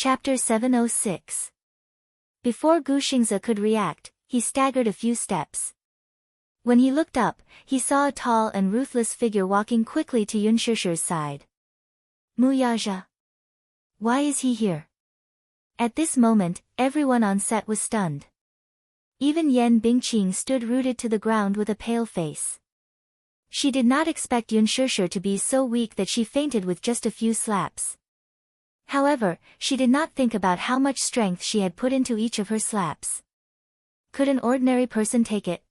Chapter 706. Before Gu Xingze could react, he staggered a few steps. When he looked up, he saw a tall and ruthless figure walking quickly to Yun Shishir's side. Mu Yaja. Why is he here? At this moment, everyone on set was stunned. Even Yan Bingqing stood rooted to the ground with a pale face. She did not expect Yun Shishir to be so weak that she fainted with just a few slaps. However, she did not think about how much strength she had put into each of her slaps. Could an ordinary person take it?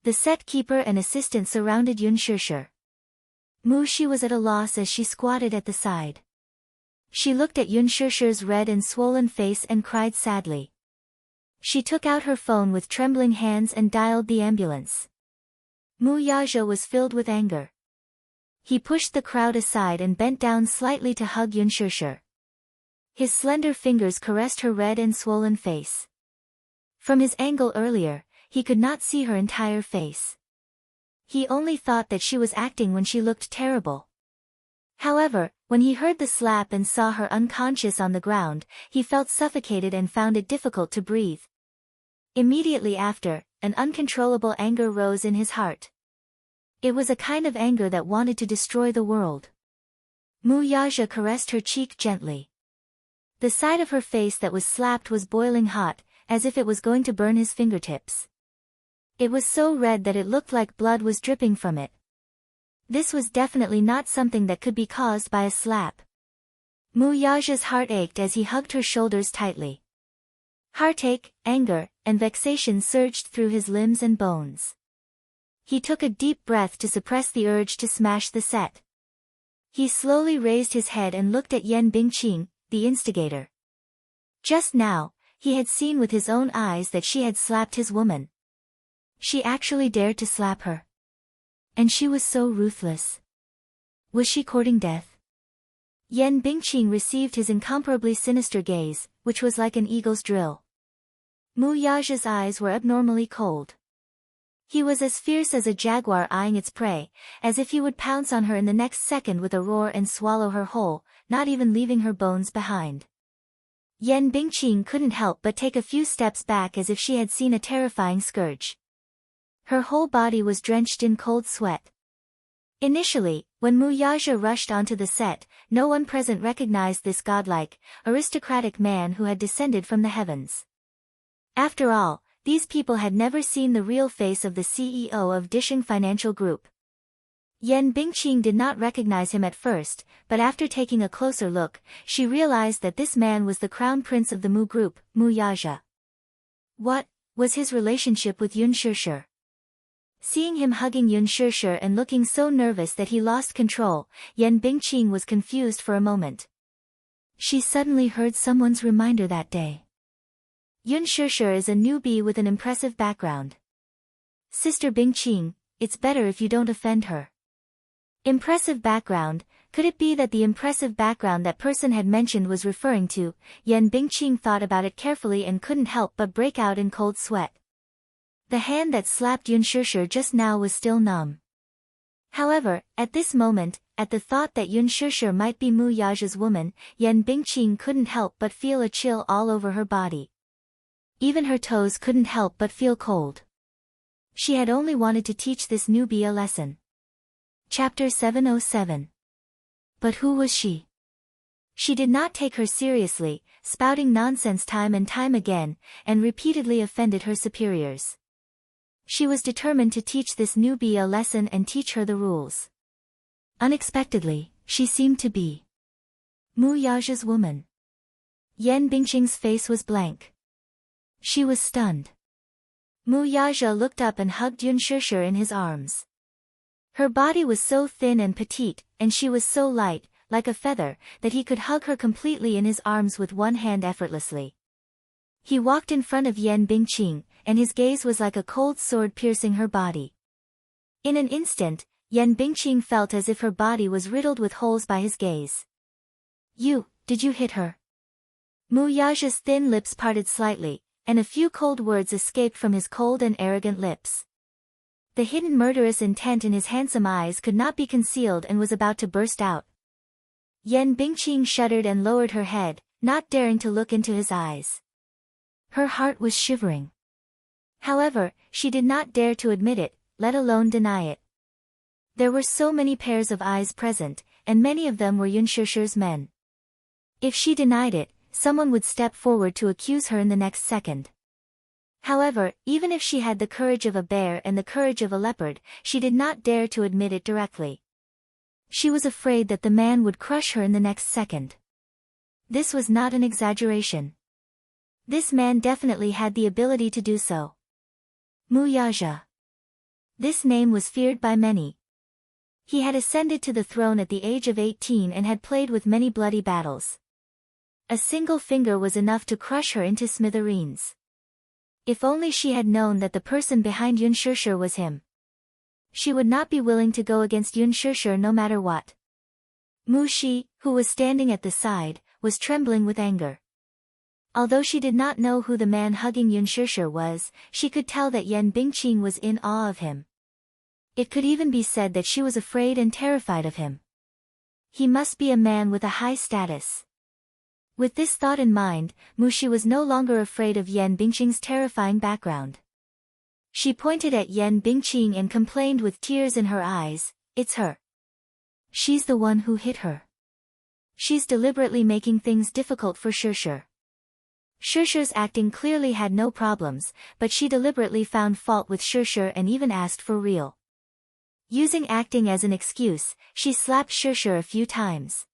The set keeper and assistant surrounded Yun Shishir. Mu Shi was at a loss as she squatted at the side. She looked at Yun Shishir's red and swollen face and cried sadly. She took out her phone with trembling hands and dialed the ambulance. Mu Yaja was filled with anger. He pushed the crowd aside and bent down slightly to hug Yun Shishir. His slender fingers caressed her red and swollen face. From his angle earlier, he could not see her entire face. He only thought that she was acting when she looked terrible. However, when he heard the slap and saw her unconscious on the ground, he felt suffocated and found it difficult to breathe. Immediately after, an uncontrollable anger rose in his heart. It was a kind of anger that wanted to destroy the world. Mu Yaja caressed her cheek gently. The side of her face that was slapped was boiling hot, as if it was going to burn his fingertips. It was so red that it looked like blood was dripping from it. This was definitely not something that could be caused by a slap. Mu Yaja's heart ached as he hugged her shoulders tightly. Heartache, anger, and vexation surged through his limbs and bones. He took a deep breath to suppress the urge to smash the set. He slowly raised his head and looked at Yan Bingqing, the instigator. Just now, he had seen with his own eyes that she had slapped his woman. She actually dared to slap her. And she was so ruthless. Was she courting death? Yan Bingqing received his incomparably sinister gaze, which was like an eagle's drill. Mu Yaja's eyes were abnormally cold. He was as fierce as a jaguar eyeing its prey, as if he would pounce on her in the next second with a roar and swallow her whole, not even leaving her bones behind. Yan Bingqing couldn't help but take a few steps back as if she had seen a terrifying scourge. Her whole body was drenched in cold sweat. Initially, when Mu Yaja rushed onto the set, no one present recognized this godlike, aristocratic man who had descended from the heavens. After all, these people had never seen the real face of the CEO of Disheng Financial Group. Yan Bingqing did not recognize him at first, but after taking a closer look, she realized that this man was the crown prince of the Mu Group, Mu Yaja. What was his relationship with Yun Shishir? Seeing him hugging Yun Shishir and looking so nervous that he lost control, Yan Bingqing was confused for a moment. She suddenly heard someone's reminder that day. Yun Shishir is a newbie with an impressive background. Sister Bingqing, it's better if you don't offend her. Impressive background, could it be that the impressive background that person had mentioned was referring to? Yan Bingqing thought about it carefully and couldn't help but break out in cold sweat. The hand that slapped Yun Shishir just now was still numb. However, at this moment, at the thought that Yun Shishir might be Mu Yaja's woman, Yan Bingqing couldn't help but feel a chill all over her body. Even her toes couldn't help but feel cold. She had only wanted to teach this newbie a lesson. Chapter 707. But who was she? She did not take her seriously, spouting nonsense time and time again, and repeatedly offended her superiors. She was determined to teach this newbie a lesson and teach her the rules. Unexpectedly, she seemed to be Mu Yaja's woman. Yan Bingqing's face was blank. She was stunned. Mu Yaja looked up and hugged Yun Shishir in his arms. Her body was so thin and petite, and she was so light, like a feather, that he could hug her completely in his arms with one hand effortlessly. He walked in front of Yan Bingqing, and his gaze was like a cold sword piercing her body. In an instant, Yan Bingqing felt as if her body was riddled with holes by his gaze. Did you hit her? Mu Yaja's thin lips parted slightly, and a few cold words escaped from his cold and arrogant lips. The hidden murderous intent in his handsome eyes could not be concealed and was about to burst out. Yan Bingqing shuddered and lowered her head, not daring to look into his eyes. Her heart was shivering. However, she did not dare to admit it, let alone deny it. There were so many pairs of eyes present, and many of them were Yunshusher's men. If she denied it, someone would step forward to accuse her in the next second. However, even if she had the courage of a bear and the courage of a leopard, she did not dare to admit it directly. She was afraid that the man would crush her in the next second. This was not an exaggeration. This man definitely had the ability to do so. Mu Yaja. This name was feared by many. He had ascended to the throne at the age of 18 and had played with many bloody battles. A single finger was enough to crush her into smithereens. If only she had known that the person behind Yunshusher was him. She would not be willing to go against Yunshusher no matter what. Mu Shi, who was standing at the side, was trembling with anger. Although she did not know who the man hugging Yunshusher was, she could tell that Yan Bingqing was in awe of him. It could even be said that she was afraid and terrified of him. He must be a man with a high status. With this thought in mind, Mu Shi was no longer afraid of Yan Bingqing's terrifying background. She pointed at Yan Bingqing and complained with tears in her eyes, "It's her. She's the one who hit her. She's deliberately making things difficult for Shusher." Shusher's acting clearly had no problems, but she deliberately found fault with Shusher and even asked for real. Using acting as an excuse, she slapped Shusher a few times.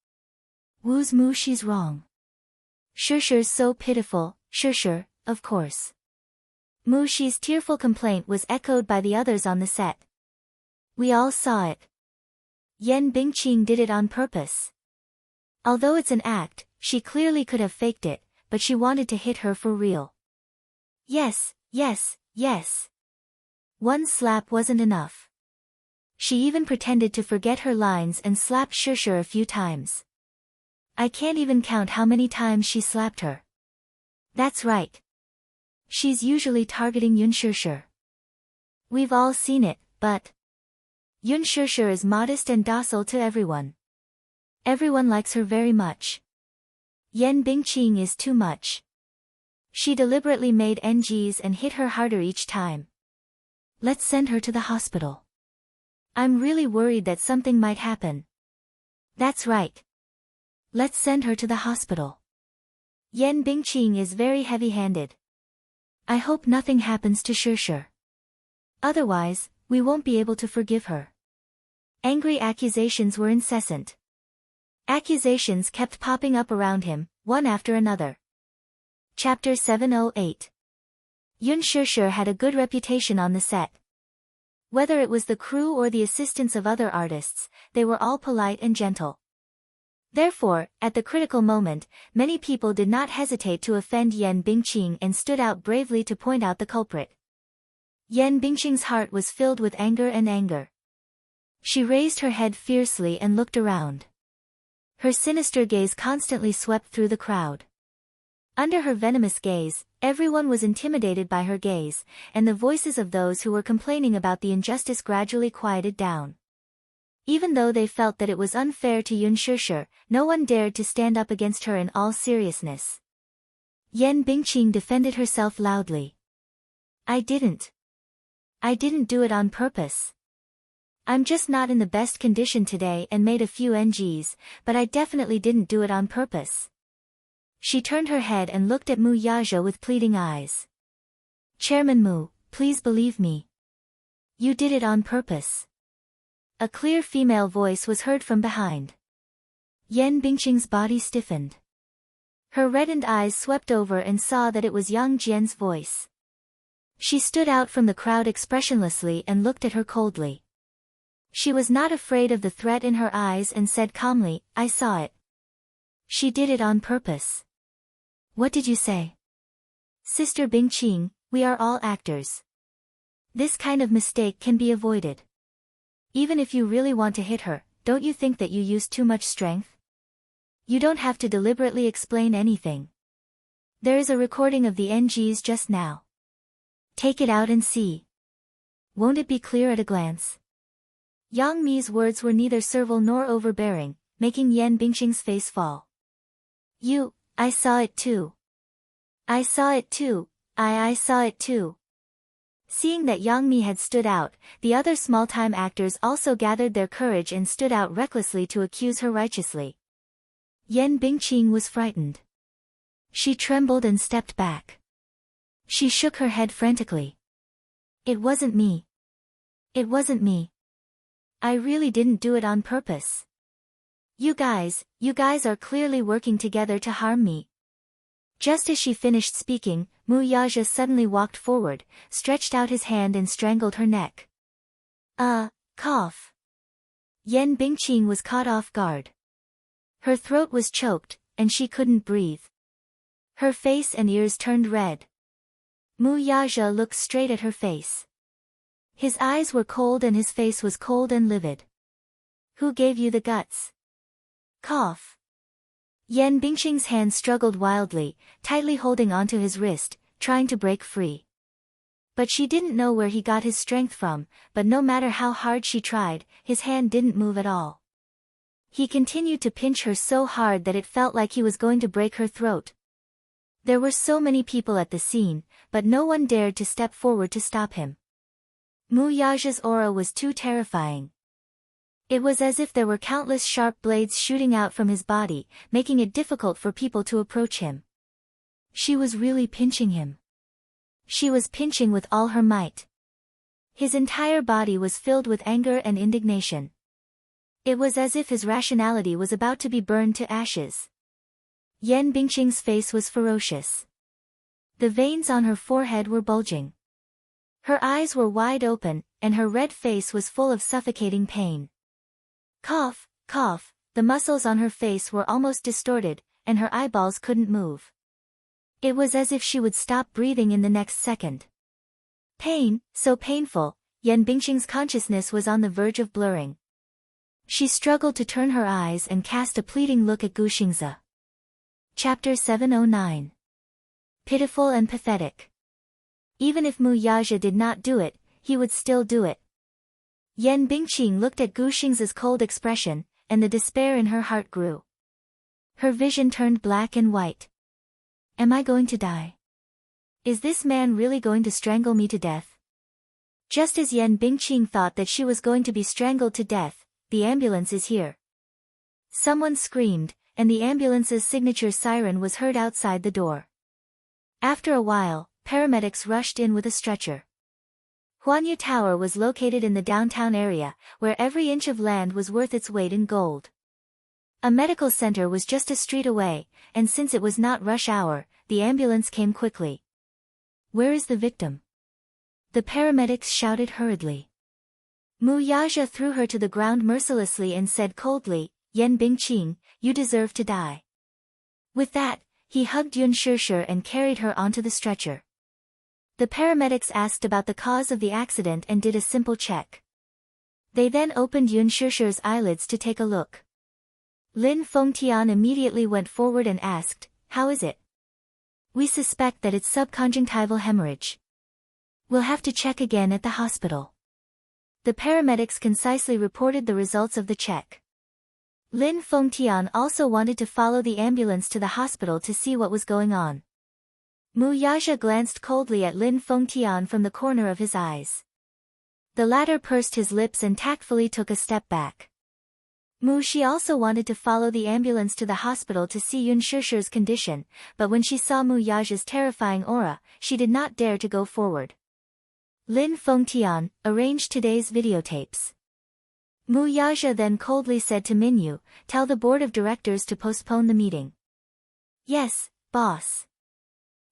"Wu's Mu Shi's wrong. Shusher's so pitiful, Shusher, of course." Mu Shi's tearful complaint was echoed by the others on the set. We all saw it. Yan Bingqing did it on purpose. Although it's an act, she clearly could have faked it, but she wanted to hit her for real. Yes, yes, yes. One slap wasn't enough. She even pretended to forget her lines and slapped Shusher a few times. I can't even count how many times she slapped her. That's right. She's usually targeting Yunshusher. We've all seen it, but Yunshusher is modest and docile to everyone. Everyone likes her very much. Yan Bingqing is too much. She deliberately made NGs and hit her harder each time. Let's send her to the hospital. I'm really worried that something might happen. That's right. Let's send her to the hospital. Yan Bingqing is very heavy-handed. I hope nothing happens to Shusher. Otherwise, we won't be able to forgive her. Angry accusations were incessant. Accusations kept popping up around him, one after another. Chapter 708. Yunshusher had a good reputation on the set. Whether it was the crew or the assistants of other artists, they were all polite and gentle. Therefore, at the critical moment, many people did not hesitate to offend Yan Bingqing and stood out bravely to point out the culprit. Yan Bingqing's heart was filled with anger and anger. She raised her head fiercely and looked around. Her sinister gaze constantly swept through the crowd. Under her venomous gaze, everyone was intimidated by her gaze, and the voices of those who were complaining about the injustice gradually quieted down. Even though they felt that it was unfair to Yunshusher, no one dared to stand up against her in all seriousness. Yan Bingqing defended herself loudly. I didn't do it on purpose. I'm just not in the best condition today and made a few NGs, but I definitely didn't do it on purpose. She turned her head and looked at Mu Yaja with pleading eyes. Chairman Mu, please believe me. You did it on purpose. A clear female voice was heard from behind. Yan Bingqing's body stiffened. Her reddened eyes swept over and saw that it was Yang Jian's voice. She stood out from the crowd expressionlessly and looked at her coldly. She was not afraid of the threat in her eyes and said calmly, I saw it. She did it on purpose. What did you say? Sister Bingqing, we are all actors. This kind of mistake can be avoided. Even if you really want to hit her, don't you think that you used too much strength? You don't have to deliberately explain anything. There is a recording of the NGs just now. Take it out and see. Won't it be clear at a glance? Yang Mi's words were neither servile nor overbearing, making Yan Bingqing's face fall. You I saw it too. I saw it too. I saw it too. Seeing that Yang Mi had stood out, the other small-time actors also gathered their courage and stood out recklessly to accuse her righteously. Yan Bingqing was frightened. She trembled and stepped back. She shook her head frantically. It wasn't me. It wasn't me. I really didn't do it on purpose. You guys are clearly working together to harm me. Just as she finished speaking, Mu Yaja suddenly walked forward, stretched out his hand and strangled her neck. Cough. Yan Bingqing was caught off guard. Her throat was choked, and she couldn't breathe. Her face and ears turned red. Mu Yaja looked straight at her face. His eyes were cold and his face was cold and livid. Who gave you the guts? Cough. Yan Bingqing's hand struggled wildly, tightly holding onto his wrist, trying to break free. But she didn't know where he got his strength from, but no matter how hard she tried, his hand didn't move at all. He continued to pinch her so hard that it felt like he was going to break her throat. There were so many people at the scene, but no one dared to step forward to stop him. Mu Yaja's aura was too terrifying. It was as if there were countless sharp blades shooting out from his body, making it difficult for people to approach him. She was really pinching him. She was pinching with all her might. His entire body was filled with anger and indignation. It was as if his rationality was about to be burned to ashes. Yan Bingqing's face was ferocious. The veins on her forehead were bulging. Her eyes were wide open, and her red face was full of suffocating pain. Cough, cough, the muscles on her face were almost distorted, and her eyeballs couldn't move. It was as if she would stop breathing in the next second. Pain, so painful, Yan Bingqing's consciousness was on the verge of blurring. She struggled to turn her eyes and cast a pleading look at Gu Xingze. Chapter 709. Pitiful and pathetic. Even if Mu Yaja did not do it, he would still do it. Yan Bingqing looked at Gu Xingze's cold expression, and the despair in her heart grew. Her vision turned black and white. Am I going to die? Is this man really going to strangle me to death? Just as Yan Bingqing thought that she was going to be strangled to death, the ambulance is here. Someone screamed, and the ambulance's signature siren was heard outside the door. After a while, paramedics rushed in with a stretcher. Huanyu Tower was located in the downtown area, where every inch of land was worth its weight in gold. A medical center was just a street away, and since it was not rush hour, the ambulance came quickly. Where is the victim? The paramedics shouted hurriedly. Mu Yaja threw her to the ground mercilessly and said coldly, Yan Bingqing, you deserve to die. With that, he hugged Yun Shishir and carried her onto the stretcher. The paramedics asked about the cause of the accident and did a simple check. They then opened Yun Shishir's eyelids to take a look. Lin Fengtian immediately went forward and asked, how is it? We suspect that it's subconjunctival hemorrhage. We'll have to check again at the hospital. The paramedics concisely reported the results of the check. Lin Fengtian also wanted to follow the ambulance to the hospital to see what was going on. Mu Yaja glanced coldly at Lin Fengtian from the corner of his eyes. The latter pursed his lips and tactfully took a step back. She also wanted to follow the ambulance to the hospital to see Yun Shishir's condition, but when she saw Mu Yaja's terrifying aura, she did not dare to go forward. Lin Fengtian, arrange today's videotapes. Mu Yaja then coldly said to Minyu, tell the board of directors to postpone the meeting. Yes, boss.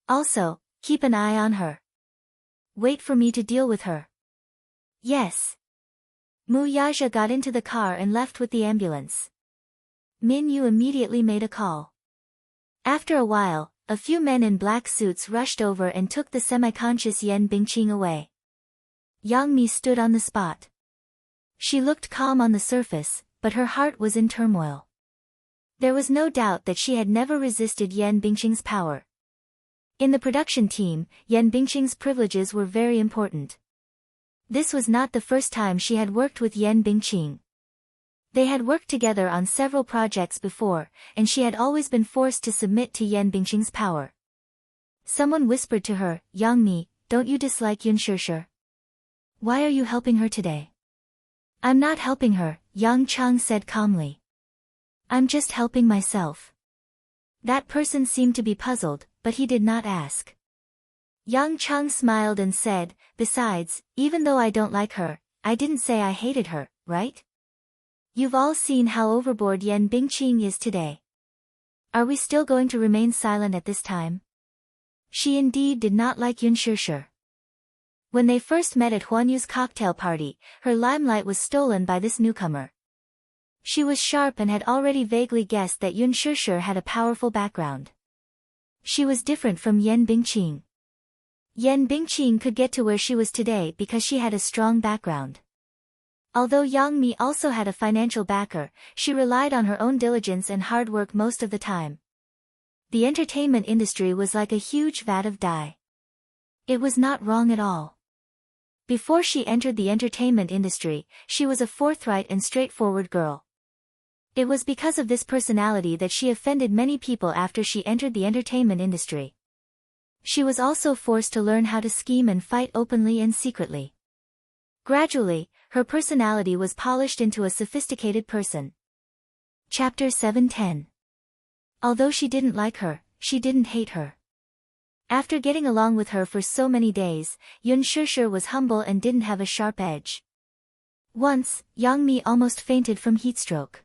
Also, keep an eye on her. Wait for me to deal with her. Yes. Mu Yaja got into the car and left with the ambulance. Minyu immediately made a call. After a while, a few men in black suits rushed over and took the semi-conscious Yan Bingqing away. Yang Mi stood on the spot. She looked calm on the surface, but her heart was in turmoil. There was no doubt that she had never resisted Yan Bingqing's power. In the production team, Yan Bingqing's privileges were very important. This was not the first time she had worked with Yan Bingqing. They had worked together on several projects before, and she had always been forced to submit to Yan Bingqing's power. Someone whispered to her, "Yang, don't you dislike Yun Shishir? Why are you helping her today?" "I'm not helping her," Yang Chang said calmly. "I'm just helping myself." That person seemed to be puzzled, but he did not ask. Yang Chang smiled and said, "Besides, even though I don't like her, I didn't say I hated her, right? You've all seen how overboard Yan Bingqing is today. Are we still going to remain silent at this time?" She indeed did not like Yun Shishir. When they first met at Huan Yu's cocktail party, her limelight was stolen by this newcomer. She was sharp and had already vaguely guessed that Yun Shishir had a powerful background. She was different from Yan Bingqing. Yan Bingqing could get to where she was today because she had a strong background. Although Yang Mi also had a financial backer, she relied on her own diligence and hard work most of the time. The entertainment industry was like a huge vat of dye. It was not wrong at all. Before she entered the entertainment industry, she was a forthright and straightforward girl. It was because of this personality that she offended many people after she entered the entertainment industry. She was also forced to learn how to scheme and fight openly and secretly. Gradually, her personality was polished into a sophisticated person. Chapter 710. Although she didn't like her, she didn't hate her. After getting along with her for so many days, Yun Shishir was humble and didn't have a sharp edge. Once, Yang Mi almost fainted from heatstroke.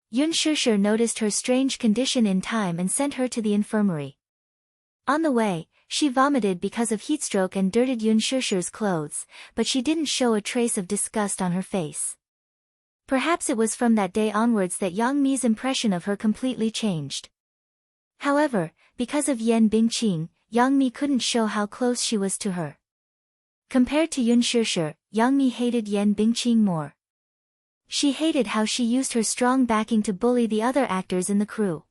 Yun Shishir noticed her strange condition in time and sent her to the infirmary. On the way, she vomited because of heatstroke and dirtied Yun Shishir's clothes, but she didn't show a trace of disgust on her face. Perhaps it was from that day onwards that Yang Mi's impression of her completely changed. However, because of Yan Bingqing, Yang Mi couldn't show how close she was to her. Compared to Yun Shishir, Yang Mi hated Yan Bingqing more. She hated how she used her strong backing to bully the other actors in the crew.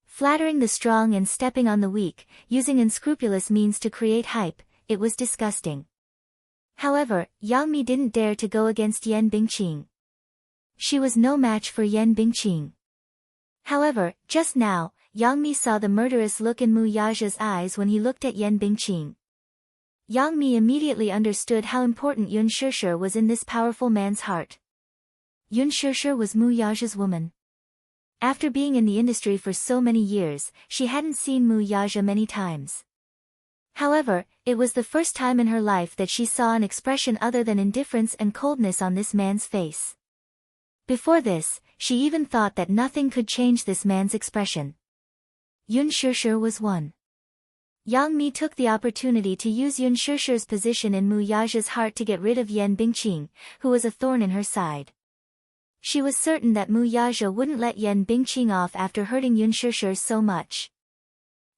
Flattering the strong and stepping on the weak, using unscrupulous means to create hype, it was disgusting. However, Yang Mi didn't dare to go against Yan Bingqing. She was no match for Yan Bingqing. However, just now, Yang Mi saw the murderous look in Mu Yaja's eyes when he looked at Yan Bingqing. Yang Mi immediately understood how important Yun Shishir was in this powerful man's heart. Yun Shishir was Mu Yaja's woman. After being in the industry for so many years, she hadn't seen Mu Yaja many times. However, it was the first time in her life that she saw an expression other than indifference and coldness on this man's face. Before this, she even thought that nothing could change this man's expression. Yun Shishir was one. Yang Mi took the opportunity to use Yun Shishir's position in Mu Yaja's heart to get rid of Yan Bingqing, who was a thorn in her side. She was certain that Mu Yaja wouldn't let Yan Bingqing off after hurting Yun Shishir so much.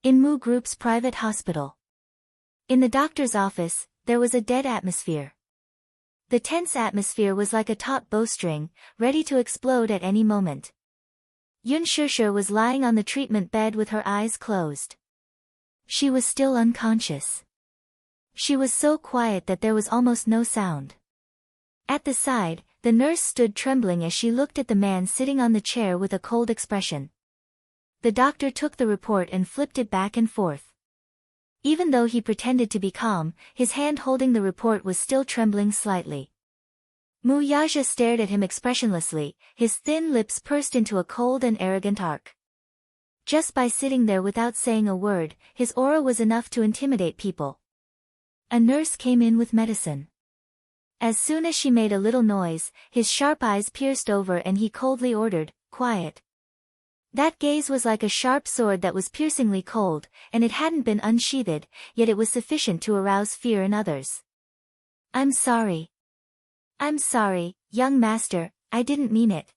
In Mu Group's private hospital. In the doctor's office, there was a dead atmosphere. The tense atmosphere was like a taut bowstring, ready to explode at any moment. Yun Shishir was lying on the treatment bed with her eyes closed. She was still unconscious. She was so quiet that there was almost no sound. At the side, the nurse stood trembling as she looked at the man sitting on the chair with a cold expression. The doctor took the report and flipped it back and forth. Even though he pretended to be calm, his hand holding the report was still trembling slightly. Mu Yaja stared at him expressionlessly, his thin lips pursed into a cold and arrogant arc. Just by sitting there without saying a word, his aura was enough to intimidate people. A nurse came in with medicine. As soon as she made a little noise, his sharp eyes pierced over and he coldly ordered, "Quiet." That gaze was like a sharp sword that was piercingly cold, and it hadn't been unsheathed, yet it was sufficient to arouse fear in others. "I'm sorry. I'm sorry, young master, I didn't mean it."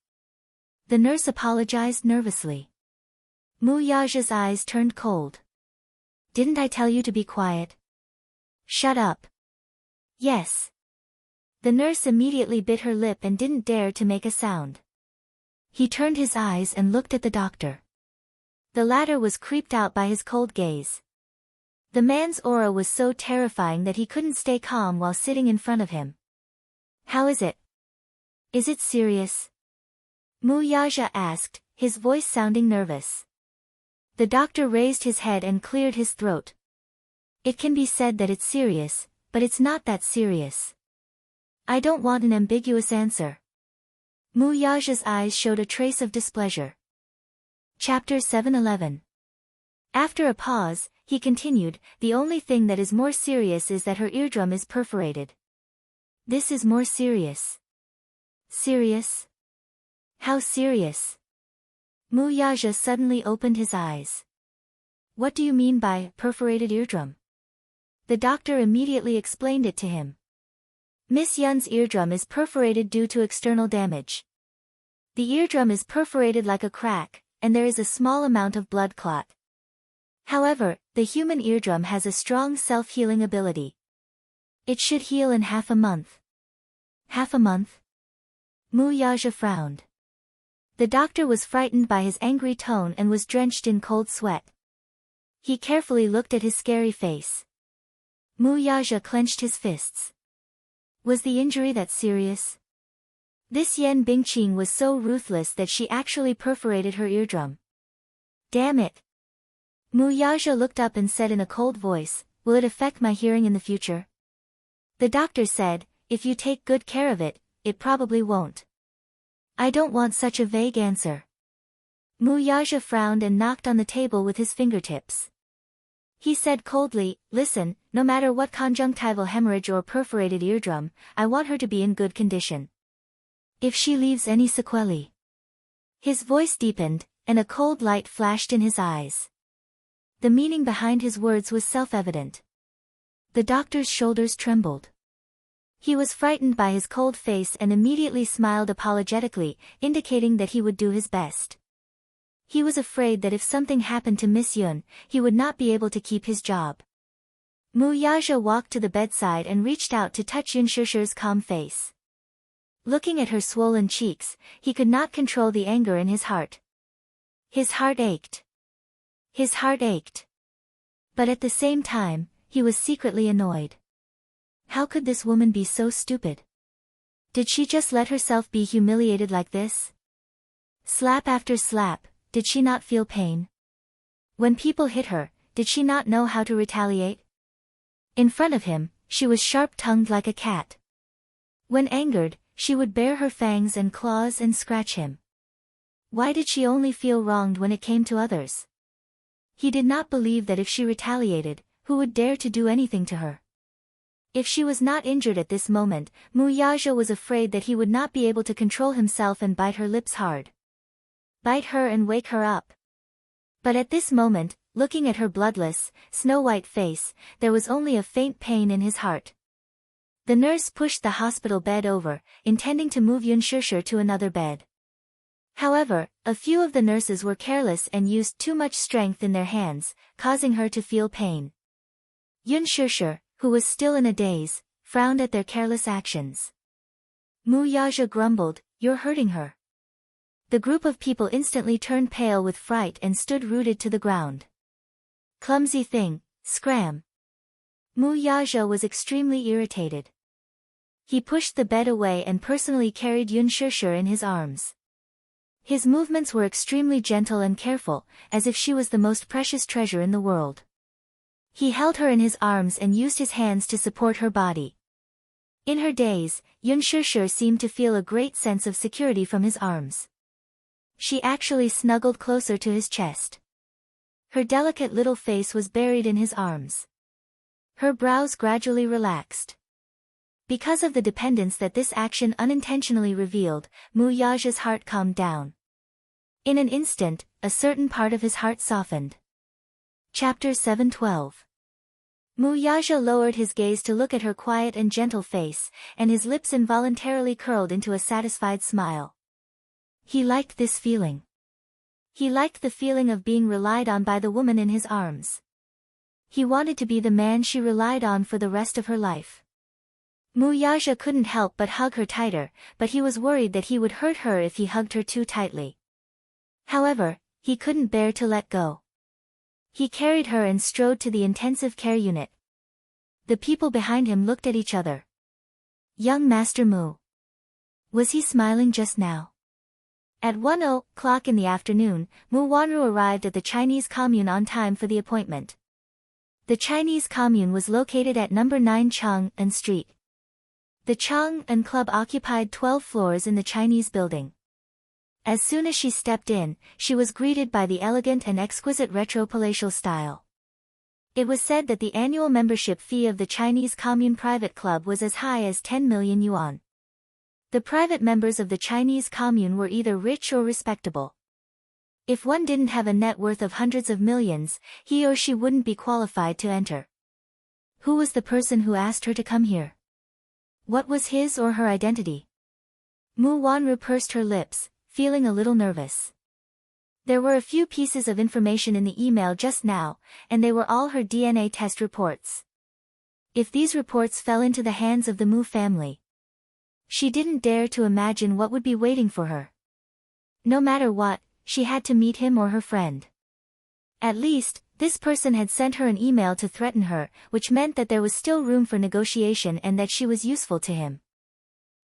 The nurse apologized nervously. Mu Yaja's eyes turned cold. "Didn't I tell you to be quiet?" "Shut up." "Yes." The nurse immediately bit her lip and didn't dare to make a sound. He turned his eyes and looked at the doctor. The latter was creeped out by his cold gaze. The man's aura was so terrifying that he couldn't stay calm while sitting in front of him. "How is it? Is it serious?" Mu Yaja asked, his voice sounding nervous. The doctor raised his head and cleared his throat. It can be said that it's serious, but it's not that serious. I don't want an ambiguous answer. Mu Yaja's eyes showed a trace of displeasure. Chapter 711. After a pause, he continued, the only thing that is more serious is that her eardrum is perforated. This is more serious. Serious? How serious? Mu Yaja suddenly opened his eyes. What do you mean by perforated eardrum? The doctor immediately explained it to him. Miss Yun's eardrum is perforated due to external damage. The eardrum is perforated like a crack, and there is a small amount of blood clot. However, the human eardrum has a strong self-healing ability. It should heal in half a month. Half a month? Mu Yaja frowned. The doctor was frightened by his angry tone and was drenched in cold sweat. He carefully looked at his scary face. Mu Yaja clenched his fists. Was the injury that serious? This Yen Bingqing was so ruthless that she actually perforated her eardrum. Damn it! Mu Yaja looked up and said in a cold voice, will it affect my hearing in the future? The doctor said, if you take good care of it, it probably won't. I don't want such a vague answer. Mu Yaja frowned and knocked on the table with his fingertips. He said coldly, listen, no matter what conjunctival hemorrhage or perforated eardrum, I want her to be in good condition. If she leaves any sequelae. His voice deepened, and a cold light flashed in his eyes. The meaning behind his words was self-evident. The doctor's shoulders trembled. He was frightened by his cold face and immediately smiled apologetically, indicating that he would do his best. He was afraid that if something happened to Miss Yun, he would not be able to keep his job. Mu Yaja walked to the bedside and reached out to touch Yun Shishir's calm face. Looking at her swollen cheeks, he could not control the anger in his heart. His heart ached. His heart ached. But at the same time, he was secretly annoyed. How could this woman be so stupid? Did she just let herself be humiliated like this? Slap after slap, did she not feel pain? When people hit her, did she not know how to retaliate? In front of him, she was sharp-tongued like a cat. When angered, she would bare her fangs and claws and scratch him. Why did she only feel wronged when it came to others? He did not believe that if she retaliated, who would dare to do anything to her? If she was not injured at this moment, Mu Yaja was afraid that he would not be able to control himself and bite her lips hard. Bite her and wake her up. But at this moment, looking at her bloodless, snow-white face, there was only a faint pain in his heart. The nurse pushed the hospital bed over, intending to move Yun Shishir to another bed. However, a few of the nurses were careless and used too much strength in their hands, causing her to feel pain. Yun Shishir, who was still in a daze, frowned at their careless actions. Mu Yaja grumbled, "You're hurting her." The group of people instantly turned pale with fright and stood rooted to the ground. "Clumsy thing, scram." Mu Yaja was extremely irritated. He pushed the bed away and personally carried Yun Shishir in his arms. His movements were extremely gentle and careful, as if she was the most precious treasure in the world. He held her in his arms and used his hands to support her body. In her daze, Yun Shishir seemed to feel a great sense of security from his arms. She actually snuggled closer to his chest. Her delicate little face was buried in his arms. Her brows gradually relaxed. Because of the dependence that this action unintentionally revealed, Mu Yaja's heart calmed down. In an instant, a certain part of his heart softened. Chapter 712. Mu Yaja lowered his gaze to look at her quiet and gentle face, and his lips involuntarily curled into a satisfied smile. He liked this feeling. He liked the feeling of being relied on by the woman in his arms. He wanted to be the man she relied on for the rest of her life. Mu Yaja couldn't help but hug her tighter, but he was worried that he would hurt her if he hugged her too tightly. However, he couldn't bear to let go. He carried her and strode to the intensive care unit. The people behind him looked at each other. Young Master Mu. Was he smiling just now? At 1:00 in the afternoon, Mu Wanru arrived at the Chinese commune on time for the appointment. The Chinese commune was located at number 9 Chang'an Street. The Chang'an Club occupied 12 floors in the Chinese building. As soon as she stepped in, she was greeted by the elegant and exquisite retro palatial style. It was said that the annual membership fee of the Chinese Commune Private Club was as high as 10 million yuan. The private members of the Chinese Commune were either rich or respectable. If one didn't have a net worth of hundreds of millions, he or she wouldn't be qualified to enter. Who was the person who asked her to come here? What was his or her identity? Mu Wanru pursed her lips, feeling a little nervous. There were a few pieces of information in the email just now, and they were all her DNA test reports. If these reports fell into the hands of the Mu family, she didn't dare to imagine what would be waiting for her. No matter what, she had to meet him or her friend. At least, this person had sent her an email to threaten her, which meant that there was still room for negotiation and that she was useful to him.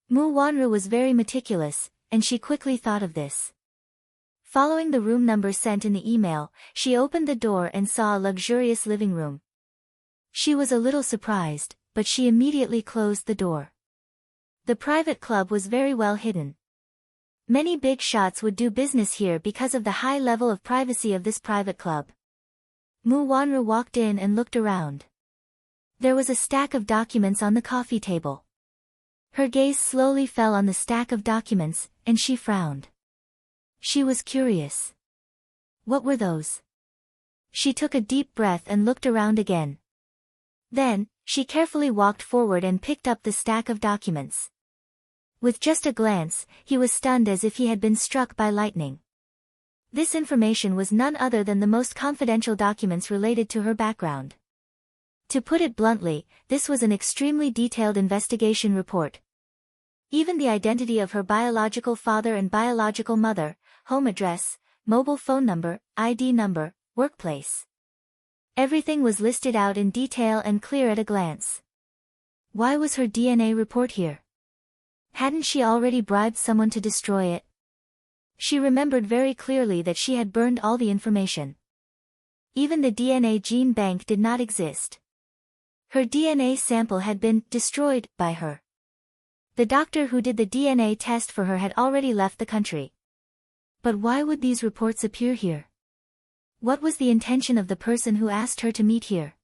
Mu Wanru was very meticulous, and she quickly thought of this. Following the room number sent in the email, she opened the door and saw a luxurious living room. She was a little surprised, but she immediately closed the door. The private club was very well hidden. Many big shots would do business here because of the high level of privacy of this private club. Mu Wanru walked in and looked around. There was a stack of documents on the coffee table. Her gaze slowly fell on the stack of documents, and she frowned. She was curious. What were those? She took a deep breath and looked around again. Then, she carefully walked forward and picked up the stack of documents. With just a glance, he was stunned as if he had been struck by lightning. This information was none other than the most confidential documents related to her background. To put it bluntly, this was an extremely detailed investigation report. Even the identity of her biological father and biological mother, home address, mobile phone number, ID number, workplace. Everything was listed out in detail and clear at a glance. Why was her DNA report here? Hadn't she already bribed someone to destroy it? She remembered very clearly that she had burned all the information. Even the DNA gene bank did not exist. Her DNA sample had been destroyed by her. The doctor who did the DNA test for her had already left the country. But why would these reports appear here? What was the intention of the person who asked her to meet here?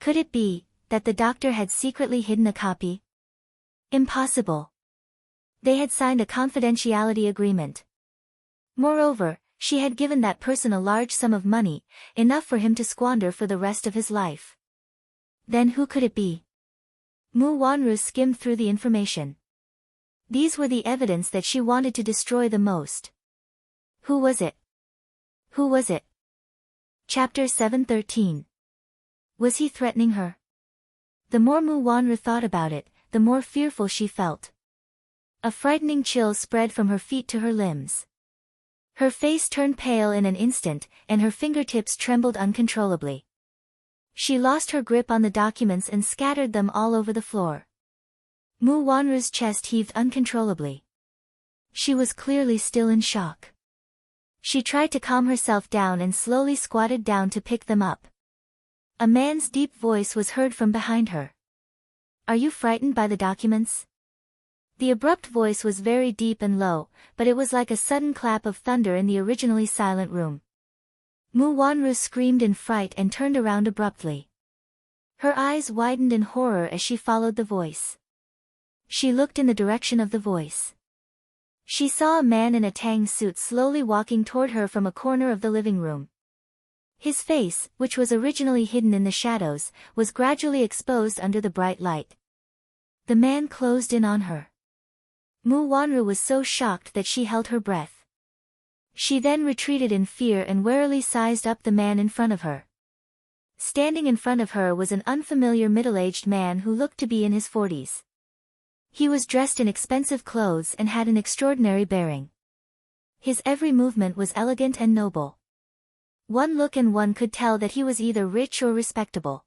Could it be that the doctor had secretly hidden a copy? Impossible. They had signed a confidentiality agreement. Moreover, she had given that person a large sum of money, enough for him to squander for the rest of his life. Then who could it be? Mu Wanru skimmed through the information. These were the evidence that she wanted to destroy the most. Who was it? Who was it? Chapter 713. Was he threatening her? The more Mu Wanru thought about it, the more fearful she felt. A frightening chill spread from her feet to her limbs. Her face turned pale in an instant, and her fingertips trembled uncontrollably. She lost her grip on the documents and scattered them all over the floor. Mu Wanru's chest heaved uncontrollably. She was clearly still in shock. She tried to calm herself down and slowly squatted down to pick them up. A man's deep voice was heard from behind her. Are you frightened by the documents? The abrupt voice was very deep and low, but it was like a sudden clap of thunder in the originally silent room. Mu Wanru screamed in fright and turned around abruptly. Her eyes widened in horror as she followed the voice. She looked in the direction of the voice. She saw a man in a tang suit slowly walking toward her from a corner of the living room. His face, which was originally hidden in the shadows, was gradually exposed under the bright light. The man closed in on her. Mu Wanru was so shocked that she held her breath. She then retreated in fear and warily sized up the man in front of her. Standing in front of her was an unfamiliar middle-aged man who looked to be in his 40s. He was dressed in expensive clothes and had an extraordinary bearing. His every movement was elegant and noble. One look and one could tell that he was either rich or respectable.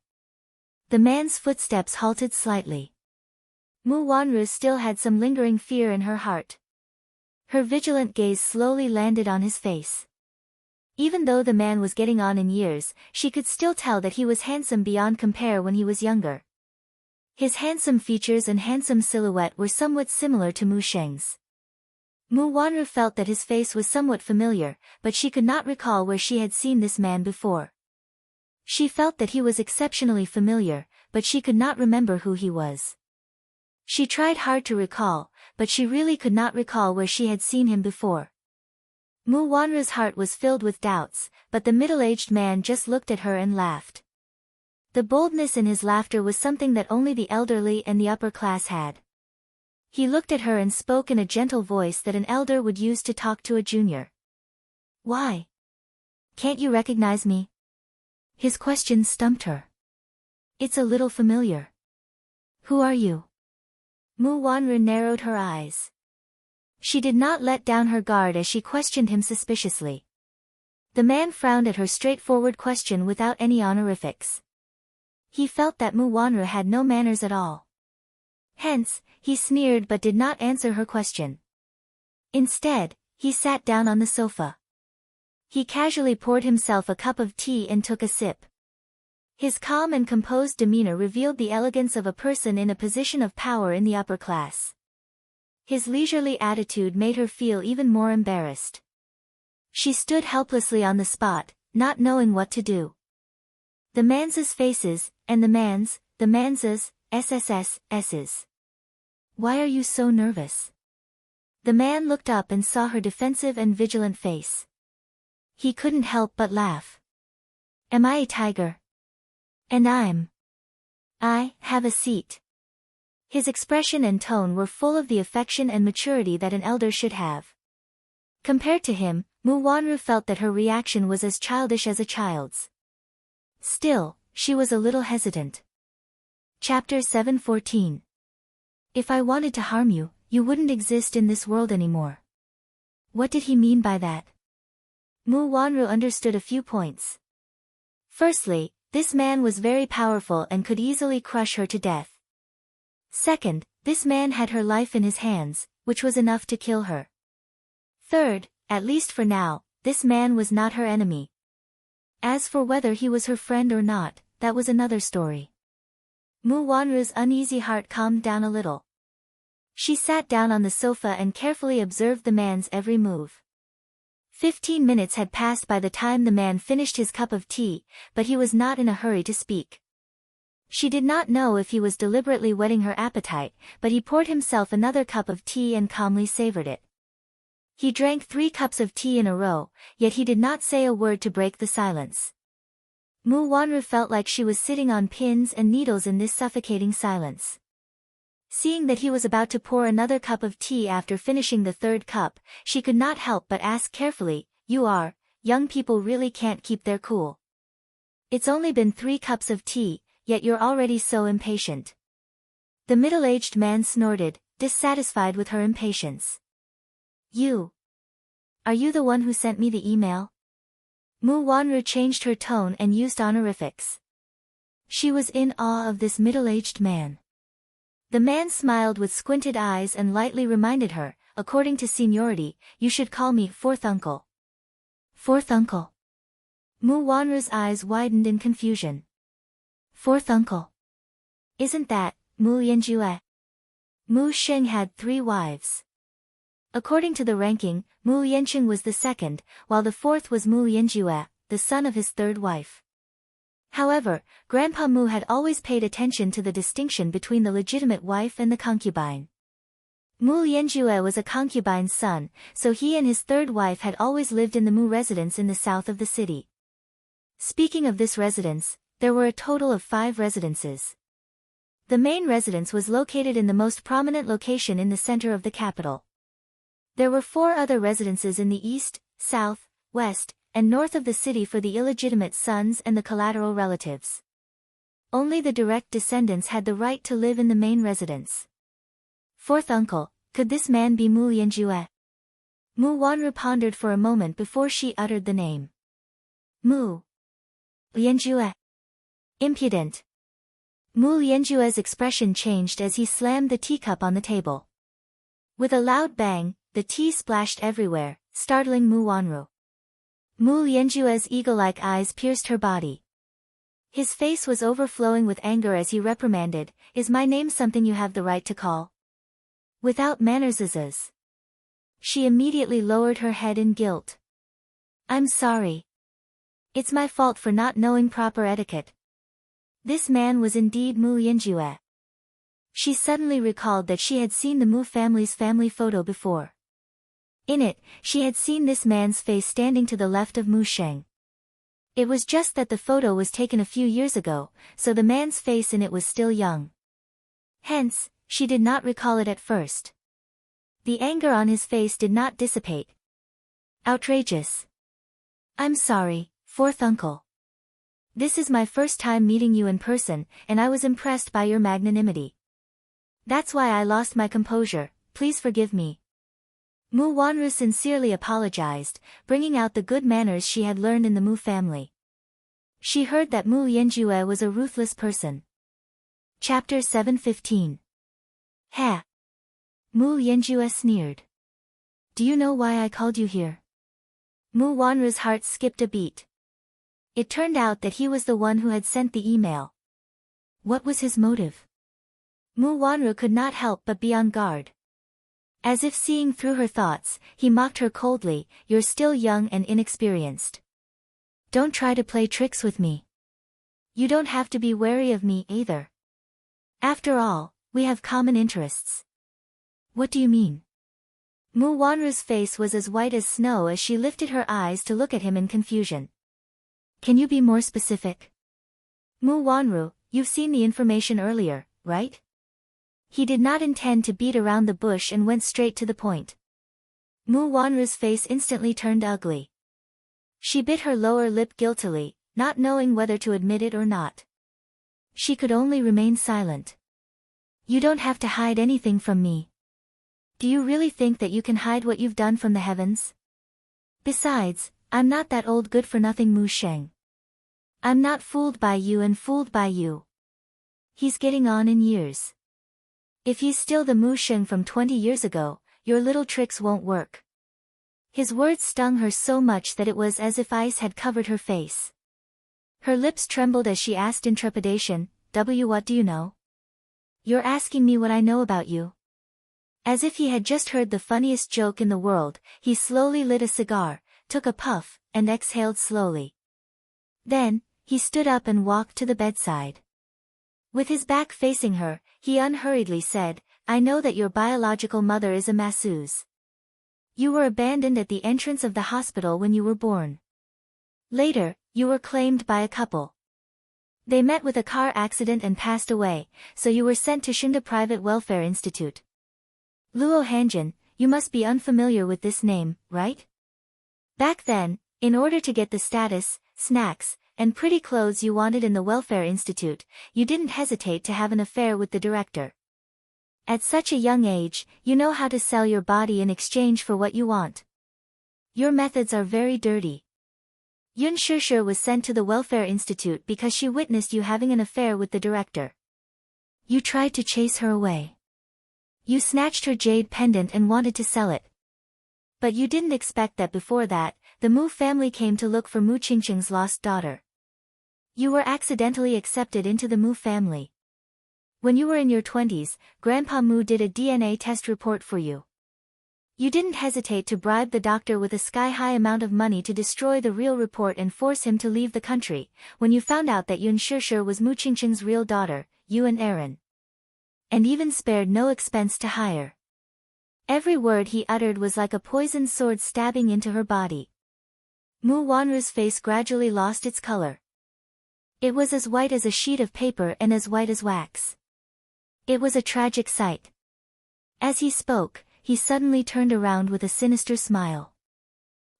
The man's footsteps halted slightly. Mu Wanru still had some lingering fear in her heart. Her vigilant gaze slowly landed on his face. Even though the man was getting on in years, she could still tell that he was handsome beyond compare when he was younger. His handsome features and handsome silhouette were somewhat similar to Mu Sheng's. Mu Wanru felt that his face was somewhat familiar, but she could not recall where she had seen this man before. She felt that he was exceptionally familiar, but she could not remember who he was. She tried hard to recall, but she really could not recall where she had seen him before. Mu Wanru's heart was filled with doubts, but the middle-aged man just looked at her and laughed. The boldness in his laughter was something that only the elderly and the upper class had. He looked at her and spoke in a gentle voice that an elder would use to talk to a junior. "Why? Can't you recognize me?" His question stumped her. "It's a little familiar." "Who are you?" Mu Wanru narrowed her eyes. She did not let down her guard as she questioned him suspiciously. The man frowned at her straightforward question without any honorifics. He felt that Mu Wanru had no manners at all. Hence, he sneered but did not answer her question. Instead, he sat down on the sofa. He casually poured himself a cup of tea and took a sip. His calm and composed demeanor revealed the elegance of a person in a position of power in the upper class. His leisurely attitude made her feel even more embarrassed. She stood helplessly on the spot, not knowing what to do. The man's faces, and the man's SSS's. "Why are you so nervous?" The man looked up and saw her defensive and vigilant face. He couldn't help but laugh. "Am I a tiger? And I have a seat." His expression and tone were full of the affection and maturity that an elder should have. Compared to him, Mu Wanru felt that her reaction was as childish as a child's. Still, she was a little hesitant. Chapter 714. If I wanted to harm you, you wouldn't exist in this world anymore. What did he mean by that? Mu Wanru understood a few points. Firstly, this man was very powerful and could easily crush her to death. Second, this man had her life in his hands, which was enough to kill her. Third, at least for now, this man was not her enemy. As for whether he was her friend or not, that was another story. Mu Wanru's uneasy heart calmed down a little. She sat down on the sofa and carefully observed the man's every move. 15 minutes had passed by the time the man finished his cup of tea, but he was not in a hurry to speak. She did not know if he was deliberately whetting her appetite, but he poured himself another cup of tea and calmly savored it. He drank 3 cups of tea in a row, yet he did not say a word to break the silence. Mu Wanru felt like she was sitting on pins and needles in this suffocating silence. Seeing that he was about to pour another cup of tea after finishing the 3rd cup, she could not help but ask carefully, young people really can't keep their cool. It's only been 3 cups of tea, yet you're already so impatient." The middle-aged man snorted, dissatisfied with her impatience. Are you the one who sent me the email?" Mu Wanru changed her tone and used honorifics. She was in awe of this middle-aged man. The man smiled with squinted eyes and lightly reminded her, "According to seniority, you should call me 4th uncle." "4th uncle?" Mu Wanru's eyes widened in confusion. "4th uncle? Isn't that Mu Yanjue?" Mu Sheng had 3 wives. According to the ranking, Mu Yanqing was the 2nd, while the 4th was Mu Yanjue, the son of his 3rd wife. However, Grandpa Mu had always paid attention to the distinction between the legitimate wife and the concubine. Mu Yanjue was a concubine's son, so he and his 3rd wife had always lived in the Mu residence in the south of the city. Speaking of this residence, there were a total of 5 residences. The main residence was located in the most prominent location in the center of the capital. There were 4 other residences in the east, south, west, and north of the city for the illegitimate sons and the collateral relatives. Only the direct descendants had the right to live in the main residence. 4th uncle, could this man be Mu Yanjue? Mu Wanru pondered for a moment before she uttered the name. Mu Yanjue. Impudent. Mu Yanjue's expression changed as he slammed the teacup on the table. With a loud bang, the tea splashed everywhere, startling Mu Wanru. Mu Lianjue's eagle-like eyes pierced her body. His face was overflowing with anger as he reprimanded, "Is my name something you have the right to call? Without manners?" She immediately lowered her head in guilt. "I'm sorry. It's my fault for not knowing proper etiquette." This man was indeed Mu Lianjue. She suddenly recalled that she had seen the Mu family's family photo before. In it, she had seen this man's face standing to the left of Mu Sheng. It was just that the photo was taken a few years ago, so the man's face in it was still young. Hence, she did not recall it at first. The anger on his face did not dissipate. "Outrageous. I'm sorry, fourth uncle. This is my first time meeting you in person, and I was impressed by your magnanimity. That's why I lost my composure, please forgive me." Mu Wanru sincerely apologized, bringing out the good manners she had learned in the Mu family. She heard that Mu Lianjue was a ruthless person. Chapter 715. Ha! Mu Lianjue sneered. "Do you know why I called you here?" Mu Wanru's heart skipped a beat. It turned out that he was the one who had sent the email. What was his motive? Mu Wanru could not help but be on guard. As if seeing through her thoughts, he mocked her coldly, "You're still young and inexperienced. Don't try to play tricks with me. You don't have to be wary of me either. After all, we have common interests." "What do you mean?" Mu Wanru's face was as white as snow as she lifted her eyes to look at him in confusion. "Can you be more specific?" "Mu Wanru, you've seen the information earlier, right?" He did not intend to beat around the bush and went straight to the point. Mu Wanru's face instantly turned ugly. She bit her lower lip guiltily, not knowing whether to admit it or not. She could only remain silent. "You don't have to hide anything from me. Do you really think that you can hide what you've done from the heavens? Besides, I'm not that old good-for-nothing Mu Sheng. I'm not fooled by you and fooled by you. He's getting on in years. If he's still the Mu Sheng from 20 years ago, your little tricks won't work." His words stung her so much that it was as if ice had covered her face. Her lips trembled as she asked in trepidation, What do you know?" "You're asking me what I know about you?" As if he had just heard the funniest joke in the world, he slowly lit a cigar, took a puff, and exhaled slowly. Then, he stood up and walked to the bedside. With his back facing her, he unhurriedly said, "I know that your biological mother is a masseuse. You were abandoned at the entrance of the hospital when you were born. Later, you were claimed by a couple. They met with a car accident and passed away, so you were sent to Shinda Private Welfare Institute. Luo Hanjin, you must be unfamiliar with this name, right? Back then, in order to get the status, snacks, and pretty clothes you wanted in the Welfare Institute, you didn't hesitate to have an affair with the director. At such a young age, you know how to sell your body in exchange for what you want. Your methods are very dirty. Yun Shishir was sent to the Welfare Institute because she witnessed you having an affair with the director. You tried to chase her away. You snatched her jade pendant and wanted to sell it. But you didn't expect that before that, the Mu family came to look for Mu Qingqing's lost daughter. You were accidentally accepted into the Mu family. When you were in your 20s, Grandpa Mu did a DNA test report for you. You didn't hesitate to bribe the doctor with a sky-high amount of money to destroy the real report and force him to leave the country, when you found out that Yun Shishir was Mu Qingqing's real daughter, you and Aaron. And even spared no expense to hire. Every word he uttered was like a poisoned sword stabbing into her body. Mu Wanru's face gradually lost its color. It was as white as a sheet of paper and as white as wax. It was a tragic sight. As he spoke, he suddenly turned around with a sinister smile.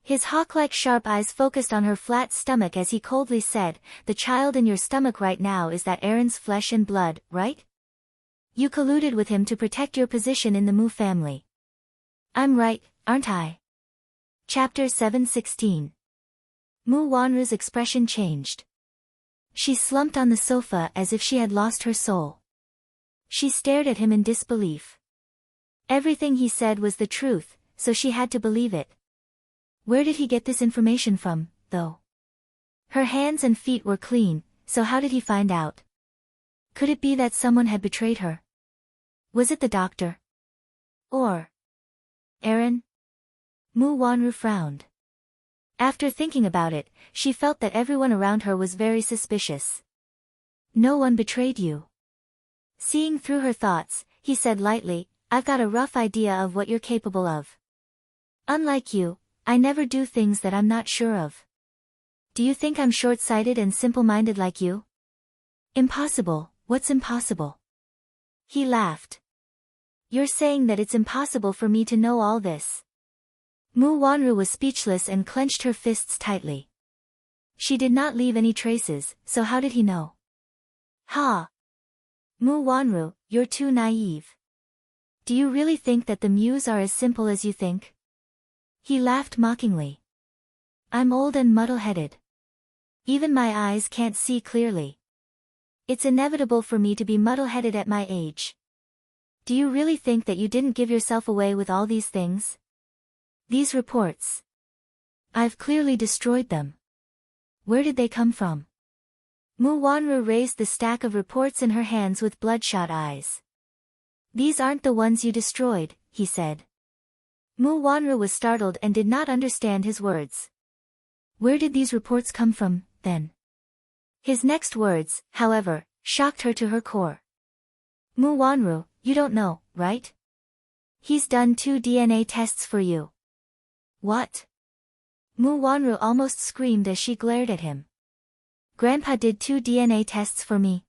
His hawk-like sharp eyes focused on her flat stomach as he coldly said, "The child in your stomach right now is that Aaron's flesh and blood, right? You colluded with him to protect your position in the Mu family. I'm right, aren't I?" Chapter 716. Mu Wanru's expression changed. She slumped on the sofa as if she had lost her soul. She stared at him in disbelief. Everything he said was the truth, so she had to believe it. Where did he get this information from, though? Her hands and feet were clean, so how did he find out? Could it be that someone had betrayed her? Was it the doctor? Or Aaron? Mu Wanru frowned. After thinking about it, she felt that everyone around her was very suspicious. No one betrayed you. Seeing through her thoughts, he said lightly, I've got a rough idea of what you're capable of. Unlike you, I never do things that I'm not sure of. Do you think I'm short-sighted and simple-minded like you? Impossible, what's impossible? He laughed. You're saying that it's impossible for me to know all this. Mu Wanru was speechless and clenched her fists tightly. She did not leave any traces, so how did he know? Ha! Mu Wanru, you're too naive. Do you really think that the Muse are as simple as you think? He laughed mockingly. I'm old and muddle-headed. Even my eyes can't see clearly. It's inevitable for me to be muddle-headed at my age. Do you really think that you didn't give yourself away with all these things? These reports. I've clearly destroyed them. Where did they come from? Mu Wanru raised the stack of reports in her hands with bloodshot eyes. These aren't the ones you destroyed, he said. Mu Wanru was startled and did not understand his words. Where did these reports come from, then? His next words, however, shocked her to her core. Mu Wanru, you don't know, right? He's done 2 DNA tests for you. What? Mu Wanru almost screamed as she glared at him. Grandpa did 2 DNA tests for me.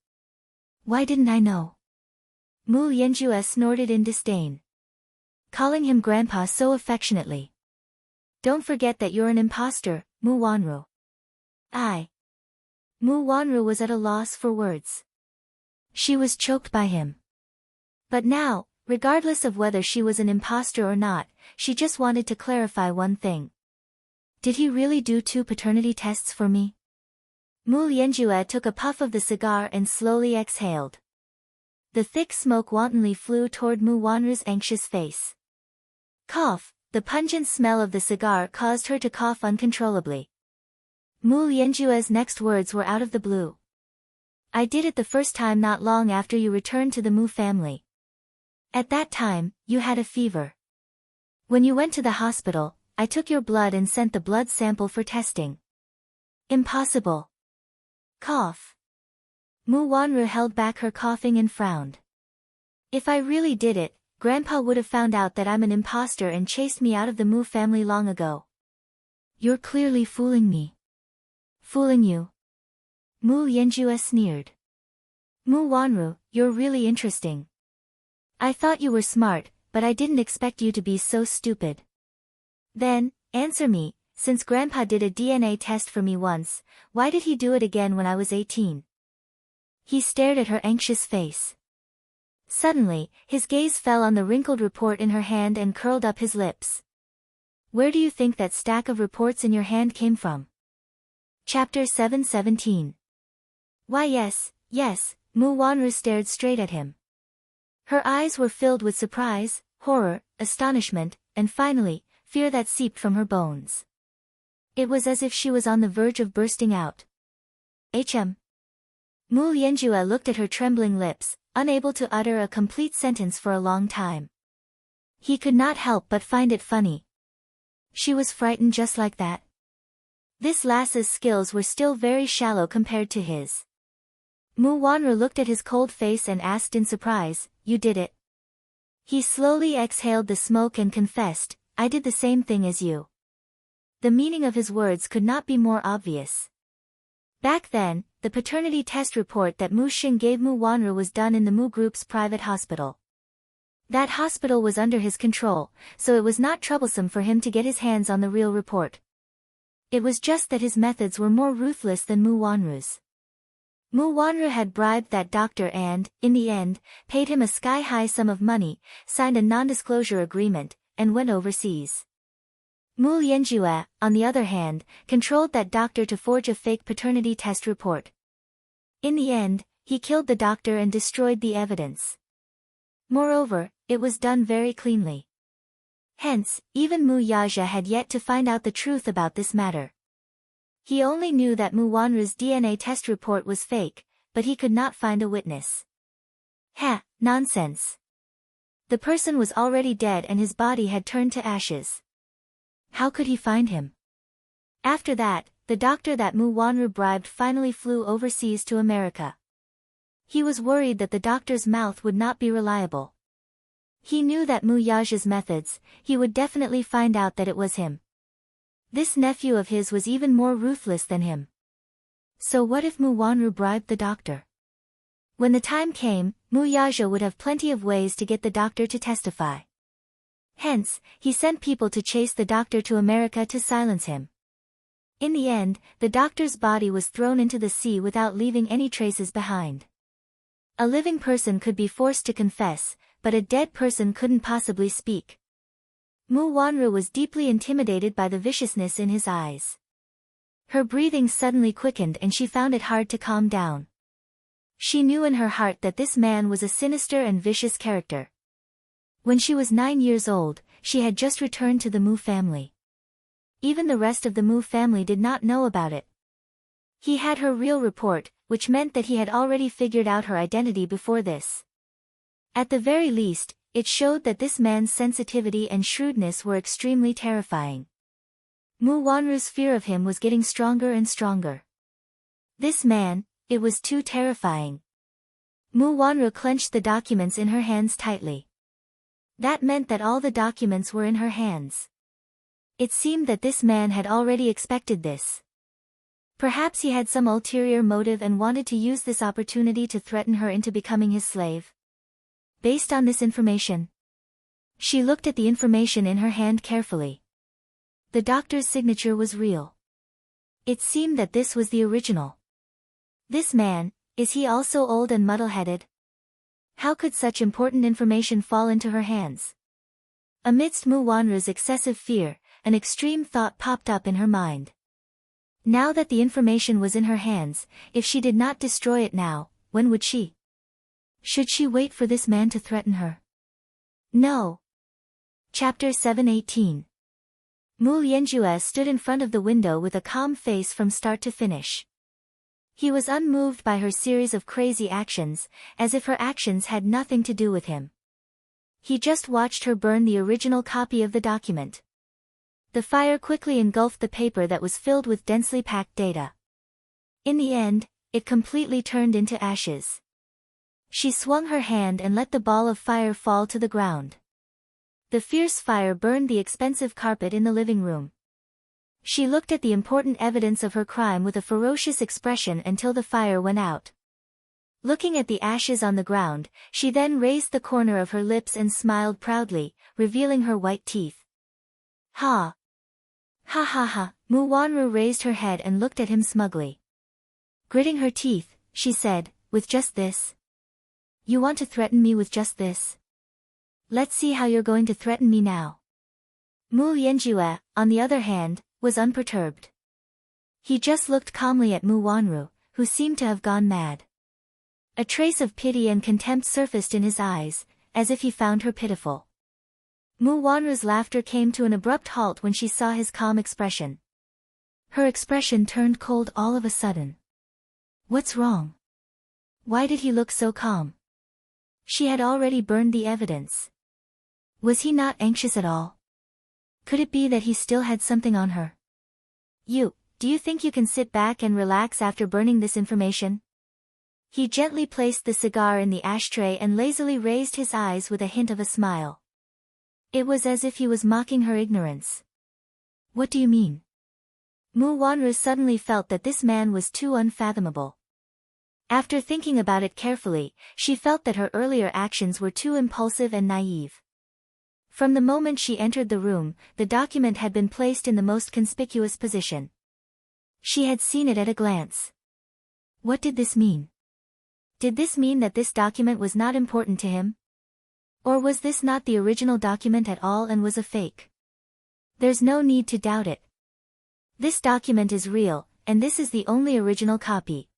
Why didn't I know? Mu Yanjue snorted in disdain. Calling him Grandpa so affectionately. Don't forget that you're an imposter, Mu Wanru. Mu Wanru was at a loss for words. She was choked by him. But now, regardless of whether she was an imposter or not, she just wanted to clarify one thing. Did he really do 2 paternity tests for me? Mu Yanjue took a puff of the cigar and slowly exhaled. The thick smoke wantonly flew toward Mu Wanru's anxious face. Cough, the pungent smell of the cigar caused her to cough uncontrollably. Mu Yanjue's next words were out of the blue. I did it the first time not long after you returned to the Mu family. At that time, you had a fever. When you went to the hospital, I took your blood and sent the blood sample for testing. Impossible. Cough. Mu Wanru held back her coughing and frowned. If I really did it, Grandpa would have found out that I'm an imposter and chased me out of the Mu family long ago. You're clearly fooling me. Fooling you? Mu Yanjue sneered. Mu Wanru, you're really interesting. I thought you were smart, but I didn't expect you to be so stupid. Then, answer me, since Grandpa did a DNA test for me once, why did he do it again when I was 18? He stared at her anxious face. Suddenly, his gaze fell on the wrinkled report in her hand and curled up his lips. Where do you think that stack of reports in your hand came from? Chapter 717. Why yes, Mu Wanru stared straight at him. Her eyes were filled with surprise, horror, astonishment, and finally, fear that seeped from her bones. It was as if she was on the verge of bursting out. Mu Yanjue looked at her trembling lips, unable to utter a complete sentence for a long time. He could not help but find it funny. She was frightened just like that. This lass's skills were still very shallow compared to his. Mu Wanru looked at his cold face and asked in surprise, You did it? He slowly exhaled the smoke and confessed, I did the same thing as you. The meaning of his words could not be more obvious. Back then, the paternity test report that Mu Xing gave Mu Wanru was done in the Mu Group's private hospital. That hospital was under his control, so it was not troublesome for him to get his hands on the real report. It was just that his methods were more ruthless than Mu Wanru's. Mu Wanru had bribed that doctor and, in the end, paid him a sky-high sum of money, signed a non-disclosure agreement, and went overseas. Mu Yanjue, on the other hand, controlled that doctor to forge a fake paternity test report. In the end, he killed the doctor and destroyed the evidence. Moreover, it was done very cleanly. Hence, even Mu Yaja had yet to find out the truth about this matter. He only knew that Mu Wanru's DNA test report was fake, but he could not find a witness. Nonsense. The person was already dead and his body had turned to ashes. How could he find him? After that, the doctor that Mu Wanru bribed finally flew overseas to America. He was worried that the doctor's mouth would not be reliable. He knew that Mu Yaja's methods, he would definitely find out that it was him. This nephew of his was even more ruthless than him. So what if Mu Wanru bribed the doctor? When the time came, Mu Yaja would have plenty of ways to get the doctor to testify. Hence, he sent people to chase the doctor to America to silence him. In the end, the doctor's body was thrown into the sea without leaving any traces behind. A living person could be forced to confess, but a dead person couldn't possibly speak. Mu Wanru was deeply intimidated by the viciousness in his eyes. Her breathing suddenly quickened and she found it hard to calm down. She knew in her heart that this man was a sinister and vicious character. When she was 9 years old, she had just returned to the Mu family. Even the rest of the Mu family did not know about it. He had her real report, which meant that he had already figured out her identity before this. At the very least, it showed that this man's sensitivity and shrewdness were extremely terrifying. Mu Wanru's fear of him was getting stronger and stronger. This man, it was too terrifying. Mu Wanru clenched the documents in her hands tightly. That meant that all the documents were in her hands. It seemed that this man had already expected this. Perhaps he had some ulterior motive and wanted to use this opportunity to threaten her into becoming his slave. Based on this information, she looked at the information in her hand carefully. The doctor's signature was real. It seemed that this was the original. This man, is he also old and muddle-headed? How could such important information fall into her hands? Amidst Mu Wanru's excessive fear, an extreme thought popped up in her mind. Now that the information was in her hands, if she did not destroy it now, when would she? Should she wait for this man to threaten her? No. Chapter 718. Mu Lianjue stood in front of the window with a calm face from start to finish. He was unmoved by her series of crazy actions, as if her actions had nothing to do with him. He just watched her burn the original copy of the document. The fire quickly engulfed the paper that was filled with densely packed data. In the end, it completely turned into ashes. She swung her hand and let the ball of fire fall to the ground. The fierce fire burned the expensive carpet in the living room. She looked at the important evidence of her crime with a ferocious expression until the fire went out. Looking at the ashes on the ground, she then raised the corner of her lips and smiled proudly, revealing her white teeth. Ha! Ha ha ha! Mu Wanru raised her head and looked at him smugly. Gritting her teeth, she said, with just this? You want to threaten me with just this? Let's see how you're going to threaten me now. Mu Lianjue, on the other hand, was unperturbed. He just looked calmly at Mu Wanru, who seemed to have gone mad. A trace of pity and contempt surfaced in his eyes, as if he found her pitiful. Mu Wanru's laughter came to an abrupt halt when she saw his calm expression. Her expression turned cold all of a sudden. What's wrong? Why did he look so calm? She had already burned the evidence. Was he not anxious at all? Could it be that he still had something on her? Do you think you can sit back and relax after burning this information? He gently placed the cigar in the ashtray and lazily raised his eyes with a hint of a smile. It was as if he was mocking her ignorance. What do you mean? Mu Wanru suddenly felt that this man was too unfathomable. After thinking about it carefully, she felt that her earlier actions were too impulsive and naive. From the moment she entered the room, the document had been placed in the most conspicuous position. She had seen it at a glance. What did this mean? Did this mean that this document was not important to him? Or was this not the original document at all and was a fake? There's no need to doubt it. This document is real, and this is the only original copy.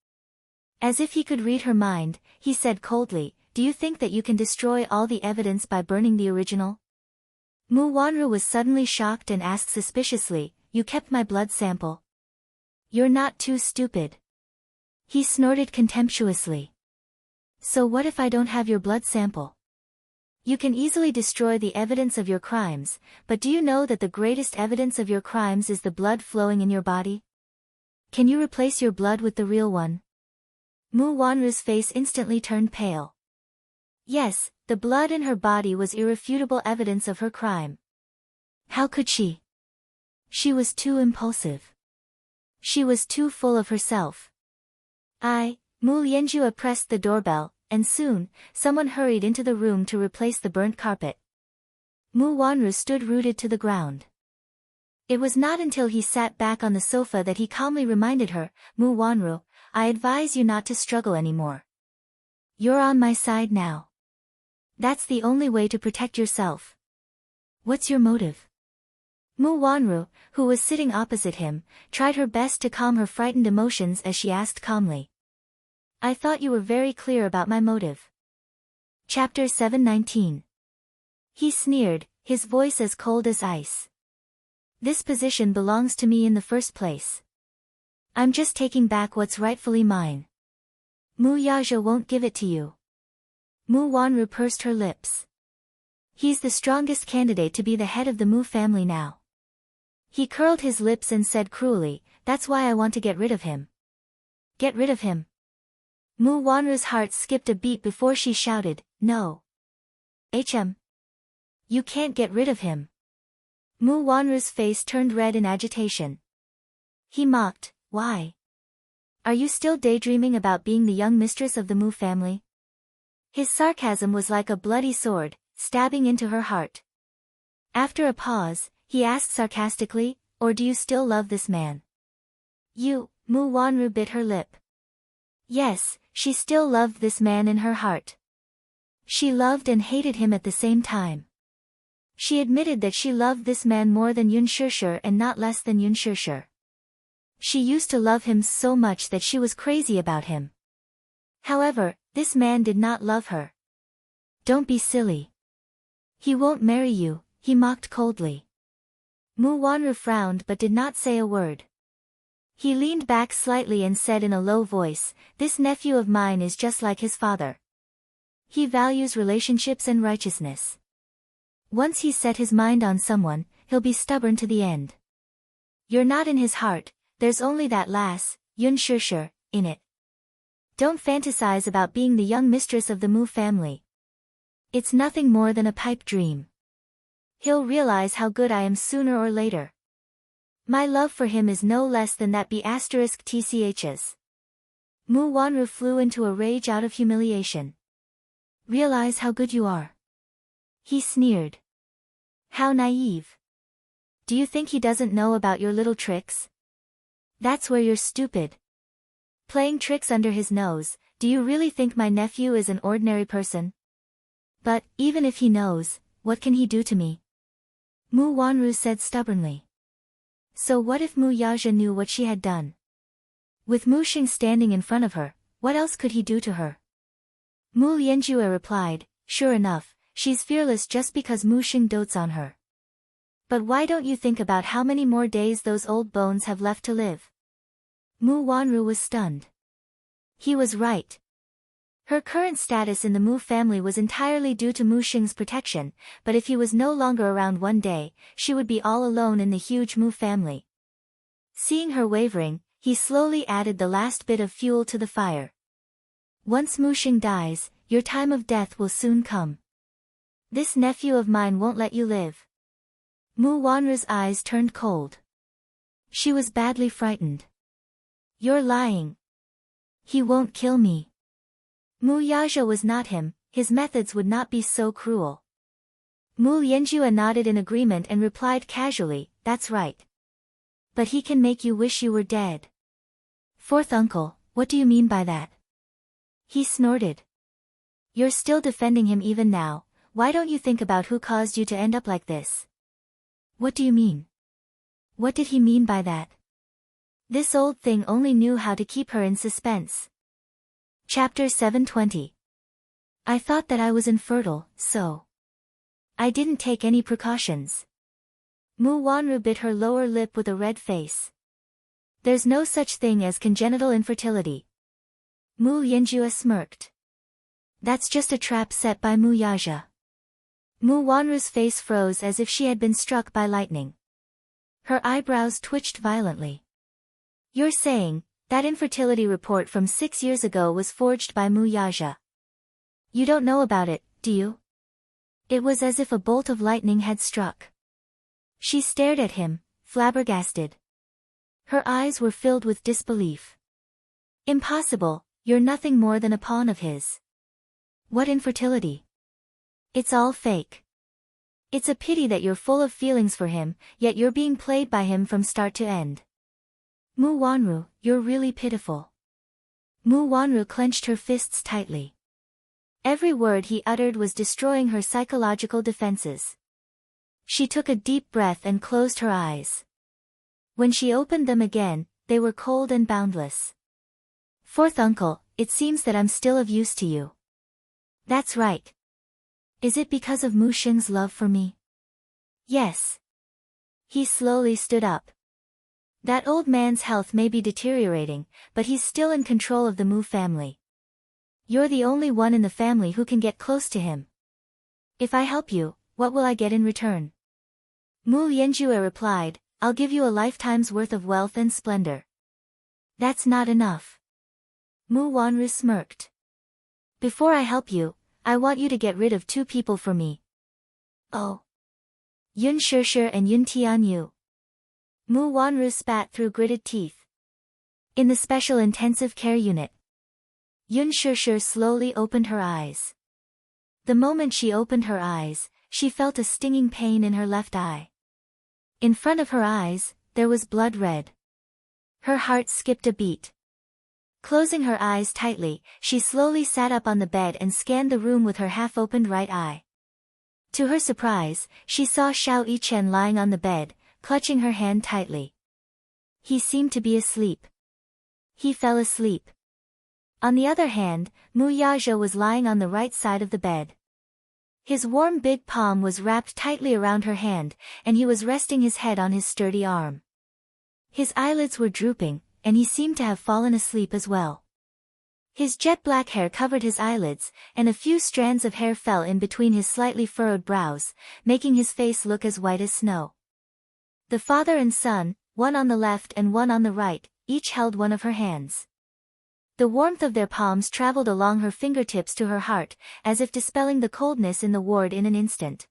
As if he could read her mind, he said coldly, "Do you think that you can destroy all the evidence by burning the original?" Mu Wanru was suddenly shocked and asked suspiciously, "You kept my blood sample? You're not too stupid." He snorted contemptuously. "So what if I don't have your blood sample? You can easily destroy the evidence of your crimes, but do you know that the greatest evidence of your crimes is the blood flowing in your body? Can you replace your blood with the real one?" Mu Wanru's face instantly turned pale. Yes, the blood in her body was irrefutable evidence of her crime. How could she? She was too impulsive. She was too full of herself. Mu Lianjue pressed the doorbell, and soon, someone hurried into the room to replace the burnt carpet. Mu Wanru stood rooted to the ground. It was not until he sat back on the sofa that he calmly reminded her, "Mu Wanru, I advise you not to struggle anymore. You're on my side now. That's the only way to protect yourself. What's your motive?" Mu Wanru, who was sitting opposite him, tried her best to calm her frightened emotions as she asked calmly. "I thought you were very clear about my motive." Chapter 719. He sneered, his voice as cold as ice. "This position belongs to me in the first place. I'm just taking back what's rightfully mine. Mu Yaja won't give it to you." Mu Wanru pursed her lips. "He's the strongest candidate to be the head of the Mu family now." He curled his lips and said cruelly, "That's why I want to get rid of him." "Get rid of him?" Mu Wanru's heart skipped a beat before she shouted, "No. You can't get rid of him." Mu Wanru's face turned red in agitation. He mocked, "Why? Are you still daydreaming about being the young mistress of the Mu family?" His sarcasm was like a bloody sword, stabbing into her heart. After a pause, he asked sarcastically, "Or do you still love this man?" Mu Wanru bit her lip. Yes, she still loved this man in her heart. She loved and hated him at the same time. She admitted that she loved this man more than Yun Shishir and not less than Yun Shishir. She used to love him so much that she was crazy about him. However, this man did not love her. "Don't be silly. He won't marry you," he mocked coldly. Mu Wanru frowned but did not say a word. He leaned back slightly and said in a low voice, "This nephew of mine is just like his father. He values relationships and righteousness. Once he's set his mind on someone, he'll be stubborn to the end. You're not in his heart, there's only that lass, Yun Shishir, in it. Don't fantasize about being the young mistress of the Mu family. It's nothing more than a pipe dream. He'll realize how good I am sooner or later. My love for him is no less than that B*TCH's. Mu Wanru flew into a rage out of humiliation. "Realize how good you are." He sneered. "How naive. Do you think he doesn't know about your little tricks? That's where you're stupid. Playing tricks under his nose, do you really think my nephew is an ordinary person? But, even if he knows, what can he do to me?" Mu Wanru said stubbornly. So what if Mu Yaja knew what she had done? With Mu Xing standing in front of her, what else could he do to her? Mu Lianjue replied, "Sure enough, she's fearless just because Mu Xing dotes on her. But why don't you think about how many more days those old bones have left to live?" Mu Wanru was stunned. He was right. Her current status in the Mu family was entirely due to Mu Xing's protection, but if he was no longer around one day, she would be all alone in the huge Mu family. Seeing her wavering, he slowly added the last bit of fuel to the fire. "Once Mu Xing dies, your time of death will soon come. This nephew of mine won't let you live." Mu Wanru's eyes turned cold. She was badly frightened. "You're lying. He won't kill me." Mu Yaja was not him, his methods would not be so cruel. Mu Lianjue nodded in agreement and replied casually, "That's right. But he can make you wish you were dead." "Fourth uncle, what do you mean by that?" He snorted. "You're still defending him even now, why don't you think about who caused you to end up like this?" "What do you mean? What did he mean by that?" This old thing only knew how to keep her in suspense. Chapter 720. I thought that I was infertile, so. I didn't take any precautions. Mu Wanru bit her lower lip with a red face. There's no such thing as congenital infertility. Mu Yanjue smirked. That's just a trap set by Mu Yaja. Mu Wanru's face froze as if she had been struck by lightning. Her eyebrows twitched violently. You're saying, that infertility report from 6 years ago was forged by Mu Yaja. You don't know about it, do you? It was as if a bolt of lightning had struck. She stared at him, flabbergasted. Her eyes were filled with disbelief. Impossible, you're nothing more than a pawn of his. What infertility? It's all fake. It's a pity that you're full of feelings for him, yet you're being played by him from start to end. Mu Wanru, you're really pitiful. Mu Wanru clenched her fists tightly. Every word he uttered was destroying her psychological defenses. She took a deep breath and closed her eyes. When she opened them again, they were cold and boundless. Fourth uncle, it seems that I'm still of use to you. That's right. Is it because of Mu Xing's love for me? Yes. He slowly stood up. That old man's health may be deteriorating, but he's still in control of the Mu family. You're the only one in the family who can get close to him. If I help you, what will I get in return? Mu Yanjue replied, I'll give you a lifetime's worth of wealth and splendor. That's not enough. Mu Wanru smirked. Before I help you, I want you to get rid of 2 people for me. Oh. Yun Shishir and Yun Tianyu. Mu Wanru spat through gritted teeth. In the special intensive care unit. Yun Shishir slowly opened her eyes. The moment she opened her eyes, she felt a stinging pain in her left eye. In front of her eyes, there was blood red. Her heart skipped a beat. Closing her eyes tightly, she slowly sat up on the bed and scanned the room with her half-opened right eye. To her surprise, she saw Xiao Yichen lying on the bed, clutching her hand tightly. He seemed to be asleep. He fell asleep. On the other hand, Mu Yaja was lying on the right side of the bed. His warm big palm was wrapped tightly around her hand, and he was resting his head on his sturdy arm. His eyelids were drooping, and he seemed to have fallen asleep as well. His jet-black hair covered his eyelids, and a few strands of hair fell in between his slightly furrowed brows, making his face look as white as snow. The father and son, one on the left and one on the right, each held one of her hands. The warmth of their palms traveled along her fingertips to her heart, as if dispelling the coldness in the ward in an instant.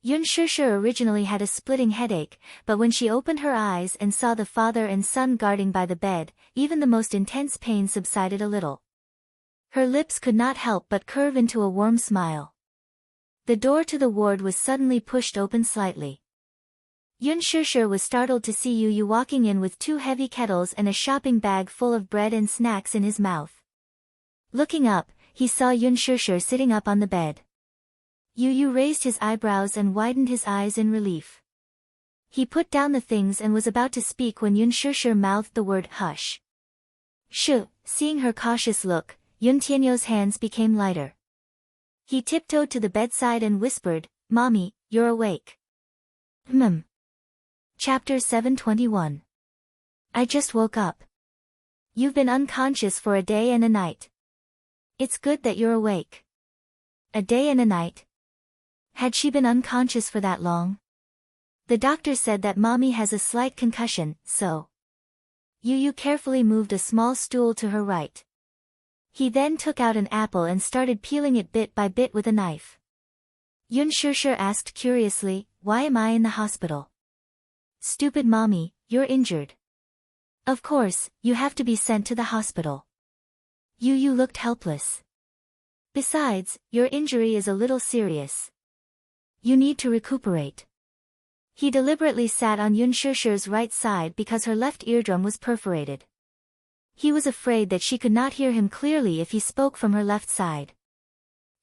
Yun Shishir originally had a splitting headache, but when she opened her eyes and saw the father and son guarding by the bed, even the most intense pain subsided a little. Her lips could not help but curve into a warm smile. The door to the ward was suddenly pushed open slightly. Yun Shishir was startled to see Yu walking in with 2 heavy kettles and a shopping bag full of bread and snacks in his mouth. Looking up, he saw Yun Shishir sitting up on the bed. Yu raised his eyebrows and widened his eyes in relief. He put down the things and was about to speak when Yun Shishir mouthed the word hush. Seeing her cautious look, Yun Tianyu's hands became lighter. He tiptoed to the bedside and whispered, Mommy, you're awake. Chapter 721. I just woke up. You've been unconscious for a day and a night. It's good that you're awake. A day and a night? Had she been unconscious for that long? The doctor said that Mommy has a slight concussion, so. Yu carefully moved a small stool to her right. He then took out an apple and started peeling it bit by bit with a knife. Yun Shishir asked curiously, why am I in the hospital? Stupid Mommy, you're injured. Of course, you have to be sent to the hospital. Yu looked helpless. Besides, your injury is a little serious. You need to recuperate. He deliberately sat on Yun Shishir's right side because her left eardrum was perforated. He was afraid that she could not hear him clearly if he spoke from her left side.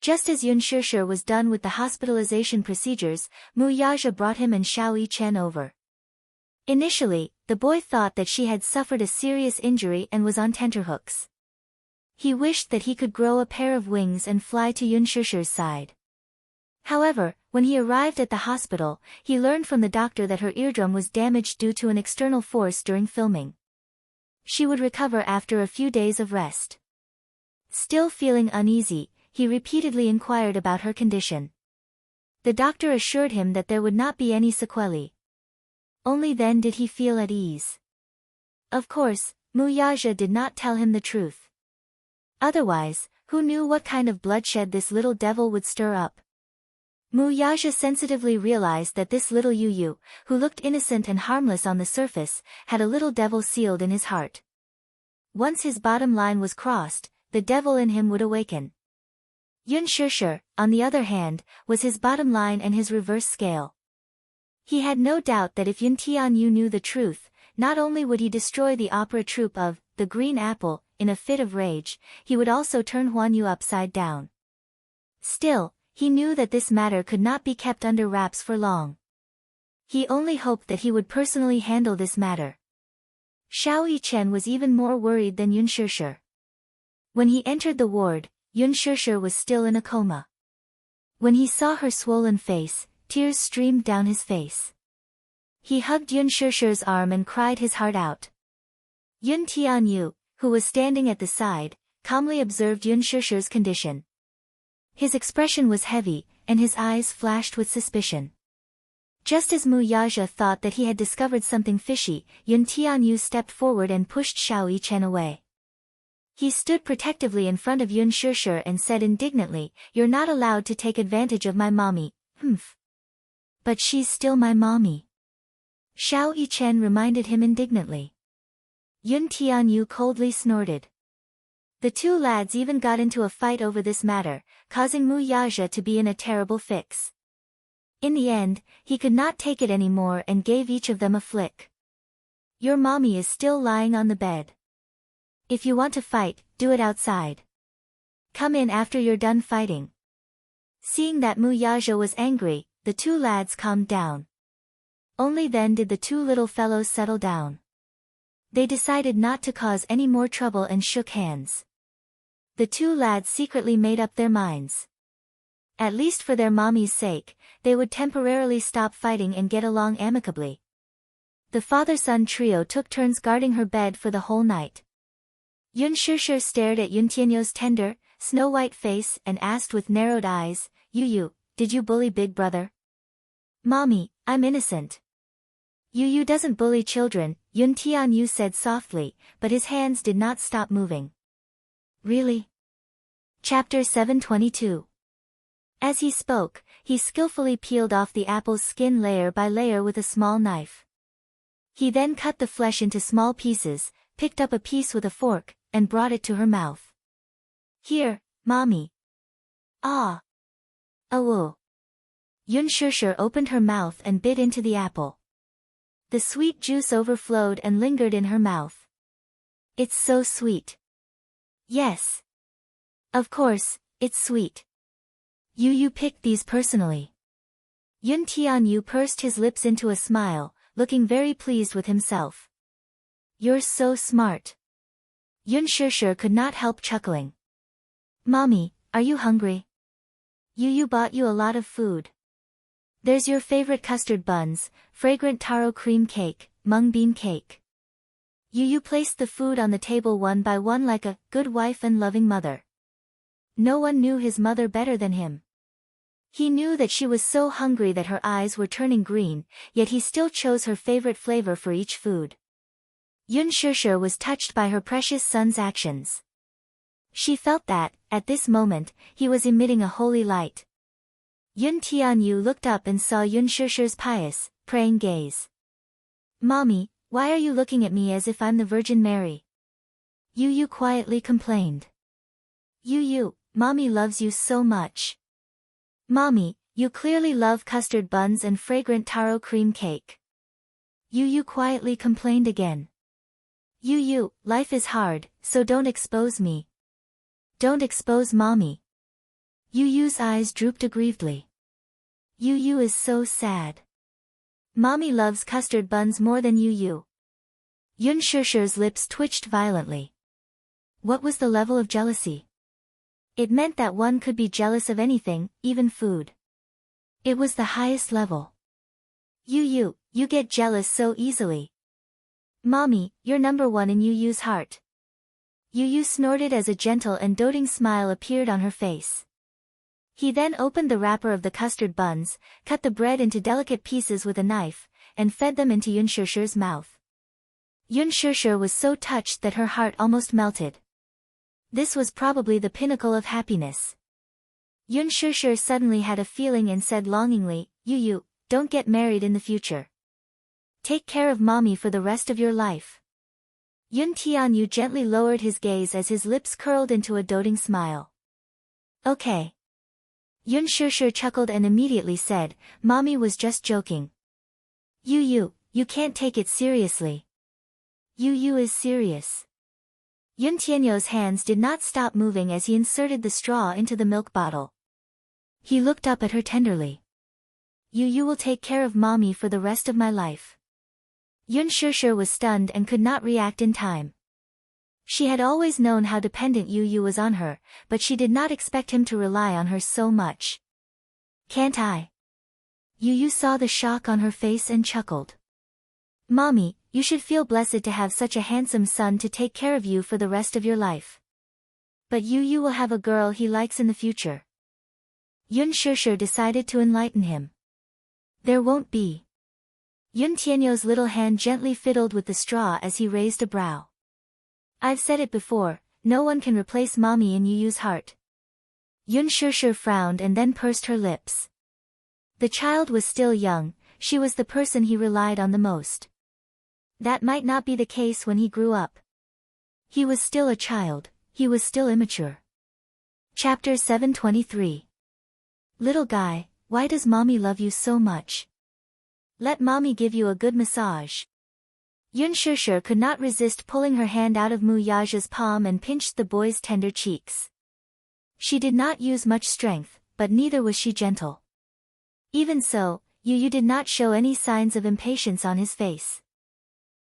Just as Yun Shishir was done with the hospitalization procedures, Mu Yaja brought him and Xiao Yichen over. Initially, the boy thought that she had suffered a serious injury and was on tenterhooks. He wished that he could grow a pair of wings and fly to Yun Shishir's side. However, When he arrived at the hospital, he learned from the doctor that her eardrum was damaged due to an external force during filming. She would recover after a few days of rest. Still feeling uneasy, he repeatedly inquired about her condition. The doctor assured him that there would not be any sequelae. Only then did he feel at ease. Of course, Muyaja did not tell him the truth. Otherwise, who knew what kind of bloodshed this little devil would stir up? Muyaja sensitively realized that this little Yu, who looked innocent and harmless on the surface, had a little devil sealed in his heart. Once his bottom line was crossed, the devil in him would awaken. Yun Shishir, on the other hand, was his bottom line and his reverse scale. He had no doubt that if Yun Tianyu knew the truth, not only would he destroy the opera troupe of The Green Apple, in a fit of rage, he would also turn Huan Yu upside down. Still, he knew that this matter could not be kept under wraps for long. He only hoped that he would personally handle this matter. Xiao Yichen was even more worried than Yun Shishir. When he entered the ward, Yun Shishir was still in a coma. When he saw her swollen face, tears streamed down his face. He hugged Yun Shishir's arm and cried his heart out. Yun Tianyu, who was standing at the side, calmly observed Yun Shishir's condition. His expression was heavy, and his eyes flashed with suspicion. Just as Muyaja thought that he had discovered something fishy, Yun Tianyu stepped forward and pushed Xiao Yichen away. He stood protectively in front of Yun Shishir and said indignantly, "You're not allowed to take advantage of my mommy." But she's still my mommy. Xiao Yichen reminded him indignantly. Yun Tianyu coldly snorted. The two lads even got into a fight over this matter, causing Muyaja to be in a terrible fix. In the end, he could not take it anymore and gave each of them a flick. "Your mommy is still lying on the bed. If you want to fight, do it outside. Come in after you're done fighting." Seeing that Muyaja was angry, the two lads calmed down. Only then did the two little fellows settle down. They decided not to cause any more trouble and shook hands. The two lads secretly made up their minds. At least for their mommy's sake, they would temporarily stop fighting and get along amicably. The father-son trio took turns guarding her bed for the whole night. Yun Shishir stared at Yun Tianyu's tender, snow-white face and asked with narrowed eyes, "Yu, did you bully Big Brother?" "Mommy, I'm innocent." "Yu doesn't bully children," Yun Tianyu said softly, but his hands did not stop moving. "Really?" Chapter 722. As he spoke, he skillfully peeled off the apple's skin layer by layer with a small knife. He then cut the flesh into small pieces, picked up a piece with a fork, and brought it to her mouth. "Here, mommy." "Ah. Oh." Yun Shishir opened her mouth and bit into the apple. The sweet juice overflowed and lingered in her mouth. "It's so sweet." "Yes. Of course, it's sweet. You picked these personally." Yun Tianyu pursed his lips into a smile, looking very pleased with himself. "You're so smart." Yun Shishir could not help chuckling. "Mommy, are you hungry? Yu bought you a lot of food. There's your favorite custard buns, fragrant taro cream cake, mung bean cake." Yu placed the food on the table one by one like a good wife and loving mother. No one knew his mother better than him. He knew that she was so hungry that her eyes were turning green, yet he still chose her favorite flavor for each food. Yun Shishir was touched by her precious son's actions. She felt that, at this moment, he was emitting a holy light. Yun Tianyu looked up and saw Yun Shishir's pious, praying gaze. "Mommy, why are you looking at me as if I'm the Virgin Mary?" Yu quietly complained. Yu, mommy loves you so much." "Mommy, you clearly love custard buns and fragrant taro cream cake." Yu quietly complained again. Yu, life is hard, so don't expose me. Don't expose mommy." Yu's eyes drooped aggrievedly. Yu is so sad. Mommy loves custard buns more than Yu. Yun Shishir's lips twitched violently. What was the level of jealousy? It meant that one could be jealous of anything, even food. It was the highest level. You get jealous so easily. Mommy, you're number one in Yu's heart. Yu snorted as a gentle and doting smile appeared on her face. He then opened the wrapper of the custard buns, cut the bread into delicate pieces with a knife, and fed them into Yunshishir's mouth. Yunshishir was so touched that her heart almost melted. This was probably the pinnacle of happiness. Yunshishir suddenly had a feeling and said longingly, Yu, don't get married in the future. Take care of mommy for the rest of your life. Yun Tianyu gently lowered his gaze as his lips curled into a doting smile. Okay. Yun Shishir chuckled and immediately said, Mommy was just joking. You can't take it seriously. Yu is serious. Yun Tianyu's hands did not stop moving as he inserted the straw into the milk bottle. He looked up at her tenderly. You will take care of mommy for the rest of my life. Yun Shishir was stunned and could not react in time. She had always known how dependent Yu was on her, but she did not expect him to rely on her so much. Can't I? Yu saw the shock on her face and chuckled. Mommy, you should feel blessed to have such a handsome son to take care of you for the rest of your life. But Yu will have a girl he likes in the future. Yun Shishir decided to enlighten him. There won't be. Yun Tianyu's little hand gently fiddled with the straw as he raised a brow. I've said it before, no one can replace mommy in Yu's heart. Yun Shishir frowned and then pursed her lips. The child was still young, she was the person he relied on the most. That might not be the case when he grew up. He was still a child, he was still immature. Chapter 723. Little guy, why does mommy love you so much? Let mommy give you a good massage. Yun Shishir could not resist pulling her hand out of Mu Yaja's palm and pinched the boy's tender cheeks. She did not use much strength, but neither was she gentle. Even so, Yu did not show any signs of impatience on his face.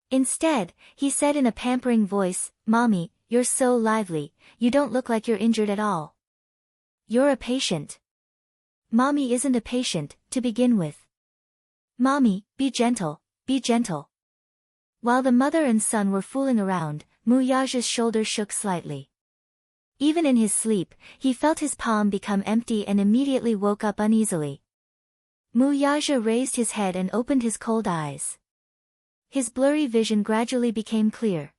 Instead, he said in a pampering voice, Mommy, you're so lively, you don't look like you're injured at all. You're a patient. Mommy isn't a patient, to begin with. Mommy, be gentle, be gentle. While the mother and son were fooling around, Mu Yaja's shoulders shook slightly. Even in his sleep, he felt his palm become empty and immediately woke up uneasily. Mu Yaja raised his head and opened his cold eyes. His blurry vision gradually became clear.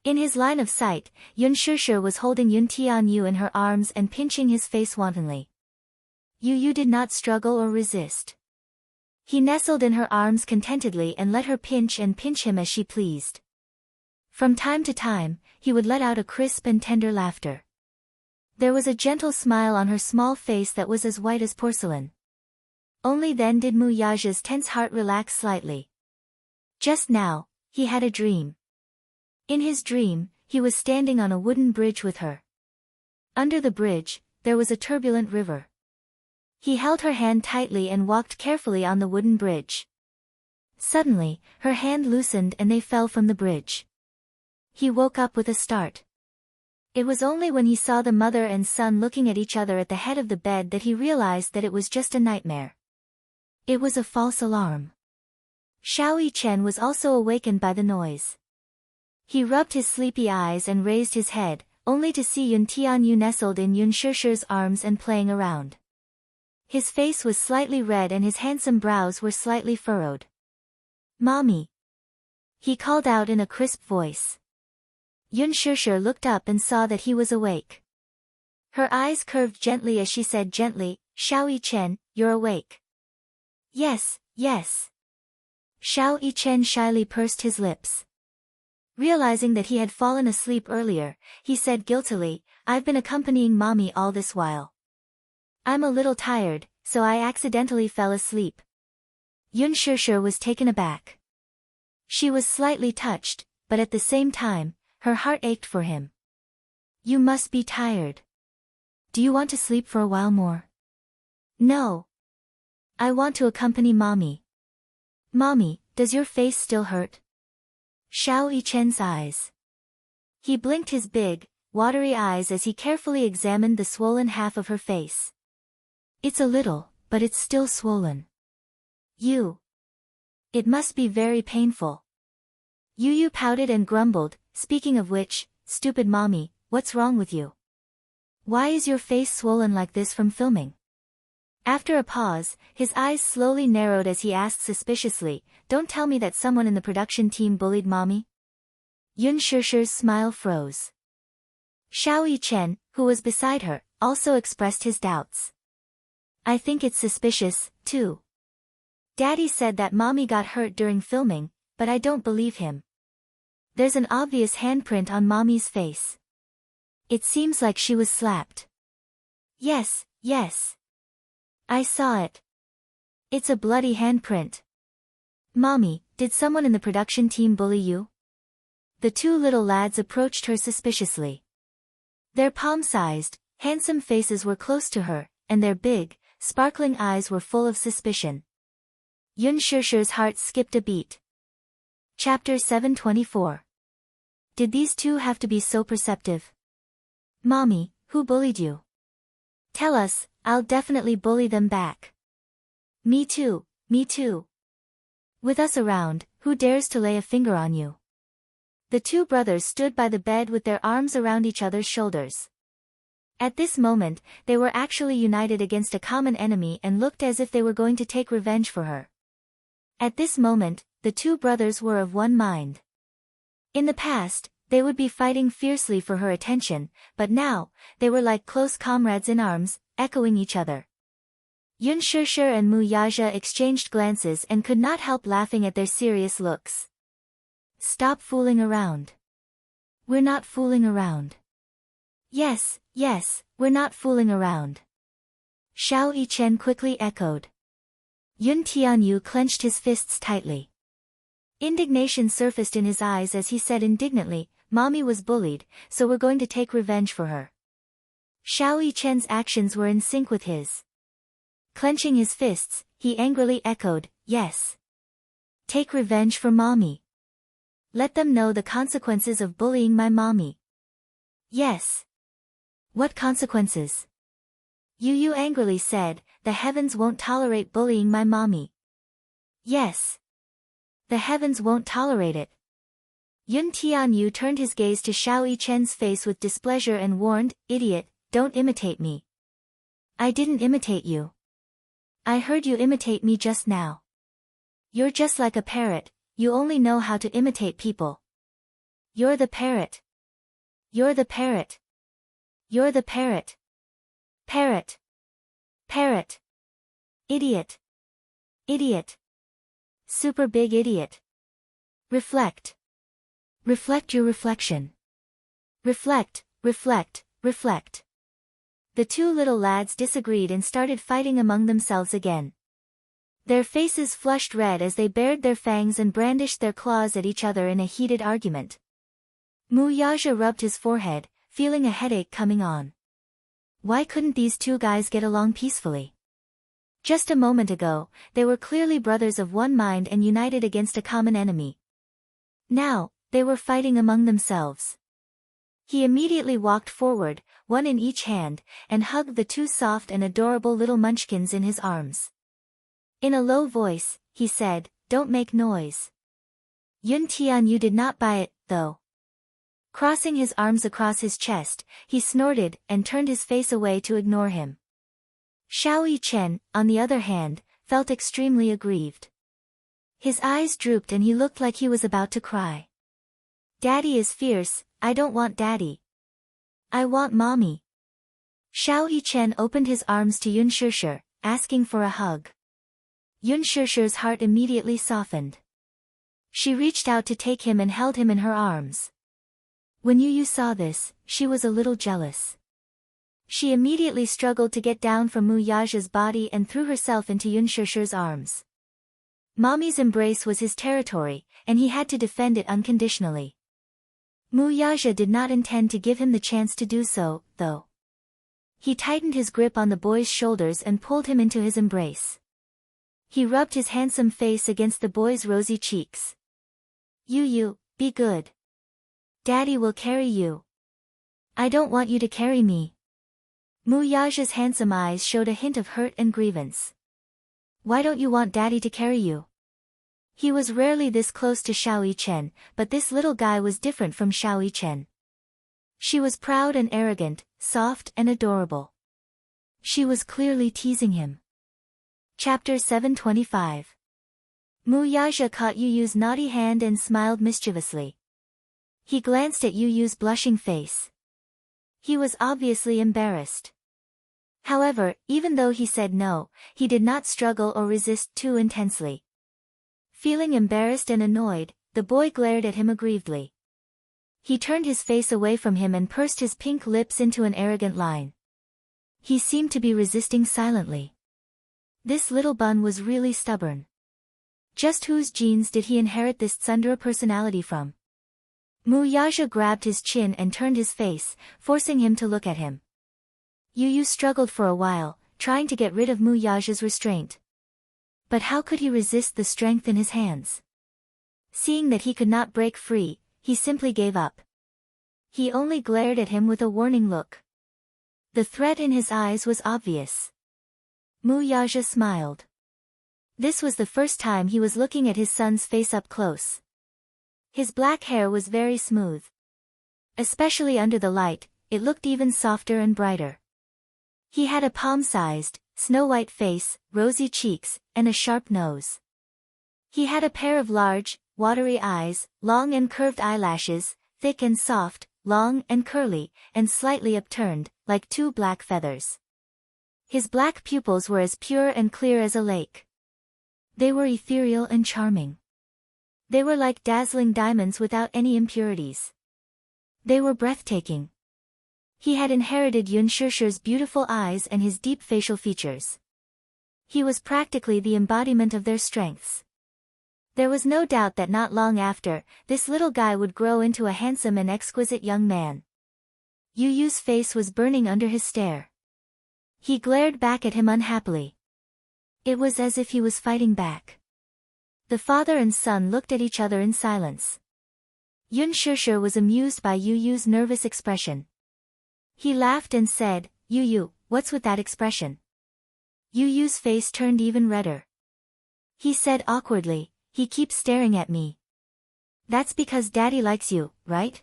In his line of sight, Yun Shishir was holding Yun Tianyu in her arms and pinching his face wantonly. Yu did not struggle or resist. He nestled in her arms contentedly and let her pinch him as she pleased. From time to time, he would let out a crisp and tender laughter. There was a gentle smile on her small face that was as white as porcelain. Only then did Mu Yaja's tense heart relax slightly. Just now, he had a dream. In his dream, he was standing on a wooden bridge with her. Under the bridge, there was a turbulent river. He held her hand tightly and walked carefully on the wooden bridge. Suddenly, her hand loosened and they fell from the bridge. He woke up with a start. It was only when he saw the mother and son looking at each other at the head of the bed that he realized that it was just a nightmare. It was a false alarm. Xiao Yichen was also awakened by the noise. He rubbed his sleepy eyes and raised his head, only to see Yun Tianyu nestled in Yun Shishir's arms and playing around. His face was slightly red and his handsome brows were slightly furrowed. Mommy! He called out in a crisp voice. Yun Shishir looked up and saw that he was awake. Her eyes curved gently as she said gently, Xiao Yichen, you're awake. Yes. Xiao Yichen shyly pursed his lips. Realizing that he had fallen asleep earlier, he said guiltily, I've been accompanying mommy all this while. I'm a little tired, so I accidentally fell asleep. Yun Shishir was taken aback. She was slightly touched, but at the same time, her heart ached for him. You must be tired. Do you want to sleep for a while more? No. I want to accompany mommy. Mommy, does your face still hurt? Xiao Yichen's eyes. He blinked his big, watery eyes as he carefully examined the swollen half of her face. It's a little, but it's still swollen. You. It must be very painful. Yu pouted and grumbled, speaking of which, stupid mommy, what's wrong with you? Why is your face swollen like this from filming? After a pause, his eyes slowly narrowed as he asked suspiciously, don't tell me that someone in the production team bullied mommy? Yun Shishir's smile froze. Xiao Yichen, who was beside her, also expressed his doubts. I think it's suspicious, too. Daddy said that mommy got hurt during filming, but I don't believe him. There's an obvious handprint on mommy's face. It seems like she was slapped. Yes. I saw it. It's a bloody handprint. Mommy, did someone in the production team bully you? The two little lads approached her suspiciously. Their palm-sized, handsome faces were close to her, and their big, sparkling eyes were full of suspicion. Yun Shishir's heart skipped a beat. Chapter 724. Did these two have to be so perceptive? Mommy, who bullied you? Tell us, I'll definitely bully them back. Me too. With us around, who dares to lay a finger on you? The two brothers stood by the bed with their arms around each other's shoulders. At this moment, they were actually united against a common enemy and looked as if they were going to take revenge for her. At this moment, the two brothers were of one mind. In the past, they would be fighting fiercely for her attention, but now, they were like close comrades in arms, echoing each other. Yun Shishir and Mu Yaja exchanged glances and could not help laughing at their serious looks. Stop fooling around. We're not fooling around. Yes, we're not fooling around. Xiao Yichen quickly echoed. Yun Tianyu clenched his fists tightly. Indignation surfaced in his eyes as he said indignantly, Mommy was bullied, so we're going to take revenge for her. Xiao Yichen's actions were in sync with his. Clenching his fists, he angrily echoed, yes. Take revenge for Mommy. Let them know the consequences of bullying my mommy. Yes. What consequences? Yu angrily said, the heavens won't tolerate bullying my mommy. Yes. The heavens won't tolerate it. Yun Tianyu turned his gaze to Xiao Yichen's face with displeasure and warned, idiot, don't imitate me. I didn't imitate you. I heard you imitate me just now. You're just like a parrot, you only know how to imitate people. You're the parrot. You're the parrot. You're the parrot. Parrot. Parrot. Idiot. Idiot. Super big idiot. Reflect. Reflect your reflection. Reflect. The two little lads disagreed and started fighting among themselves again. Their faces flushed red as they bared their fangs and brandished their claws at each other in a heated argument. Mu Yaja rubbed his forehead, feeling a headache coming on. Why couldn't these two guys get along peacefully? Just a moment ago, they were clearly brothers of one mind and united against a common enemy. Now, they were fighting among themselves. He immediately walked forward, one in each hand, and hugged the two soft and adorable little munchkins in his arms. In a low voice, he said, don't make noise. Yun Tianyu did not buy it, though. Crossing his arms across his chest, he snorted and turned his face away to ignore him. Xiao Yichen, on the other hand, felt extremely aggrieved. His eyes drooped and he looked like he was about to cry. Daddy is fierce, I don't want Daddy. I want Mommy. Xiao Yichen opened his arms to Yun Shishir, asking for a hug. Yun Shishir's heart immediately softened. She reached out to take him and held him in her arms. When Yu saw this, she was a little jealous. She immediately struggled to get down from Mu Yaja's body and threw herself into Yun Shishir's arms. Mommy's embrace was his territory, and he had to defend it unconditionally. Mu Yaja did not intend to give him the chance to do so, though. He tightened his grip on the boy's shoulders and pulled him into his embrace. He rubbed his handsome face against the boy's rosy cheeks. Yu, be good. Daddy will carry you. I don't want you to carry me. Mu Yaja's handsome eyes showed a hint of hurt and grievance. Why don't you want daddy to carry you? He was rarely this close to Xiao Yichen, but this little guy was different from Xiao Yichen. She was proud and arrogant, soft and adorable. She was clearly teasing him. Chapter 725. Mu Yaja caught Yu Yu's naughty hand and smiled mischievously. He glanced at Yu Yu's blushing face. He was obviously embarrassed. However, even though he said no, he did not struggle or resist too intensely. Feeling embarrassed and annoyed, the boy glared at him aggrievedly. He turned his face away from him and pursed his pink lips into an arrogant line. He seemed to be resisting silently. This little bun was really stubborn. Just whose genes did he inherit this tsundere personality from? Mu Yaja grabbed his chin and turned his face, forcing him to look at him. Yu Yu struggled for a while, trying to get rid of Mu Yaja's restraint. But how could he resist the strength in his hands? Seeing that he could not break free, he simply gave up. He only glared at him with a warning look. The threat in his eyes was obvious. Mu Yaja smiled. This was the first time he was looking at his son's face up close. His black hair was very smooth. Especially under the light, it looked even softer and brighter. He had a palm-sized, snow-white face, rosy cheeks, and a sharp nose. He had a pair of large, watery eyes, long and curved eyelashes, thick and soft, long and curly, and slightly upturned, like two black feathers. His black pupils were as pure and clear as a lake. They were ethereal and charming. They were like dazzling diamonds without any impurities. They were breathtaking. He had inherited Yun Shishir's beautiful eyes and his deep facial features. He was practically the embodiment of their strengths. There was no doubt that not long after, this little guy would grow into a handsome and exquisite young man. Yu Yu's face was burning under his stare. He glared back at him unhappily. It was as if he was fighting back. The father and son looked at each other in silence. Yun Shishir was amused by Yu Yu's nervous expression. He laughed and said, "Yu Yu, what's with that expression?" Yu Yu's face turned even redder. He said awkwardly, "He keeps staring at me." "That's because daddy likes you, right?"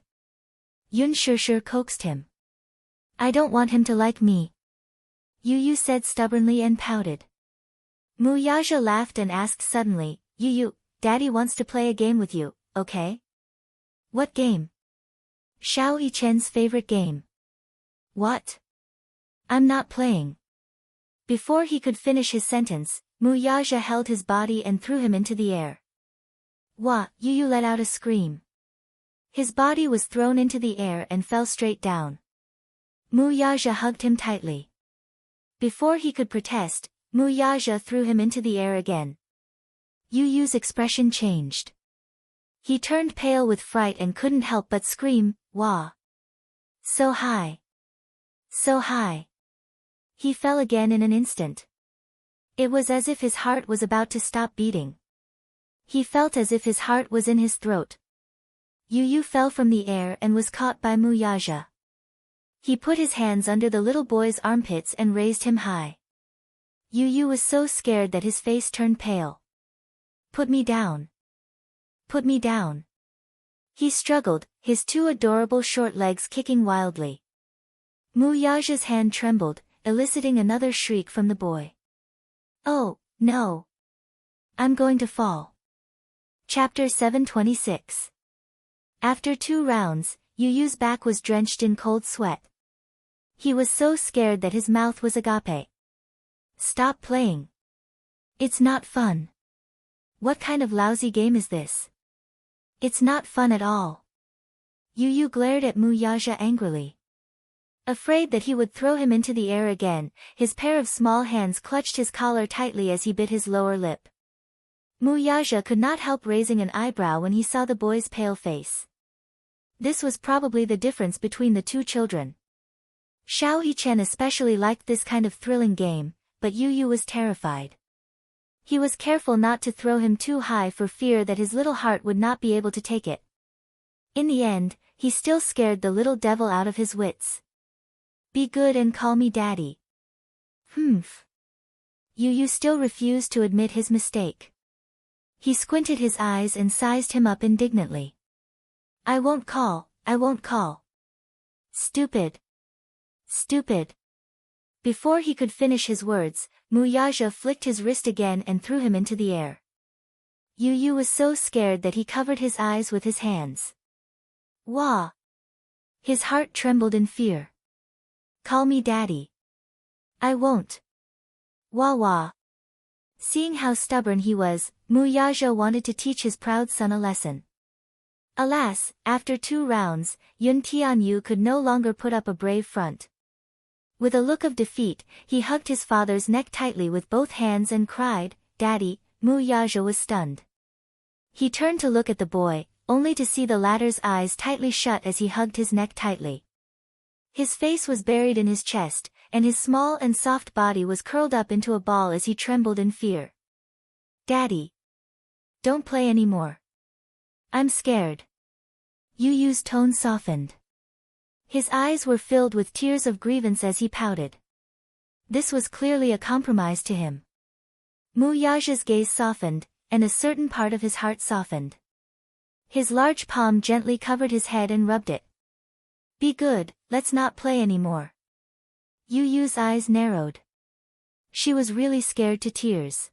Yun Shishir coaxed him. "I don't want him to like me," Yu Yu said stubbornly and pouted. Mu Yaja laughed and asked suddenly, "Yu Yu, daddy wants to play a game with you, okay?" "What game?" "Xiao Yichen's favorite game." "What?" "I'm not playing." Before he could finish his sentence, Mu Yaja held his body and threw him into the air. "Wah!" Yu Yu let out a scream. His body was thrown into the air and fell straight down. Mu Yaja hugged him tightly. Before he could protest, Mu Yaja threw him into the air again. Yu Yu's expression changed. He turned pale with fright and couldn't help but scream, "Wah! So high! So high!" He fell again in an instant. It was as if his heart was about to stop beating. He felt as if his heart was in his throat. Yu Yu fell from the air and was caught by Mu Yaja. He put his hands under the little boy's armpits and raised him high. Yu Yu was so scared that his face turned pale. "Put me down. Put me down." He struggled, his two adorable short legs kicking wildly. Mu Yaja's hand trembled, eliciting another shriek from the boy. "Oh, no. I'm going to fall." Chapter 726. After 2 rounds, Yu Yu's back was drenched in cold sweat. He was so scared that his mouth was agape. "Stop playing. It's not fun. What kind of lousy game is this? It's not fun at all." Yu Yu glared at Mu Yaja angrily. Afraid that he would throw him into the air again, his pair of small hands clutched his collar tightly as he bit his lower lip. Mu Yaja could not help raising an eyebrow when he saw the boy's pale face. This was probably the difference between the two children. Xiao Yichen especially liked this kind of thrilling game, but Yu Yu was terrified. He was careful not to throw him too high for fear that his little heart would not be able to take it. In the end, he still scared the little devil out of his wits. "Be good and call me daddy." "Humph." Yu Yu still refused to admit his mistake. He squinted his eyes and sized him up indignantly. I won't call, I won't call. Stupid. Stupid. Before he could finish his words, Muyaja flicked his wrist again and threw him into the air. Yu Yu was so scared that he covered his eyes with his hands. Wah! His heart trembled in fear. Call me daddy. I won't. Wah wah. Seeing how stubborn he was, Muyaja wanted to teach his proud son a lesson. Alas, after 2 rounds, Yun Tianyu could no longer put up a brave front. With a look of defeat, he hugged his father's neck tightly with both hands and cried, Daddy. Muyaja was stunned. He turned to look at the boy, only to see the latter's eyes tightly shut as he hugged his neck tightly. His face was buried in his chest, and his small and soft body was curled up into a ball as he trembled in fear. Daddy. Don't play anymore. I'm scared. Yu Yu's tone softened. His eyes were filled with tears of grievance as he pouted. This was clearly a compromise to him. Muyaja's gaze softened, and a certain part of his heart softened. His large palm gently covered his head and rubbed it. Be good, let's not play anymore. Yu Yu's eyes narrowed. She was really scared to tears.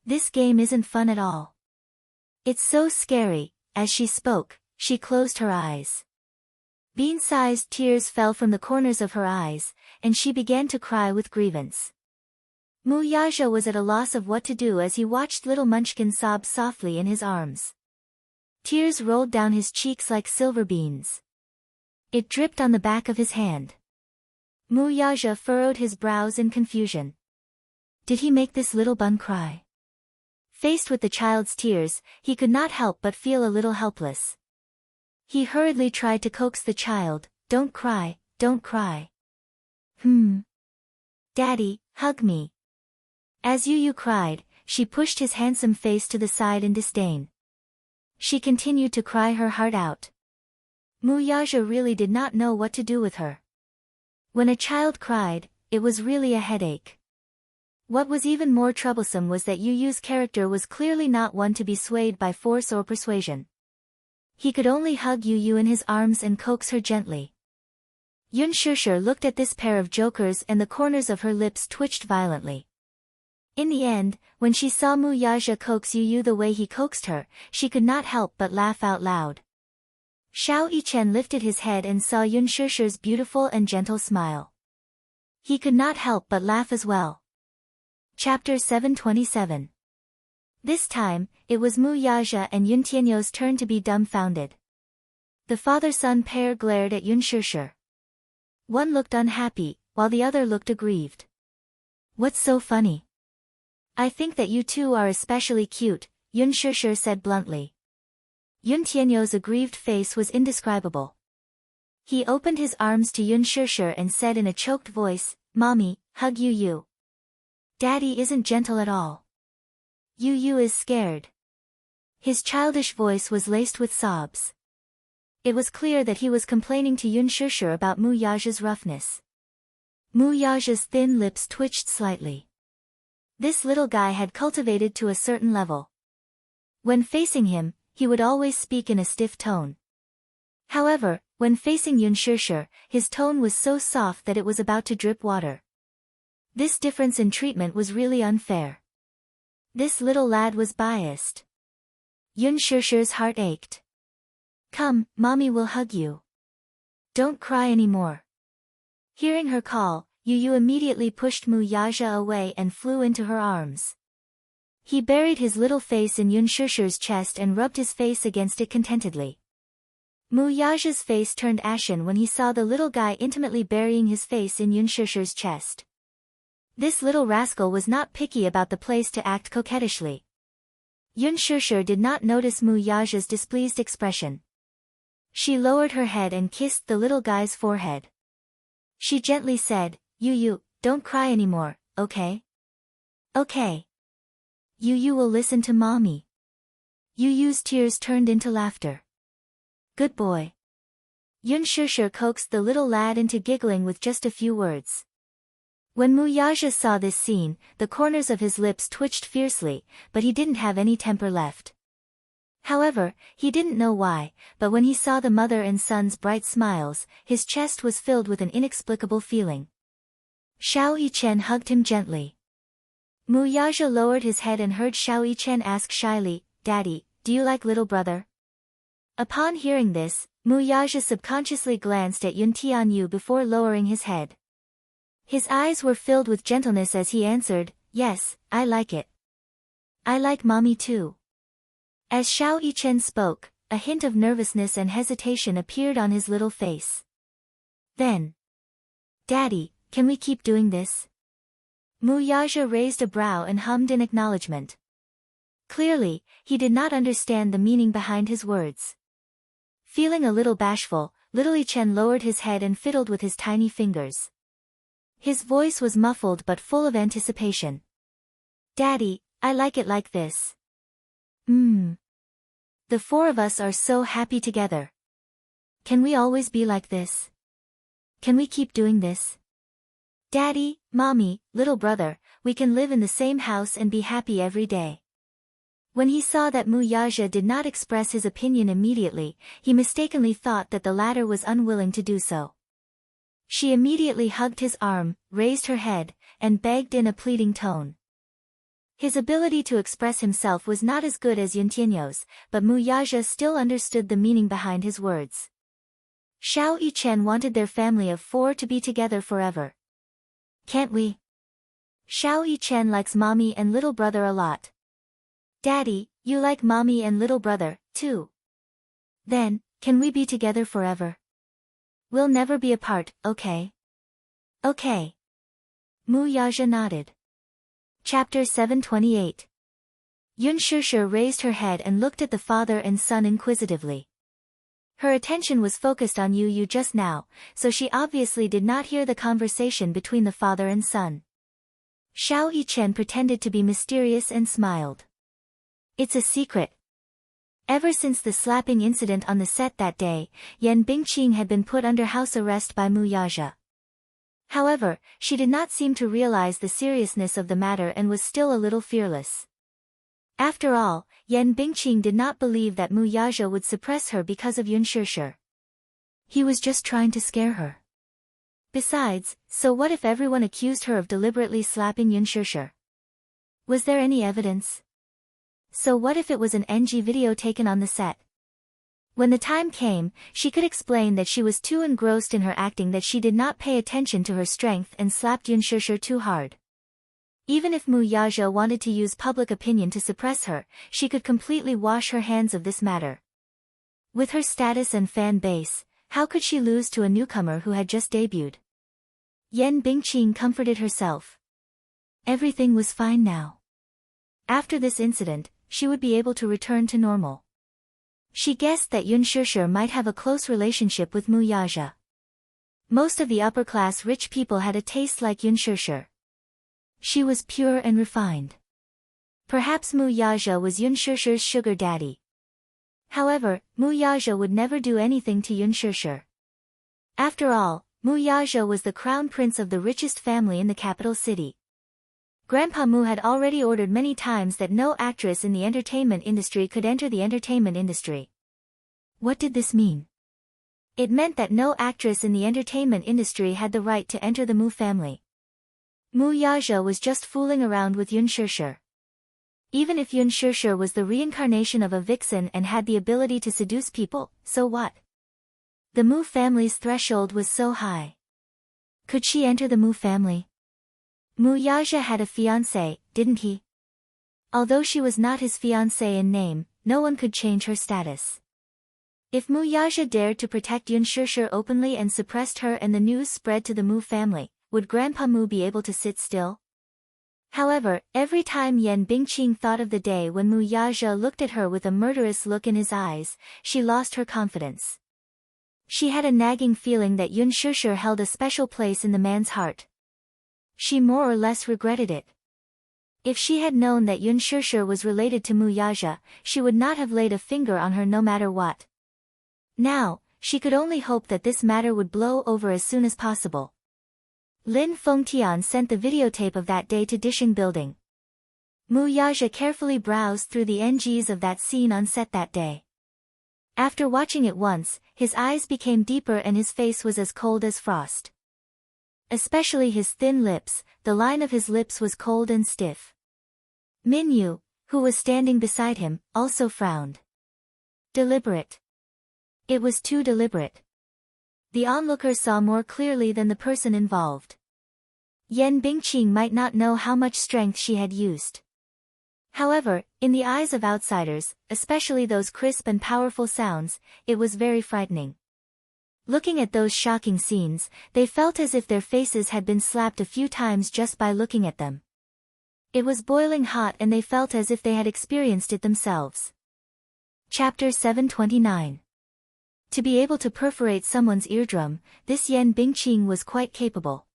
This game isn't fun at all. It's so scary. As she spoke, she closed her eyes. Bean-sized tears fell from the corners of her eyes, and she began to cry with grievance. Muyaja was at a loss of what to do as he watched little Munchkin sob softly in his arms. Tears rolled down his cheeks like silver beans. It dripped on the back of his hand. Muyaja furrowed his brows in confusion. Did he make this little bun cry? Faced with the child's tears, he could not help but feel a little helpless. He hurriedly tried to coax the child, Don't cry, don't cry. Daddy, hug me. As Yu Yu cried, she pushed his handsome face to the side in disdain. She continued to cry her heart out. Muyaja really did not know what to do with her. When a child cried, it was really a headache. What was even more troublesome was that Yu Yu's character was clearly not one to be swayed by force or persuasion. He could only hug Yu Yu in his arms and coax her gently. Yun Shishir looked at this pair of jokers and the corners of her lips twitched violently. In the end, when she saw Muyaja coax Yu Yu the way he coaxed her, she could not help but laugh out loud. Xiao Yichen lifted his head and saw Yun Shishir's beautiful and gentle smile. He could not help but laugh as well. Chapter 727. This time, it was Muyaja and Yun Tianyou's turn to be dumbfounded. The father-son pair glared at Yun Shishir. One looked unhappy, while the other looked aggrieved. What's so funny? I think that you two are especially cute, Yun Shishir said bluntly. Yun Tianyou's aggrieved face was indescribable. He opened his arms to Yun Shishir and said in a choked voice, Mommy, hug Yu Yu. Daddy isn't gentle at all. Yu Yu is scared. His childish voice was laced with sobs. It was clear that he was complaining to Yun Shishir about Muyaja's roughness. Muyaja's thin lips twitched slightly. This little guy had cultivated to a certain level. When facing him, he would always speak in a stiff tone. However, when facing Yun Shishir, his tone was so soft that it was about to drip water. This difference in treatment was really unfair. This little lad was biased. Yun Shishir's heart ached. Come, Mommy will hug you. Don't cry anymore. Hearing her call, Yu Yu immediately pushed Muyaja away and flew into her arms. He buried his little face in Yun Shishir's chest and rubbed his face against it contentedly. Muyaja's face turned ashen when he saw the little guy intimately burying his face in Yun Shishir's chest. This little rascal was not picky about the place to act coquettishly. Yun Shishir did not notice Muyaja's displeased expression. She lowered her head and kissed the little guy's forehead. She gently said, Yu Yu, don't cry anymore, okay? Okay. Yu Yu will listen to Mommy. Yu Yu's tears turned into laughter. Good boy. Yun Shishir coaxed the little lad into giggling with just a few words. When Muyaja saw this scene, the corners of his lips twitched fiercely, but he didn't have any temper left. However, he didn't know why, but when he saw the mother and son's bright smiles, his chest was filled with an inexplicable feeling. Xiao Yichen hugged him gently. Muyaja lowered his head and heard Xiao Yichen ask shyly, "Daddy, do you like little brother?" Upon hearing this, Muyaja subconsciously glanced at Yun Tianyu before lowering his head. His eyes were filled with gentleness as he answered, "Yes, I like it. I like mommy too." As Xiao Yichen spoke, a hint of nervousness and hesitation appeared on his little face. Then, "Daddy, can we keep doing this?" Muyaja raised a brow and hummed in acknowledgement. Clearly, he did not understand the meaning behind his words. Feeling a little bashful, little Yichen lowered his head and fiddled with his tiny fingers. His voice was muffled but full of anticipation. "Daddy, I like it like this. The four of us are so happy together. Can we always be like this? Can we keep doing this? Daddy, Mommy, little brother, we can live in the same house and be happy every day." When he saw that Muyaja did not express his opinion immediately, he mistakenly thought that the latter was unwilling to do so. She immediately hugged his arm, raised her head, and begged in a pleading tone. His ability to express himself was not as good as Yuntianyo's, but Muyaja still understood the meaning behind his words. Xiao Yichen wanted their family of four to be together forever. "Can't we? Xiao Yichen likes mommy and little brother a lot. Daddy, you like mommy and little brother, too. Then, can we be together forever? We'll never be apart, okay?" "Okay." Muyaja nodded. Chapter 728. Yun Shishir raised her head and looked at the father and son inquisitively. Her attention was focused on Yu just now, so she obviously did not hear the conversation between the father and son. Xiao Yichen pretended to be mysterious and smiled. "It's a secret." Ever since the slapping incident on the set that day, Yan Bingqing had been put under house arrest by Muyaja. However, she did not seem to realize the seriousness of the matter and was still a little fearless. After all, Yan Bingqing did not believe that Muyaja would suppress her because of Yun Shishir. He was just trying to scare her. Besides, so what if everyone accused her of deliberately slapping Yun Shishir? Was there any evidence? So what if it was an NG video taken on the set? When the time came, she could explain that she was too engrossed in her acting that she did not pay attention to her strength and slapped Yun Shishir too hard. Even if Muyaja wanted to use public opinion to suppress her, she could completely wash her hands of this matter. With her status and fan base, how could she lose to a newcomer who had just debuted? Yan Bingqing comforted herself. Everything was fine now. After this incident, she would be able to return to normal. She guessed that Yun Shishir might have a close relationship with Muyaja. Most of the upper-class rich people had a taste like Yun Shishir. She was pure and refined. Perhaps Muyaja was Yun Shishir's sugar daddy. However, Muyaja would never do anything to Yun Shishir. After all, Muyaja was the crown prince of the richest family in the capital city. Grandpa Mu had already ordered many times that no actress in the entertainment industry could enter the entertainment industry. What did this mean? It meant that no actress in the entertainment industry had the right to enter the Mu family. Muyaja was just fooling around with Yun Shishir. Even if Yun Shishir was the reincarnation of a vixen and had the ability to seduce people, so what? The Mu family's threshold was so high. Could she enter the Mu family? Muyaja had a fiancé, didn't he? Although she was not his fiancé in name, no one could change her status. If Muyaja dared to protect Yun Shishir openly and suppressed her and the news spread to the Mu family, would Grandpa Mu be able to sit still? However, every time Yan Bingqing thought of the day when Muyaja looked at her with a murderous look in his eyes, she lost her confidence. She had a nagging feeling that Yun Shishir held a special place in the man's heart. She more or less regretted it. If she had known that Yun Shishir was related to Muyaja, she would not have laid a finger on her no matter what. Now, she could only hope that this matter would blow over as soon as possible. Lin Fengtian sent the videotape of that day to Dishing Building. Mu Yaja carefully browsed through the NGs of that scene on set that day. After watching it once, his eyes became deeper and his face was as cold as frost. Especially his thin lips, the line of his lips was cold and stiff. Minyu, who was standing beside him, also frowned. Deliberate. It was too deliberate. The onlooker saw more clearly than the person involved. Yan Bingqing might not know how much strength she had used. However, in the eyes of outsiders, especially those crisp and powerful sounds, it was very frightening. Looking at those shocking scenes, they felt as if their faces had been slapped a few times just by looking at them. It was boiling hot and they felt as if they had experienced it themselves. Chapter 729. To be able to perforate someone's eardrum, this Yan Bingqing was quite capable.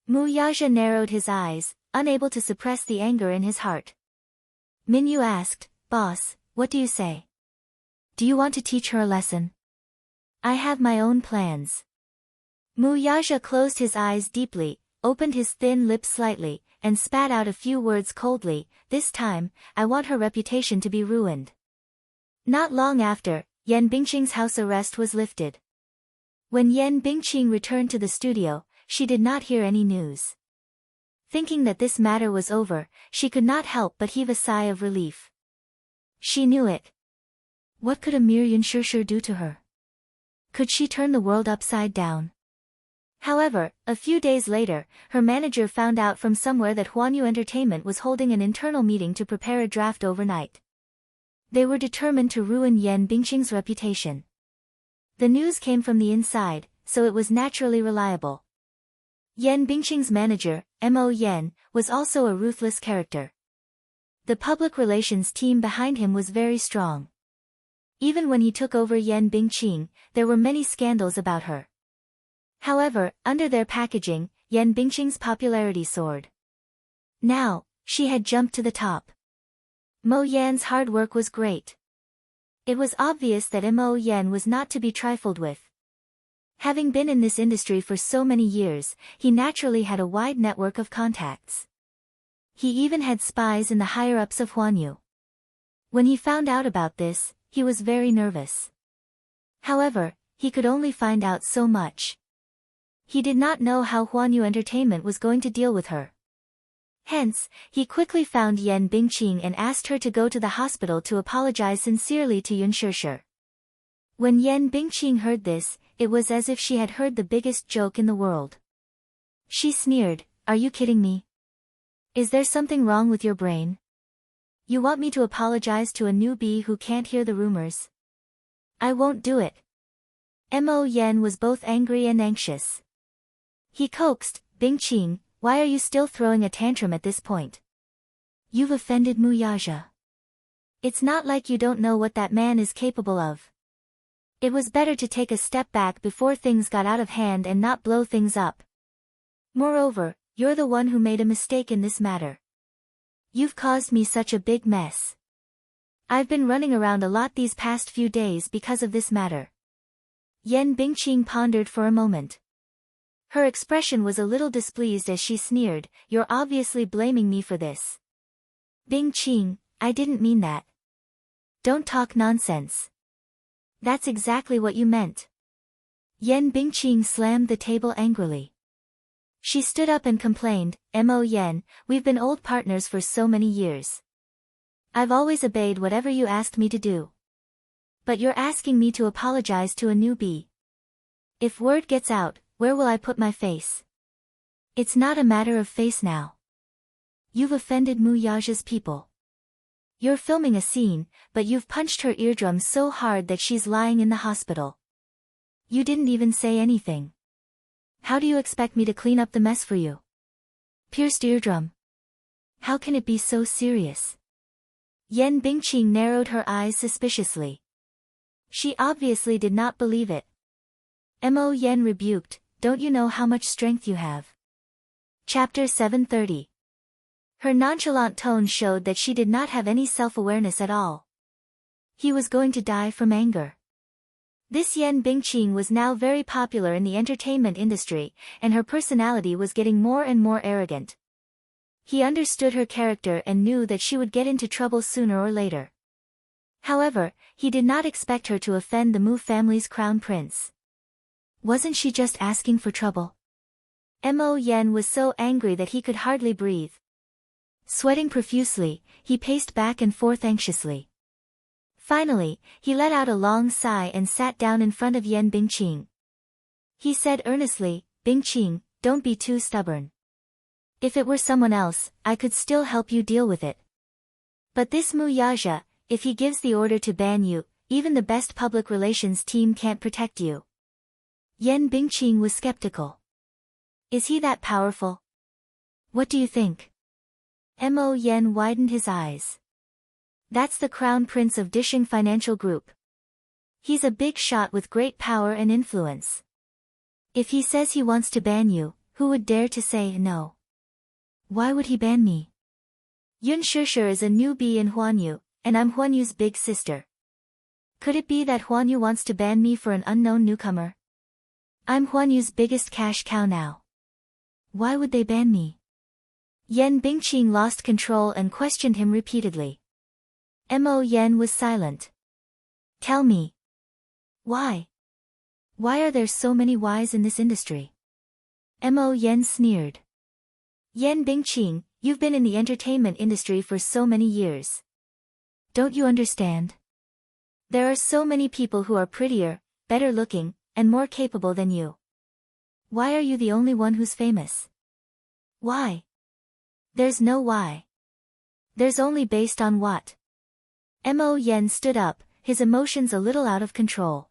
Mu Yaja narrowed his eyes, unable to suppress the anger in his heart. Minyu asked, "Boss, what do you say? Do you want to teach her a lesson?" "I have my own plans." Mu Yaja closed his eyes deeply, opened his thin lips slightly, and spat out a few words coldly. "This time, I want her reputation to be ruined." Not long after, Yan Bingqing's house arrest was lifted. When Yan Bingqing returned to the studio, she did not hear any news. Thinking that this matter was over, she could not help but heave a sigh of relief. She knew it. What could a mere Yunshurshu do to her? Could she turn the world upside down? However, a few days later, her manager found out from somewhere that Huanyu Entertainment was holding an internal meeting to prepare a draft overnight. They were determined to ruin Yan Bingqing's reputation. The news came from the inside, so it was naturally reliable. Yan Bingqing's manager, Mo Yan, was also a ruthless character. The public relations team behind him was very strong. Even when he took over Yan Bingqing, there were many scandals about her. However, under their packaging, Yan Bingqing's popularity soared. Now, she had jumped to the top. Mo Yan's hard work was great. It was obvious that Mo Yan was not to be trifled with. Having been in this industry for so many years, he naturally had a wide network of contacts. He even had spies in the higher-ups of Huanyu. When he found out about this, he was very nervous. However, he could only find out so much. He did not know how Huanyu Entertainment was going to deal with her. Hence, he quickly found Yan Bingqing and asked her to go to the hospital to apologize sincerely to Yunshurshu. When Yan Bingqing heard this, it was as if she had heard the biggest joke in the world. She sneered, "Are you kidding me? Is there something wrong with your brain? You want me to apologize to a newbie who can't hear the rumors? I won't do it." Mo Yan was both angry and anxious. He coaxed, "Bingqing, why are you still throwing a tantrum at this point? You've offended Mu Yaja. It's not like you don't know what that man is capable of. It was better to take a step back before things got out of hand and not blow things up. Moreover, you're the one who made a mistake in this matter. You've caused me such a big mess. I've been running around a lot these past few days because of this matter." Yan Bingqing pondered for a moment. Her expression was a little displeased as she sneered, "You're obviously blaming me for this." "Bingqing, I didn't mean that. Don't talk nonsense. That's exactly what you meant." Yan Bingqing slammed the table angrily. She stood up and complained, "Mo Yan, we've been old partners for so many years. I've always obeyed whatever you asked me to do. But you're asking me to apologize to a newbie. If word gets out, where will I put my face? It's not a matter of face now. You've offended Mu Yaja's people. You're filming a scene, but you've punched her eardrum so hard that she's lying in the hospital. You didn't even say anything. How do you expect me to clean up the mess for you? Pierced eardrum. How can it be so serious?" Yan Bingqing narrowed her eyes suspiciously. She obviously did not believe it. Mo Yan rebuked, "Don't you know how much strength you have?" Chapter 730. Her nonchalant tone showed that she did not have any self-awareness at all. He was going to die from anger. This Yan Bingqing was now very popular in the entertainment industry, and her personality was getting more and more arrogant. He understood her character and knew that she would get into trouble sooner or later. However, he did not expect her to offend the Mu family's crown prince. Wasn't she just asking for trouble? Mo Yen was so angry that he could hardly breathe. Sweating profusely, he paced back and forth anxiously. Finally, he let out a long sigh and sat down in front of Yan Bingqing. He said earnestly, "Bingqing, don't be too stubborn. If it were someone else, I could still help you deal with it. But this Mu Yaja, if he gives the order to ban you, even the best public relations team can't protect you." Yan Bingqing was skeptical. Is he that powerful? What do you think? Mo Yen widened his eyes. That's the Crown Prince of Dishing Financial Group. He's a big shot with great power and influence. If he says he wants to ban you, who would dare to say no? Why would he ban me? Yun Shishir is a newbie in Huanyu, and I'm Huanyu's big sister. Could it be that Huanyu wants to ban me for an unknown newcomer? I'm Huanyu's biggest cash cow now. Why would they ban me? Yan Bingqing lost control and questioned him repeatedly. Mo Yen was silent. Tell me. Why? Why are there so many whys in this industry? Mo Yen sneered. Yan Bingqing, you've been in the entertainment industry for so many years. Don't you understand? There are so many people who are prettier, better looking, and more capable than you. Why are you the only one who's famous? Why? There's no why. There's only based on what. Mo Yen stood up, his emotions a little out of control.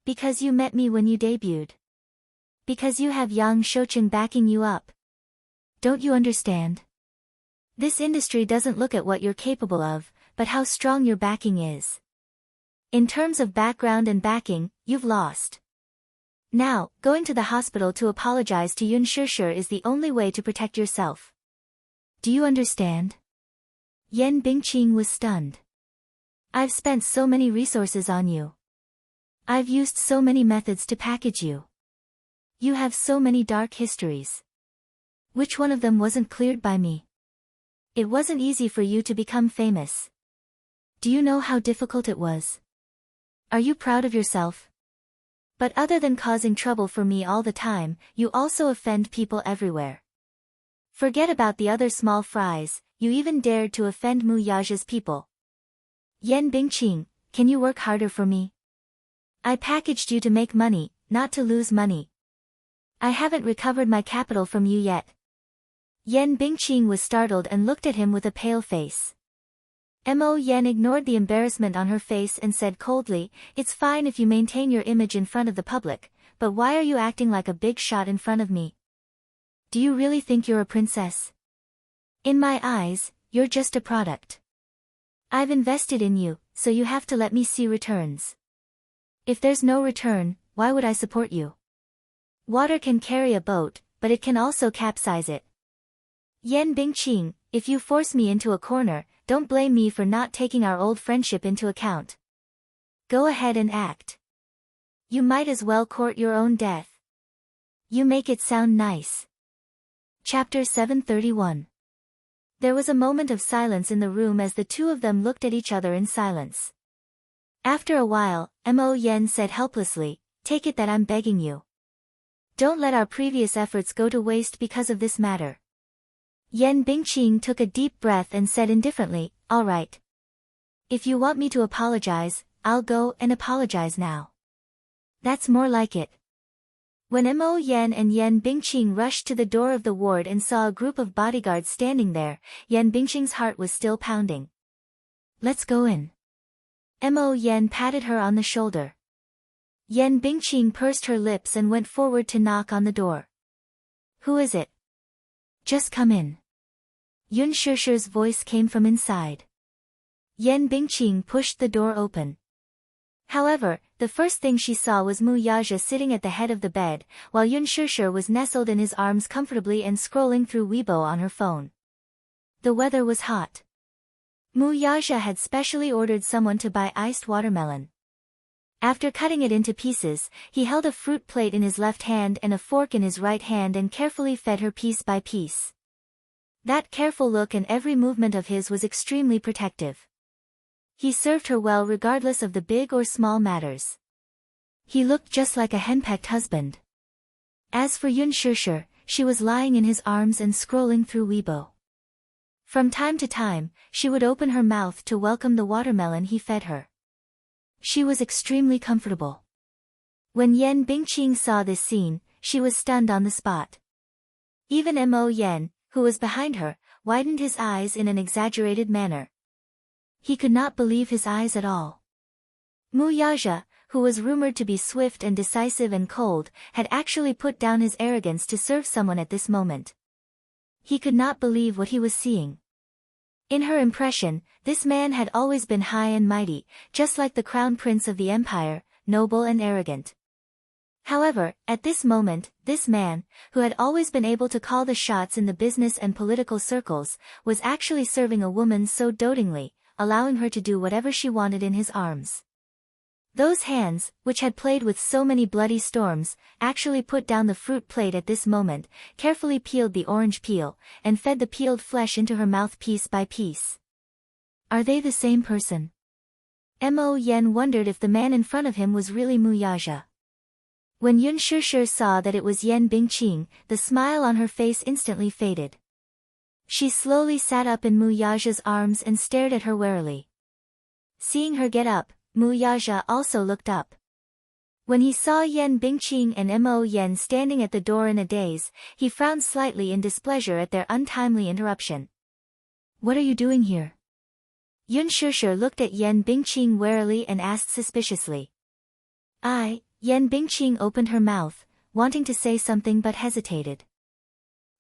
Because you met me when you debuted. Because you have Yang Shoucheng backing you up. Don't you understand? This industry doesn't look at what you're capable of, but how strong your backing is. In terms of background and backing, you've lost. Now, going to the hospital to apologize to Yun Shishir is the only way to protect yourself. Do you understand? Yan Bingqing was stunned. I've spent so many resources on you. I've used so many methods to package you. You have so many dark histories. Which one of them wasn't cleared by me? It wasn't easy for you to become famous. Do you know how difficult it was? Are you proud of yourself? But other than causing trouble for me all the time, you also offend people everywhere. Forget about the other small fries, you even dared to offend Mu Yaja's people. Yan Bingqing, can you work harder for me? I packaged you to make money, not to lose money. I haven't recovered my capital from you yet. Yan Bingqing was startled and looked at him with a pale face. Mo Yen ignored the embarrassment on her face and said coldly, "It's fine if you maintain your image in front of the public, but why are you acting like a big shot in front of me? Do you really think you're a princess? In my eyes, you're just a product. I've invested in you, so you have to let me see returns. If there's no return, why would I support you? Water can carry a boat, but it can also capsize it. Yan Bingqing, if you force me into a corner, don't blame me for not taking our old friendship into account. Go ahead and act. You might as well court your own death. You make it sound nice." Chapter 731. There was a moment of silence in the room as the two of them looked at each other in silence. After a while, Mo Yen said helplessly, "Take it that I'm begging you. Don't let our previous efforts go to waste because of this matter." Yan Bingqing took a deep breath and said indifferently, "All right. If you want me to apologize, I'll go and apologize now. That's more like it." When Mo Yen and Yan Bingqing rushed to the door of the ward and saw a group of bodyguards standing there, Yan Bingqing's heart was still pounding. "Let's go in." Mo Yen patted her on the shoulder. Yan Bingqing pursed her lips and went forward to knock on the door. "Who is it?" "Just come in." Yun Shishir's voice came from inside. Yan Bingqing pushed the door open. However, the first thing she saw was Mu Yaja sitting at the head of the bed, while Yun Shishir was nestled in his arms comfortably and scrolling through Weibo on her phone. The weather was hot. Mu Yaja had specially ordered someone to buy iced watermelon. After cutting it into pieces, he held a fruit plate in his left hand and a fork in his right hand and carefully fed her piece by piece. That careful look and every movement of his was extremely protective. He served her well regardless of the big or small matters. He looked just like a henpecked husband. As for Yun Shishir, she was lying in his arms and scrolling through Weibo. From time to time, she would open her mouth to welcome the watermelon he fed her. She was extremely comfortable. When Yan Bingqing saw this scene, she was stunned on the spot. Even Mo Yan, who was behind her, widened his eyes in an exaggerated manner. He could not believe his eyes at all. Mu Yaja, who was rumored to be swift and decisive and cold, had actually put down his arrogance to serve someone at this moment. He could not believe what he was seeing. In her impression, this man had always been high and mighty, just like the crown prince of the empire, noble and arrogant. However, at this moment, this man, who had always been able to call the shots in the business and political circles, was actually serving a woman so dotingly, allowing her to do whatever she wanted in his arms. Those hands, which had played with so many bloody storms, actually put down the fruit plate at this moment, carefully peeled the orange peel, and fed the peeled flesh into her mouth piece by piece. Are they the same person? Mo Yan wondered if the man in front of him was really Mu Yaja. When Yun Shishir saw that it was Yan Bingqing, the smile on her face instantly faded. She slowly sat up in Mu Yaja's arms and stared at her warily. Seeing her get up, Mu Yaja also looked up. When he saw Yan Bingqing and Mo Yan standing at the door in a daze, he frowned slightly in displeasure at their untimely interruption. What are you doing here? Yun Shishir looked at Yan Bingqing warily and asked suspiciously. Yan Bingqing opened her mouth, wanting to say something but hesitated.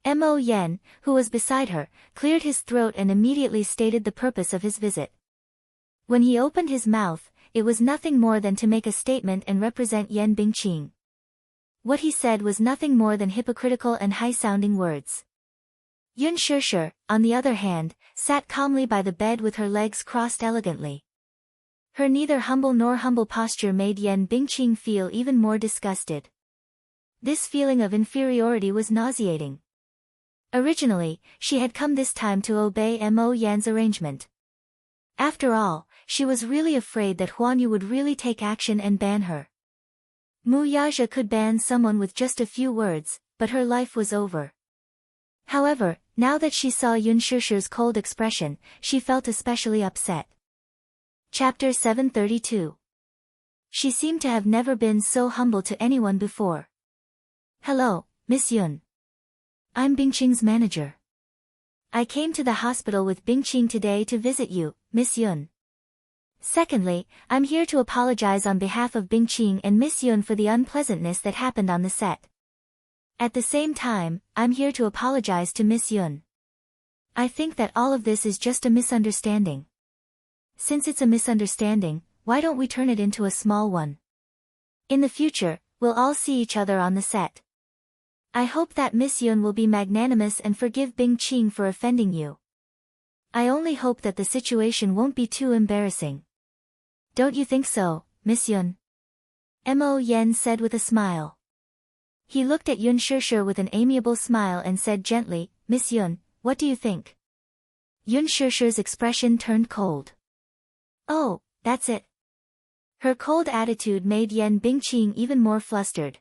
Mo Yan, who was beside her, cleared his throat and immediately stated the purpose of his visit. When he opened his mouth, it was nothing more than to make a statement and represent Yan Bingqing. What he said was nothing more than hypocritical and high-sounding words. Yun Shishir, on the other hand, sat calmly by the bed with her legs crossed elegantly. Her neither humble nor humble posture made Yan Bingqing feel even more disgusted. This feeling of inferiority was nauseating. Originally, she had come this time to obey Mo Yan's arrangement. After all, she was really afraid that Huan Yu would really take action and ban her. Mu Yaja could ban someone with just a few words, but her life was over. However, now that she saw Yun Shishir's cold expression, she felt especially upset. Chapter 732. She seemed to have never been so humble to anyone before. Hello, Miss Yun. I'm Bingqing's manager. I came to the hospital with Bingqing today to visit you, Miss Yun. Secondly, I'm here to apologize on behalf of Bingqing and Miss Yun for the unpleasantness that happened on the set. At the same time, I'm here to apologize to Miss Yun. I think that all of this is just a misunderstanding. Since it's a misunderstanding, why don't we turn it into a small one? In the future, we'll all see each other on the set. I hope that Miss Yun will be magnanimous and forgive Bingqing for offending you. I only hope that the situation won't be too embarrassing. Don't you think so, Miss Yun? Mo Yan said with a smile. He looked at Yun Shishir with an amiable smile and said gently, Miss Yun, what do you think? Yun Shishir's expression turned cold. Oh, that's it. Her cold attitude made Yan Bingqing even more flustered.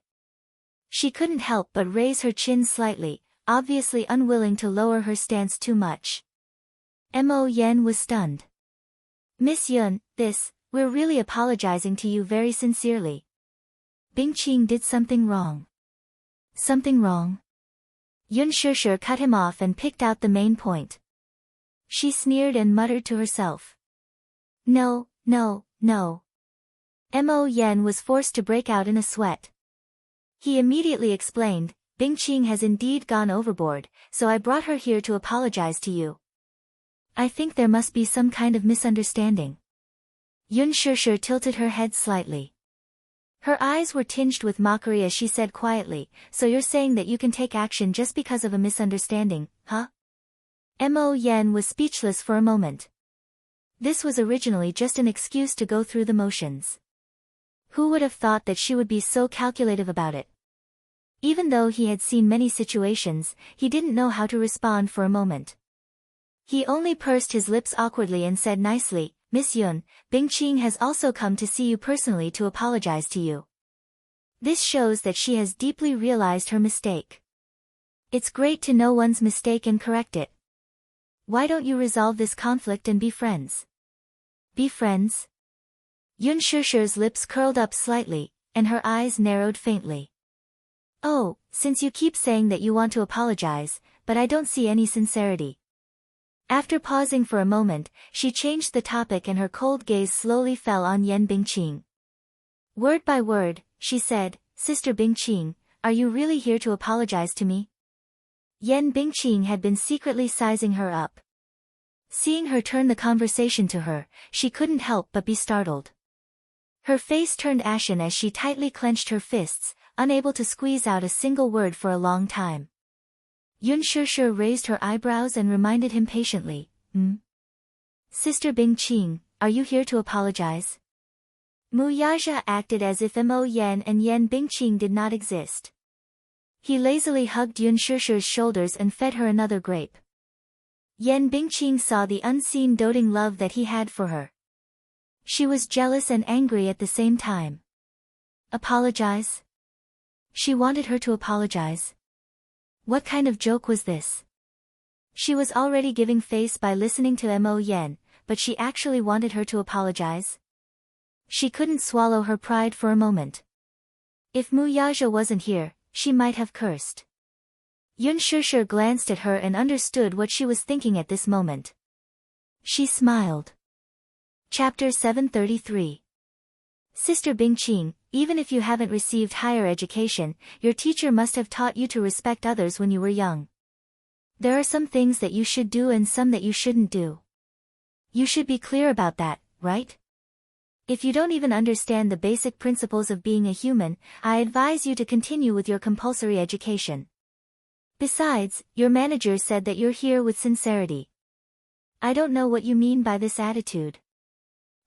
She couldn't help but raise her chin slightly, obviously unwilling to lower her stance too much. Mo Yan was stunned. Miss Yun, we're really apologizing to you very sincerely. Bingqing did something wrong. Something wrong? Yun Shishir cut him off and picked out the main point. She sneered and muttered to herself. No. Mo Yan was forced to break out in a sweat. He immediately explained, Bingqing has indeed gone overboard, so I brought her here to apologize to you. I think there must be some kind of misunderstanding. Yun Shishir tilted her head slightly. Her eyes were tinged with mockery as she said quietly, so you're saying that you can take action just because of a misunderstanding, huh? Mo Yan was speechless for a moment. This was originally just an excuse to go through the motions. Who would have thought that she would be so calculative about it? Even though he had seen many situations, he didn't know how to respond for a moment. He only pursed his lips awkwardly and said nicely, Miss Yun, Bingqing has also come to see you personally to apologize to you. This shows that she has deeply realized her mistake. It's great to know one's mistake and correct it. Why don't you resolve this conflict and be friends? Be friends? Yun Shusher's lips curled up slightly, and her eyes narrowed faintly. Oh, since you keep saying that you want to apologize, but I don't see any sincerity. After pausing for a moment, she changed the topic and her cold gaze slowly fell on Yan Bingqing. Word by word, she said, Sister Bingqing, are you really here to apologize to me? Yan Bingqing had been secretly sizing her up. Seeing her turn the conversation to her, she couldn't help but be startled. Her face turned ashen as she tightly clenched her fists, unable to squeeze out a single word for a long time. Yun Shusher raised her eyebrows and reminded him patiently, Sister Bingqing, are you here to apologize? Mu Yaja acted as if Mo Yan and Yan Bingqing did not exist. He lazily hugged Yun Shusher's shoulders and fed her another grape. Yan Bingqing saw the unseen doting love that he had for her. She was jealous and angry at the same time. Apologize? She wanted her to apologize. What kind of joke was this? She was already giving face by listening to Mo Yan, but she actually wanted her to apologize? She couldn't swallow her pride for a moment. If Mu Yaja wasn't here, she might have cursed. Yun Shusher glanced at her and understood what she was thinking at this moment. She smiled. Chapter 733. Sister Bingqing, even if you haven't received higher education, your teacher must have taught you to respect others when you were young. There are some things that you should do and some that you shouldn't do. You should be clear about that, right? If you don't even understand the basic principles of being a human, I advise you to continue with your compulsory education. Besides, your manager said that you're here with sincerity. I don't know what you mean by this attitude.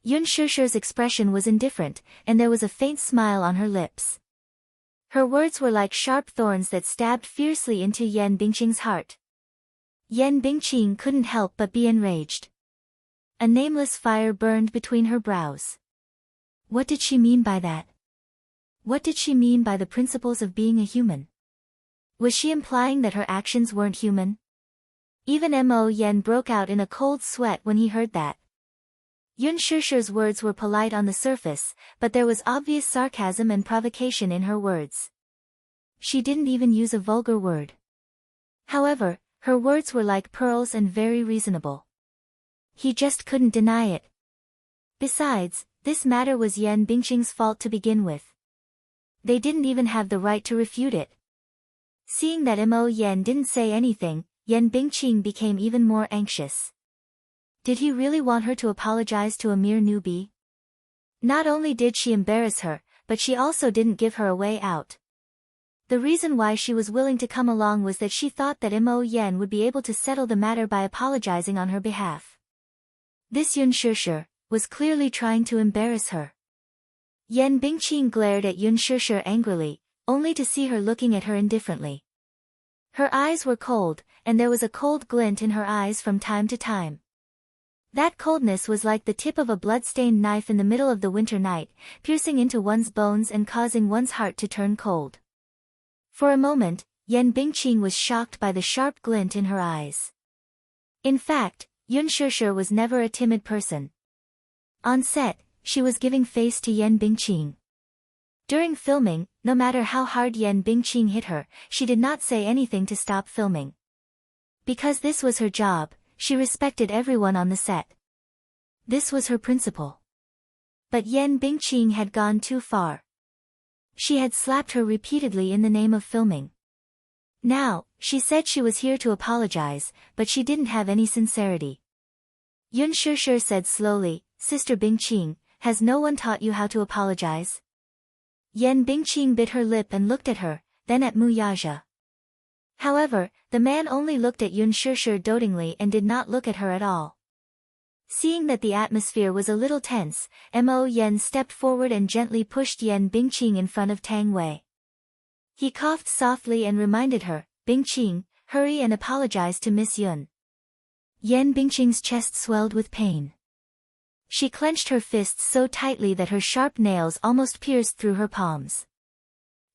Yun Shusher's expression was indifferent, and there was a faint smile on her lips. Her words were like sharp thorns that stabbed fiercely into Yan Bingqing's heart. Yan Bingqing couldn't help but be enraged. A nameless fire burned between her brows. What did she mean by that? What did she mean by the principles of being a human? Was she implying that her actions weren't human? Even Mo Yan broke out in a cold sweat when he heard that. Yun Shusher's words were polite on the surface, but there was obvious sarcasm and provocation in her words. She didn't even use a vulgar word. However, her words were like pearls and very reasonable. He just couldn't deny it. Besides, this matter was Yan Bingqing's fault to begin with. They didn't even have the right to refute it. Seeing that Mo Yan didn't say anything, Yan Bingqing became even more anxious. Did he really want her to apologize to a mere newbie? Not only did she embarrass her, but she also didn't give her a way out. The reason why she was willing to come along was that she thought that Mo Yan would be able to settle the matter by apologizing on her behalf. This Yun Shusher was clearly trying to embarrass her. Yan Bingqing glared at Yun Shusher angrily, only to see her looking at her indifferently. Her eyes were cold, and there was a cold glint in her eyes from time to time. That coldness was like the tip of a blood-stained knife in the middle of the winter night, piercing into one's bones and causing one's heart to turn cold. For a moment, Yan Bingqing was shocked by the sharp glint in her eyes. In fact, Yun Shusher was never a timid person. On set, she was giving face to Yan Bingqing. During filming, no matter how hard Yan Bingqing hit her, she did not say anything to stop filming. Because this was her job, she respected everyone on the set. This was her principle. But Yan Bingqing had gone too far. She had slapped her repeatedly in the name of filming. Now, she said she was here to apologize, but she didn't have any sincerity. Yun Shusher said slowly, Sister Bingqing, has no one taught you how to apologize? Yan Bingqing bit her lip and looked at her, then at Mu Yaja. However, the man only looked at Yun Shusher dotingly and did not look at her at all. Seeing that the atmosphere was a little tense, Mo Yen stepped forward and gently pushed Yen Bingqing in front of Tang Wei. He coughed softly and reminded her, "Bingqing, hurry and apologize to Miss Yun." Yen Bingqing's chest swelled with pain. She clenched her fists so tightly that her sharp nails almost pierced through her palms.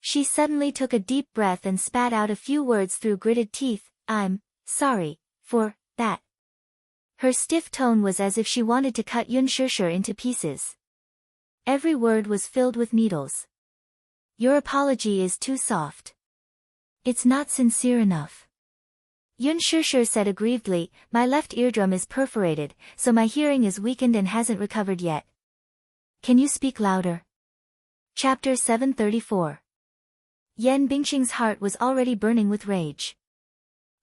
She suddenly took a deep breath and spat out a few words through gritted teeth, "I'm sorry for that." Her stiff tone was as if she wanted to cut Yun Shishir into pieces. Every word was filled with needles. "Your apology is too soft. It's not sincere enough." Yun Shishir said aggrievedly, "My left eardrum is perforated, so my hearing is weakened and hasn't recovered yet. Can you speak louder?" Chapter 734. Yen Bingqing's heart was already burning with rage.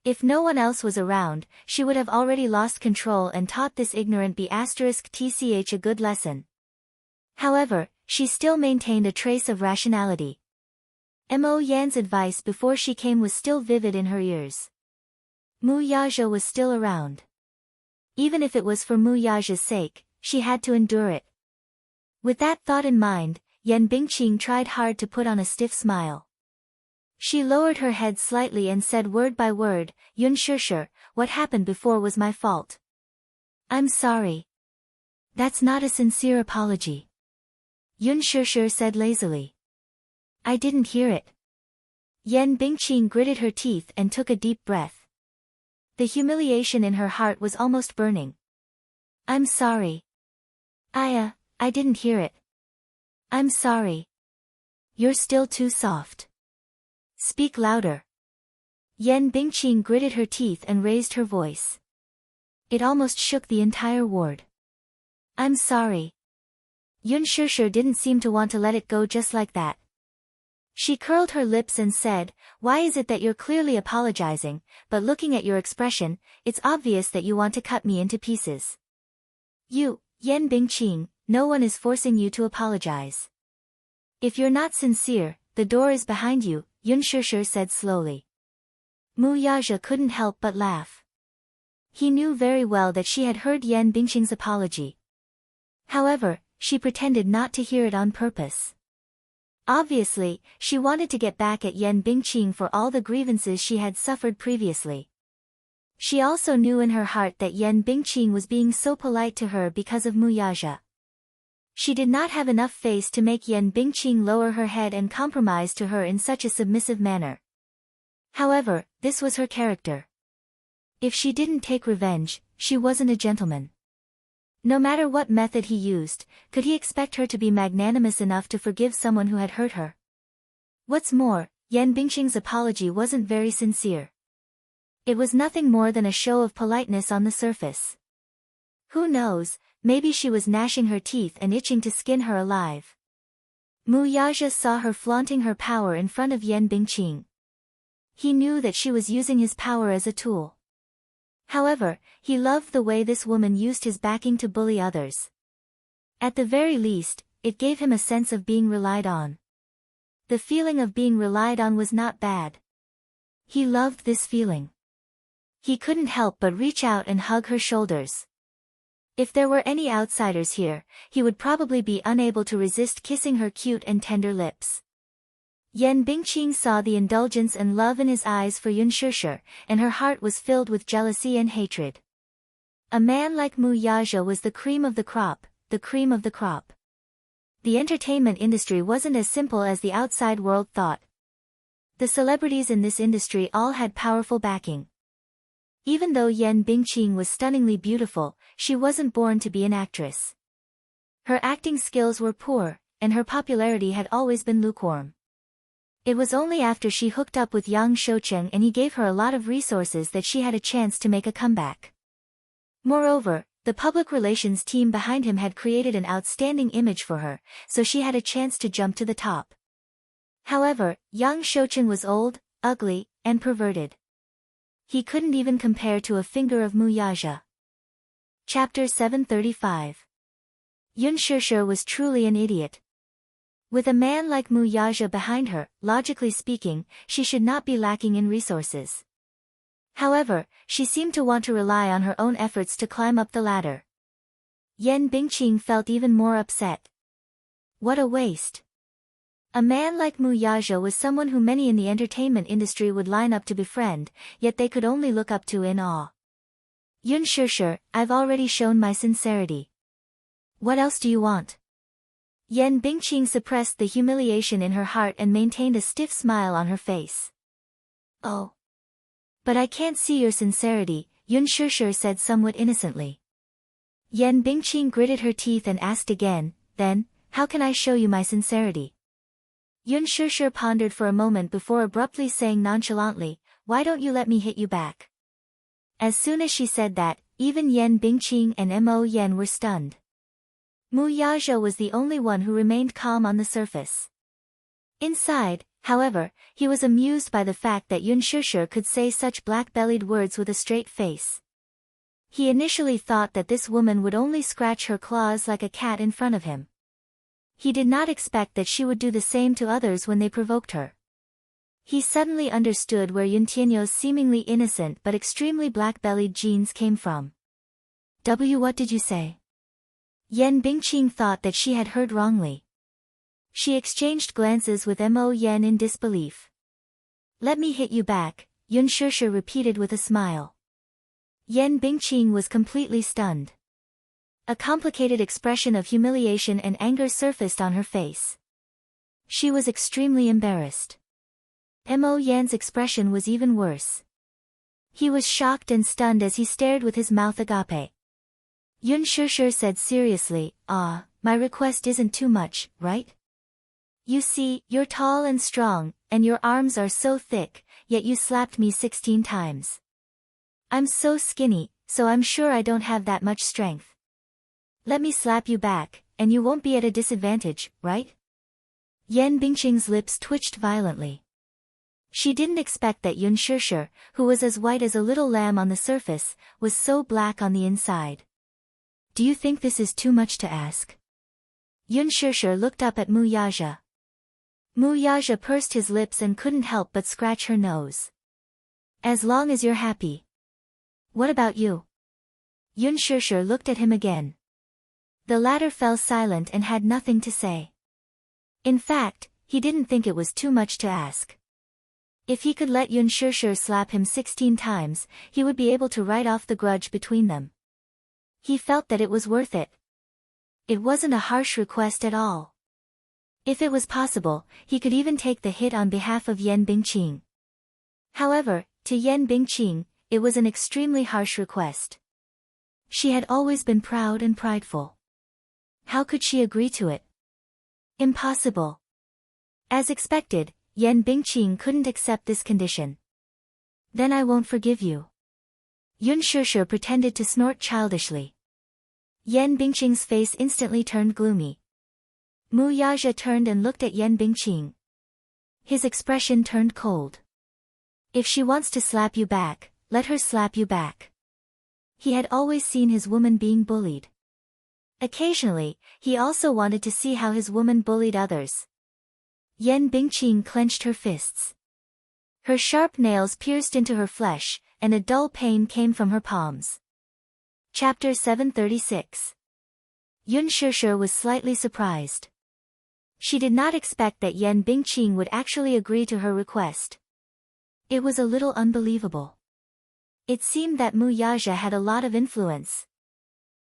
If no one else was around, she would have already lost control and taught this ignorant B*tch a good lesson. However, she still maintained a trace of rationality. Mo Yan's advice before she came was still vivid in her ears. Mu Yazhe was still around. Even if it was for Mu Yazhe's sake, she had to endure it. With that thought in mind, Yen Bingqing tried hard to put on a stiff smile. She lowered her head slightly and said word by word, "Yun Shishir, what happened before was my fault. I'm sorry." "That's not a sincere apology," Yun Shishir said lazily. "I didn't hear it." Yen Bingqing gritted her teeth and took a deep breath. The humiliation in her heart was almost burning. "I'm sorry. I didn't hear it. I'm sorry. You're still too soft. Speak louder." Yen Bingqing gritted her teeth and raised her voice. It almost shook the entire ward. "I'm sorry." Yun Shishir didn't seem to want to let it go just like that. She curled her lips and said, "Why is it that you're clearly apologizing, but looking at your expression, it's obvious that you want to cut me into pieces?" "You, Yen Bingqing, no one is forcing you to apologize. If you're not sincere, the door is behind you," Yun Shishir said slowly. Mu Yazhe couldn't help but laugh. He knew very well that she had heard Yen Bingqing's apology. However, she pretended not to hear it on purpose. Obviously, she wanted to get back at Yen Bingqing for all the grievances she had suffered previously. She also knew in her heart that Yen Bingqing was being so polite to her because of Mu Yazhe. She did not have enough face to make Yen Bingqing lower her head and compromise to her in such a submissive manner. However, this was her character. If she didn't take revenge, she wasn't a gentleman. No matter what method he used, could he expect her to be magnanimous enough to forgive someone who had hurt her? What's more, Yen Bingqing's apology wasn't very sincere. It was nothing more than a show of politeness on the surface. Who knows, maybe she was gnashing her teeth and itching to skin her alive. Mu Yazhe saw her flaunting her power in front of Yen Bingqing. He knew that she was using his power as a tool. However, he loved the way this woman used his backing to bully others. At the very least, it gave him a sense of being relied on. The feeling of being relied on was not bad. He loved this feeling. He couldn't help but reach out and hug her shoulders. If there were any outsiders here, he would probably be unable to resist kissing her cute and tender lips. Yen Bingqing saw the indulgence and love in his eyes for Yun Shishir, and her heart was filled with jealousy and hatred. A man like Mu Yazhe was the cream of the crop, the cream of the crop. The entertainment industry wasn't as simple as the outside world thought. The celebrities in this industry all had powerful backing. Even though Yen Bingqing was stunningly beautiful, she wasn't born to be an actress. Her acting skills were poor, and her popularity had always been lukewarm. It was only after she hooked up with Yang Shoucheng and he gave her a lot of resources that she had a chance to make a comeback. Moreover, the public relations team behind him had created an outstanding image for her, so she had a chance to jump to the top. However, Yang Shoucheng was old, ugly, and perverted. He couldn't even compare to a finger of Mu Yazhe. Chapter 735. Yun Shishir was truly an idiot. With a man like Mu Yazhe behind her, logically speaking, she should not be lacking in resources. However, she seemed to want to rely on her own efforts to climb up the ladder. Yan Bingqing felt even more upset. What a waste. A man like Mu Yaja was someone who many in the entertainment industry would line up to befriend, yet they could only look up to in awe. Yun Shishir, I've already shown my sincerity. What else do you want? Yan Bingqing suppressed the humiliation in her heart and maintained a stiff smile on her face. Oh. But I can't see your sincerity, Yun Shishir said somewhat innocently. Yan Bingqing gritted her teeth and asked again, then, how can I show you my sincerity? Yun Shishir pondered for a moment before abruptly saying nonchalantly, why don't you let me hit you back? As soon as she said that, even Yan Bingqing and Mo Yan were stunned. Mu Yaja was the only one who remained calm on the surface. Inside, however, he was amused by the fact that Yun Shishir could say such black-bellied words with a straight face. He initially thought that this woman would only scratch her claws like a cat in front of him. He did not expect that she would do the same to others when they provoked her. He suddenly understood where Yun Tianyo's seemingly innocent but extremely black-bellied genes came from. What did you say? Yan Bingqing thought that she had heard wrongly. She exchanged glances with Mo Yan in disbelief. Let me hit you back, Yun Shishir repeated with a smile. Yan Bingqing was completely stunned. A complicated expression of humiliation and anger surfaced on her face. She was extremely embarrassed. Mo Yan's expression was even worse. He was shocked and stunned as he stared with his mouth agape. Yun Shishir said seriously, my request isn't too much, right? You see, you're tall and strong, and your arms are so thick, yet you slapped me 16 times. I'm so skinny, so I'm sure I don't have that much strength. Let me slap you back, and you won't be at a disadvantage, right? Yan Bingqing's lips twitched violently. She didn't expect that Yun Shishir, who was as white as a little lamb on the surface, was so black on the inside. Do you think this is too much to ask? Yun Shishir looked up at Mu Yaja. Mu Yaja pursed his lips and couldn't help but scratch her nose. As long as you're happy. What about you? Yun Shishir looked at him again. The latter fell silent and had nothing to say. In fact, he didn't think it was too much to ask. If he could let Yun Shishir slap him 16 times, he would be able to write off the grudge between them. He felt that it was worth it. It wasn't a harsh request at all. If it was possible, he could even take the hit on behalf of Yan Bingqing. However, to Yan Bingqing, it was an extremely harsh request. She had always been proud and prideful. How could she agree to it? Impossible. As expected, Yan Bingqing couldn't accept this condition. Then I won't forgive you. Yun Shishir pretended to snort childishly. Yan Bingqing's face instantly turned gloomy. Mu Yaja turned and looked at Yan Bingqing. His expression turned cold. If she wants to slap you back, let her slap you back. He had always seen his woman being bullied. Occasionally, he also wanted to see how his woman bullied others. Yan Bingqing clenched her fists. Her sharp nails pierced into her flesh, and a dull pain came from her palms. Chapter 736. Yun Shishir was slightly surprised. She did not expect that Yan Bingqing would actually agree to her request. It was a little unbelievable. It seemed that Mu Yaja had a lot of influence.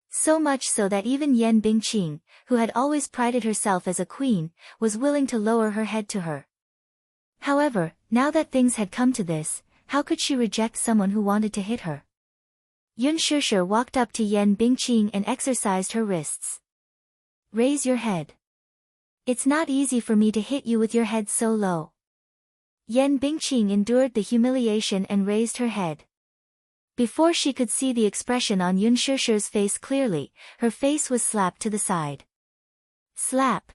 So much so that even Yan Bingqing, who had always prided herself as a queen, was willing to lower her head to her. However, now that things had come to this, how could she reject someone who wanted to hit her? Yun Shishir walked up to Yan Bingqing and exercised her wrists. Raise your head. It's not easy for me to hit you with your head so low. Yan Bingqing endured the humiliation and raised her head. Before she could see the expression on Yun Shishir's face clearly, her face was slapped to the side. Slap.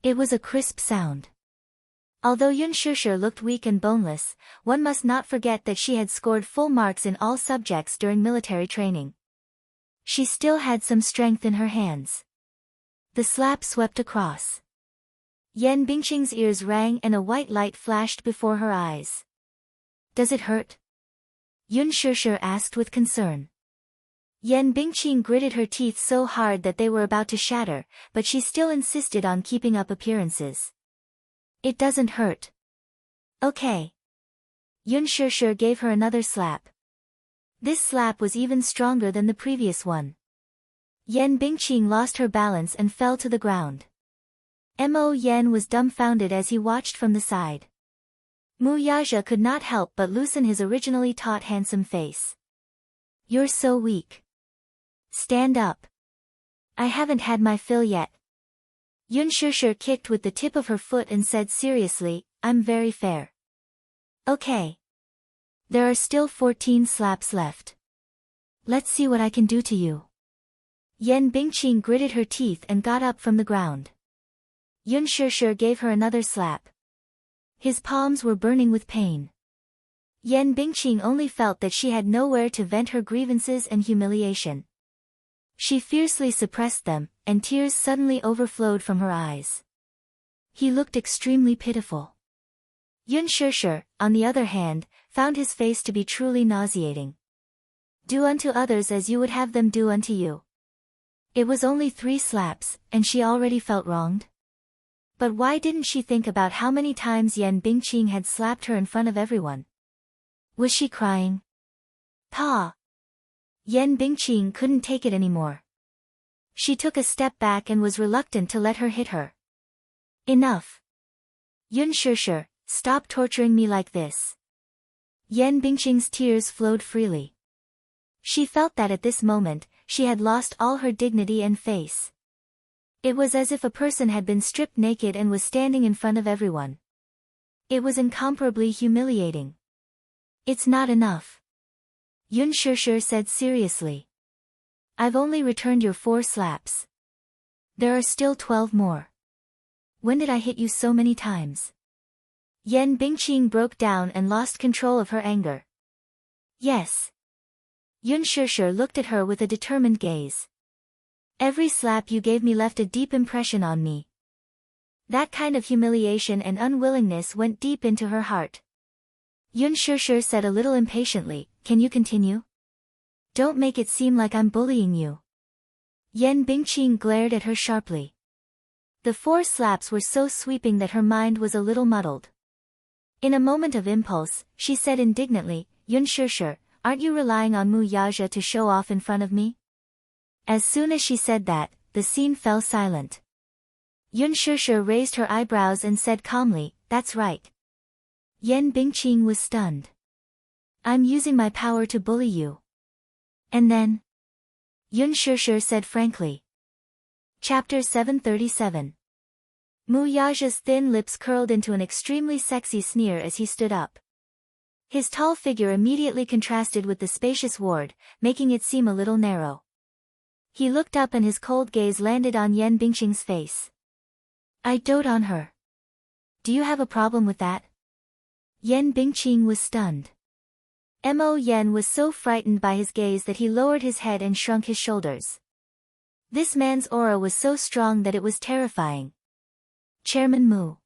It was a crisp sound. Although Yun Shishir looked weak and boneless, one must not forget that she had scored full marks in all subjects during military training. She still had some strength in her hands. The slap swept across. Yan Bingqing's ears rang and a white light flashed before her eyes. Does it hurt? Yun Shishir asked with concern. Yan Bingqing gritted her teeth so hard that they were about to shatter, but she still insisted on keeping up appearances. It doesn't hurt. Okay. Yun Shishir gave her another slap. This slap was even stronger than the previous one. Yan Bingqing lost her balance and fell to the ground. Mo Yan was dumbfounded as he watched from the side. Mu Yaja could not help but loosen his originally taut handsome face. You're so weak. Stand up. I haven't had my fill yet. Yun Shishir kicked with the tip of her foot and said seriously, I'm very fair. Okay. There are still 14 slaps left. Let's see what I can do to you. Yan Bingqing gritted her teeth and got up from the ground. Yun Shishir gave her another slap. His palms were burning with pain. Yan Bingqing only felt that she had nowhere to vent her grievances and humiliation. She fiercely suppressed them, and tears suddenly overflowed from her eyes. He looked extremely pitiful. Yun Shishir, on the other hand, found his face to be truly nauseating. Do unto others as you would have them do unto you. It was only 3 slaps, and she already felt wronged. But why didn't she think about how many times Yan Bingqing had slapped her in front of everyone? Was she crying? Pa! Yan Bingqing couldn't take it anymore. She took a step back and was reluctant to let her hit her. Enough. Yun Shishir, stop torturing me like this. Yan Bingqing's tears flowed freely. She felt that at this moment, she had lost all her dignity and face. It was as if a person had been stripped naked and was standing in front of everyone. It was incomparably humiliating. It's not enough. Yun Shishir said seriously. I've only returned your 4 slaps. There are still 12 more. When did I hit you so many times? Yan Bingqing broke down and lost control of her anger. Yes. Yun Shishir looked at her with a determined gaze. Every slap you gave me left a deep impression on me. That kind of humiliation and unwillingness went deep into her heart. Yun Shishir said a little impatiently, can you continue? Don't make it seem like I'm bullying you. Yan Bingqing glared at her sharply. The 4 slaps were so sweeping that her mind was a little muddled. In a moment of impulse, she said indignantly, Yun Shishir, aren't you relying on Mu Yaja to show off in front of me? As soon as she said that, the scene fell silent. Yun Shishir raised her eyebrows and said calmly, that's right. Yan Bingqing was stunned. I'm using my power to bully you. And then? Yun Shishir said frankly. Chapter 737. Mu Yaja's thin lips curled into an extremely sexy sneer as he stood up. His tall figure immediately contrasted with the spacious ward, making it seem a little narrow. He looked up and his cold gaze landed on Yan Bingqing's face. I dote on her. Do you have a problem with that? Yan Bingqing was stunned. Mo Yan was so frightened by his gaze that he lowered his head and shrunk his shoulders. This man's aura was so strong that it was terrifying. Chairman Mu.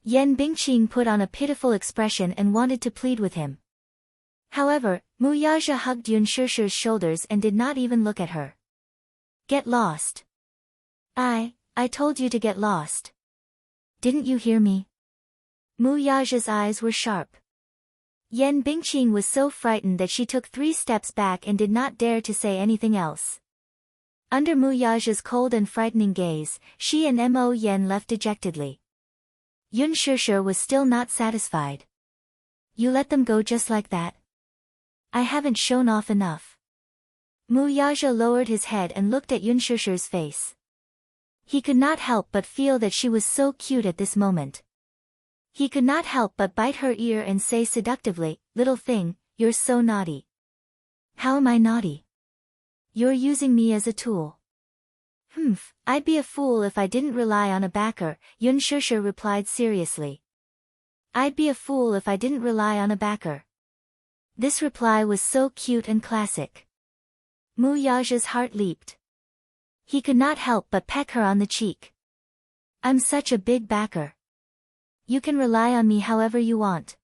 Yan Bingqing put on a pitiful expression and wanted to plead with him. However, Mu Yaja hugged Yun Shishir's shoulders and did not even look at her. Get lost. I told you to get lost. Didn't you hear me? Mu Yaja's eyes were sharp. Yan Bingqing was so frightened that she took 3 steps back and did not dare to say anything else. Under Mu Yaja's cold and frightening gaze, she and Mo Yan left dejectedly. Yun Shishir was still not satisfied. You let them go just like that? I haven't shown off enough. Mu Yaja lowered his head and looked at Yun Shishir's face. He could not help but feel that she was so cute at this moment. He could not help but bite her ear and say seductively, little thing, you're so naughty. How am I naughty? You're using me as a tool. I'd be a fool if I didn't rely on a backer, Yun Shishir replied seriously. I'd be a fool if I didn't rely on a backer. This reply was so cute and classic. Mu Yaja's heart leaped. He could not help but peck her on the cheek. I'm such a big backer. You can rely on me however you want.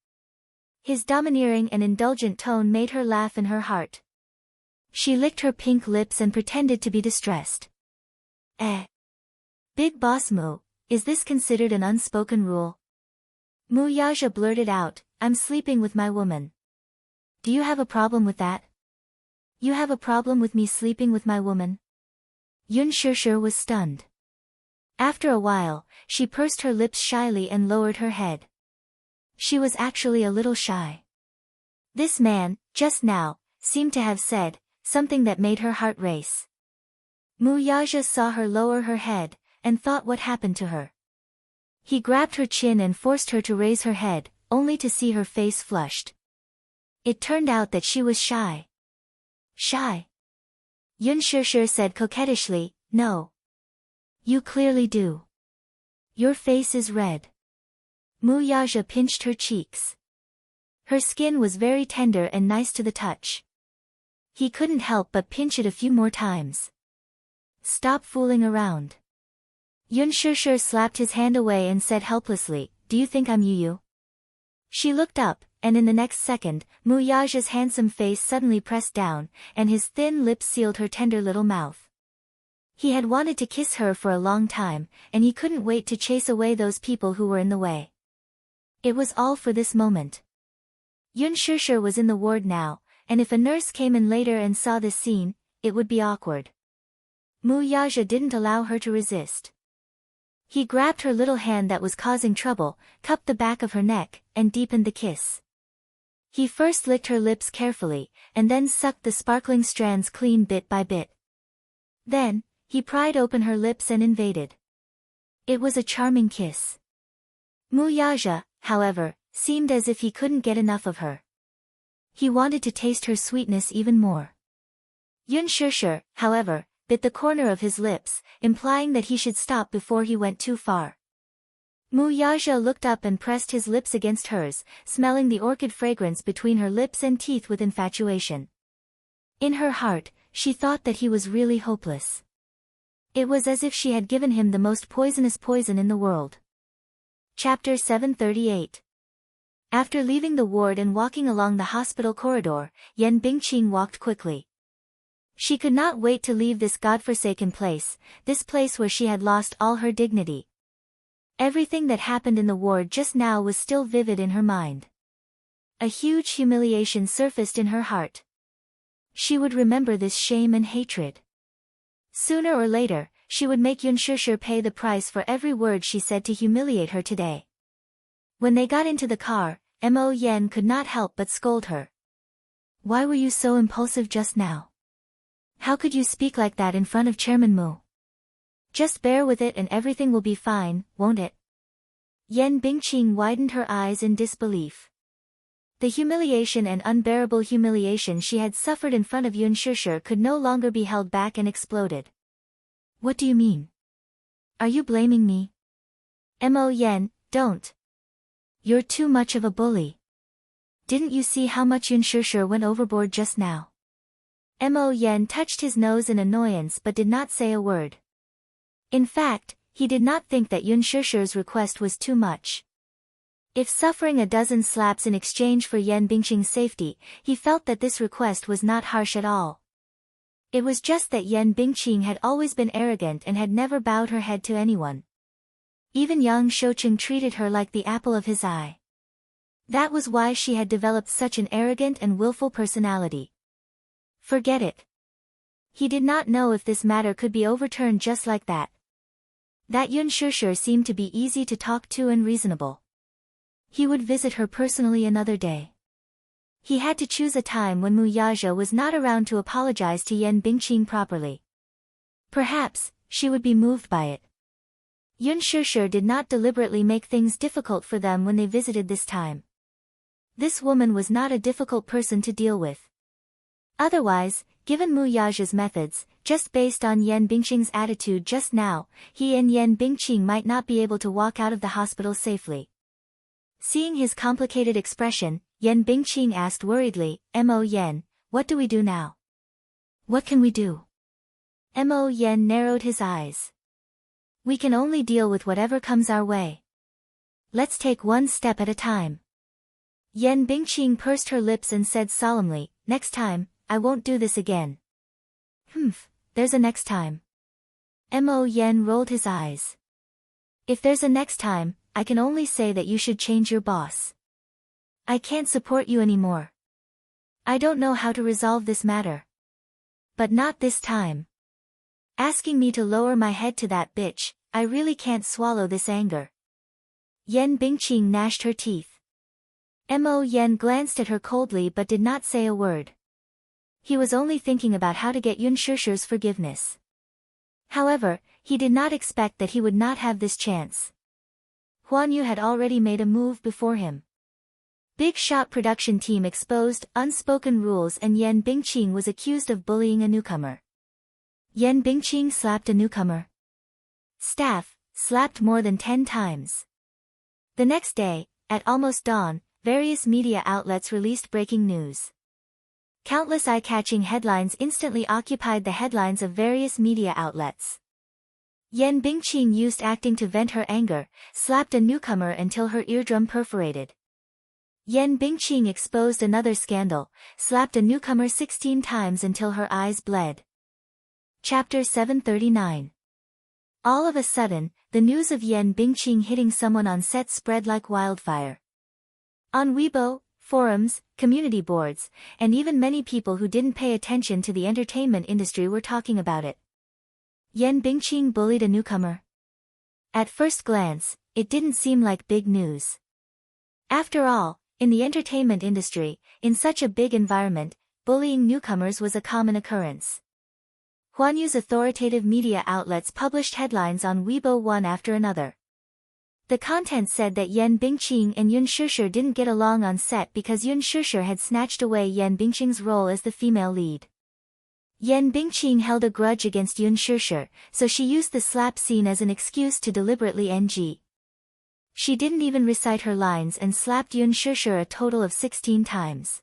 His domineering and indulgent tone made her laugh in her heart. She licked her pink lips and pretended to be distressed. Big boss Mu, is this considered an unspoken rule? Mu Yaja blurted out, I'm sleeping with my woman. Do you have a problem with that? You have a problem with me sleeping with my woman? Yun Shishir was stunned. After a while, she pursed her lips shyly and lowered her head. She was actually a little shy. This man, just now, seemed to have said something that made her heart race. Mu Yaja saw her lower her head, and thought what happened to her. He grabbed her chin and forced her to raise her head, only to see her face flushed. It turned out that she was shy. Shy? Yun Shishir said coquettishly, no. You clearly do. Your face is red. Mu Yaja pinched her cheeks. Her skin was very tender and nice to the touch. He couldn't help but pinch it a few more times. Stop fooling around. Yun Shishir slapped his hand away and said helplessly, do you think I'm Yu? She looked up, and in the next second, Mu Yaja's handsome face suddenly pressed down, and his thin lips sealed her tender little mouth. He had wanted to kiss her for a long time, and he couldn't wait to chase away those people who were in the way. It was all for this moment. Yun Shishir was in the ward now, and if a nurse came in later and saw this scene, it would be awkward. Mu Yaja didn't allow her to resist. He grabbed her little hand that was causing trouble, cupped the back of her neck, and deepened the kiss. He first licked her lips carefully, and then sucked the sparkling strands clean bit by bit. Then, he pried open her lips and invaded. It was a charming kiss. Mu Yaja, however, seemed as if he couldn't get enough of her. He wanted to taste her sweetness even more. Yun Shishir, however, bit the corner of his lips, implying that he should stop before he went too far. Mu Yaja looked up and pressed his lips against hers, smelling the orchid fragrance between her lips and teeth with infatuation. In her heart, she thought that he was really hopeless. It was as if she had given him the most poisonous poison in the world. Chapter 738. After leaving the ward and walking along the hospital corridor, Yan Bingqing walked quickly. She could not wait to leave this godforsaken place, this place where she had lost all her dignity. Everything that happened in the ward just now was still vivid in her mind. A huge humiliation surfaced in her heart. She would remember this shame and hatred. Sooner or later, she would make Yun Shishir pay the price for every word she said to humiliate her today. When they got into the car, Mo Yen could not help but scold her. Why were you so impulsive just now? How could you speak like that in front of Chairman Mu? Just bear with it and everything will be fine, won't it? Yan Bingqing widened her eyes in disbelief. The humiliation and unbearable humiliation she had suffered in front of Yun Shishir could no longer be held back and exploded. What do you mean? Are you blaming me? Mo Yen, don't. You're too much of a bully. Didn't you see how much Yun Shishir went overboard just now? Mo Yen touched his nose in annoyance but did not say a word. In fact, he did not think that Yun Shishir's request was too much. If suffering a dozen slaps in exchange for Yan Bingqing's safety, he felt that this request was not harsh at all. It was just that Yan Bingqing had always been arrogant and had never bowed her head to anyone. Even Yang Shoucheng treated her like the apple of his eye. That was why she had developed such an arrogant and willful personality. Forget it. He did not know if this matter could be overturned just like that. That Yun Shishir seemed to be easy to talk to and reasonable. He would visit her personally another day. He had to choose a time when Mu Yaja was not around to apologize to Yan Bingqing properly. Perhaps, she would be moved by it. Yun Shishir did not deliberately make things difficult for them when they visited this time. This woman was not a difficult person to deal with. Otherwise, given Mu Yaja's methods, just based on Yan Bingqing's attitude just now, he and Yan Bingqing might not be able to walk out of the hospital safely. Seeing his complicated expression, Yan Bingqing asked worriedly, Mo Yen, what do we do now? What can we do? Mo Yen narrowed his eyes. We can only deal with whatever comes our way. Let's take one step at a time. Yan Bingqing pursed her lips and said solemnly, next time, I won't do this again. Humph, there's a next time. Mo Yen rolled his eyes. If there's a next time, I can only say that you should change your boss. I can't support you anymore. I don't know how to resolve this matter. But not this time. Asking me to lower my head to that bitch, I really can't swallow this anger. Yen Bingqing gnashed her teeth. Mo Yen glanced at her coldly but did not say a word. He was only thinking about how to get Yun Shusher's forgiveness. However, he did not expect that he would not have this chance. Huan Yu had already made a move before him. Big Shot production team exposed unspoken rules and Yen Bingqing was accused of bullying a newcomer. Yen Bingqing slapped a newcomer. Staff, slapped more than 10 times. The next day, at almost dawn, various media outlets released breaking news. Countless eye-catching headlines instantly occupied the headlines of various media outlets. Yen Bingqing used acting to vent her anger, slapped a newcomer until her eardrum perforated. Yen Bingqing exposed another scandal, slapped a newcomer 16 times until her eyes bled. Chapter 739. All of a sudden, the news of Yen Bingqing hitting someone on set spread like wildfire. On Weibo, forums, community boards, and even many people who didn't pay attention to the entertainment industry were talking about it. Yen Bingqing bullied a newcomer. At first glance, it didn't seem like big news. After all, in the entertainment industry, in such a big environment, bullying newcomers was a common occurrence. Huanyu's authoritative media outlets published headlines on Weibo one after another. The content said that Yen Bingqing and Yun Shusher didn't get along on set because Yun Shusher had snatched away Yen Bingqing's role as the female lead. Yen Bingqing held a grudge against Yun Shusher, so she used the slap scene as an excuse to deliberately NG. She didn't even recite her lines and slapped Yun Shusher a total of 16 times.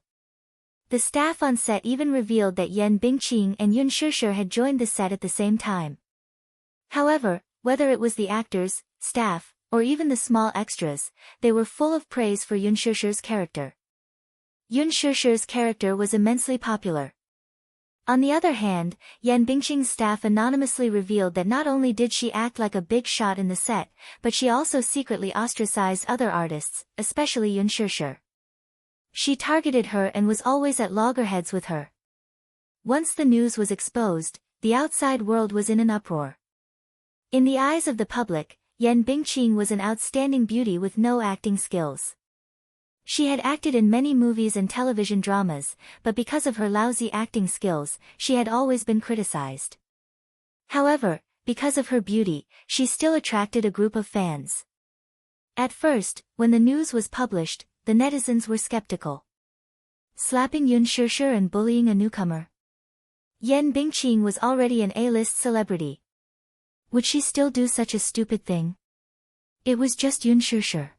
The staff on set even revealed that Yen Bingqing and Yun Shusher had joined the set at the same time. However, whether it was the actors, staff, or even the small extras, they were full of praise for Yun Shusher's character. Yun Shusher's character was immensely popular. On the other hand, Yen Bingqing's staff anonymously revealed that not only did she act like a big shot in the set, but she also secretly ostracized other artists, especially Yun Shusher. She targeted her and was always at loggerheads with her. Once the news was exposed, the outside world was in an uproar. In the eyes of the public, Yen Bingqing was an outstanding beauty with no acting skills. She had acted in many movies and television dramas, but because of her lousy acting skills, she had always been criticized. However, because of her beauty, she still attracted a group of fans. At first, when the news was published, the netizens were skeptical. Slapping Yun Shusher and bullying a newcomer. Yen Bingqing was already an A-list celebrity. Would she still do such a stupid thing? It was just Yun Shusher.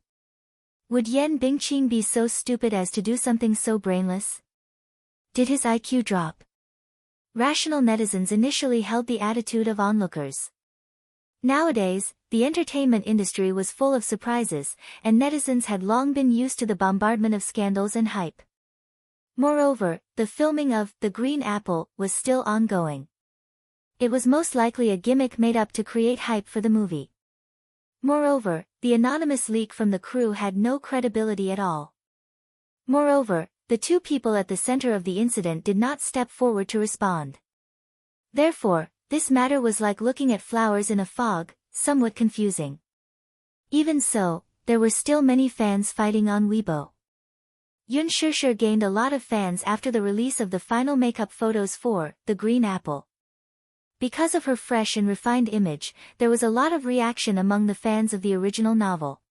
Would Yen Bingqing be so stupid as to do something so brainless? Did his IQ drop? Rational netizens initially held the attitude of onlookers. Nowadays, the entertainment industry was full of surprises, and netizens had long been used to the bombardment of scandals and hype. Moreover, the filming of The Green Apple was still ongoing. It was most likely a gimmick made up to create hype for the movie. Moreover, the anonymous leak from the crew had no credibility at all. Moreover, the two people at the center of the incident did not step forward to respond. Therefore, this matter was like looking at flowers in a fog, somewhat confusing. Even so, there were still many fans fighting on Weibo. Yun Shusher gained a lot of fans after the release of the final makeup photos for The Green Apple. Because of her fresh and refined image, there was a lot of reaction among the fans of the original novel.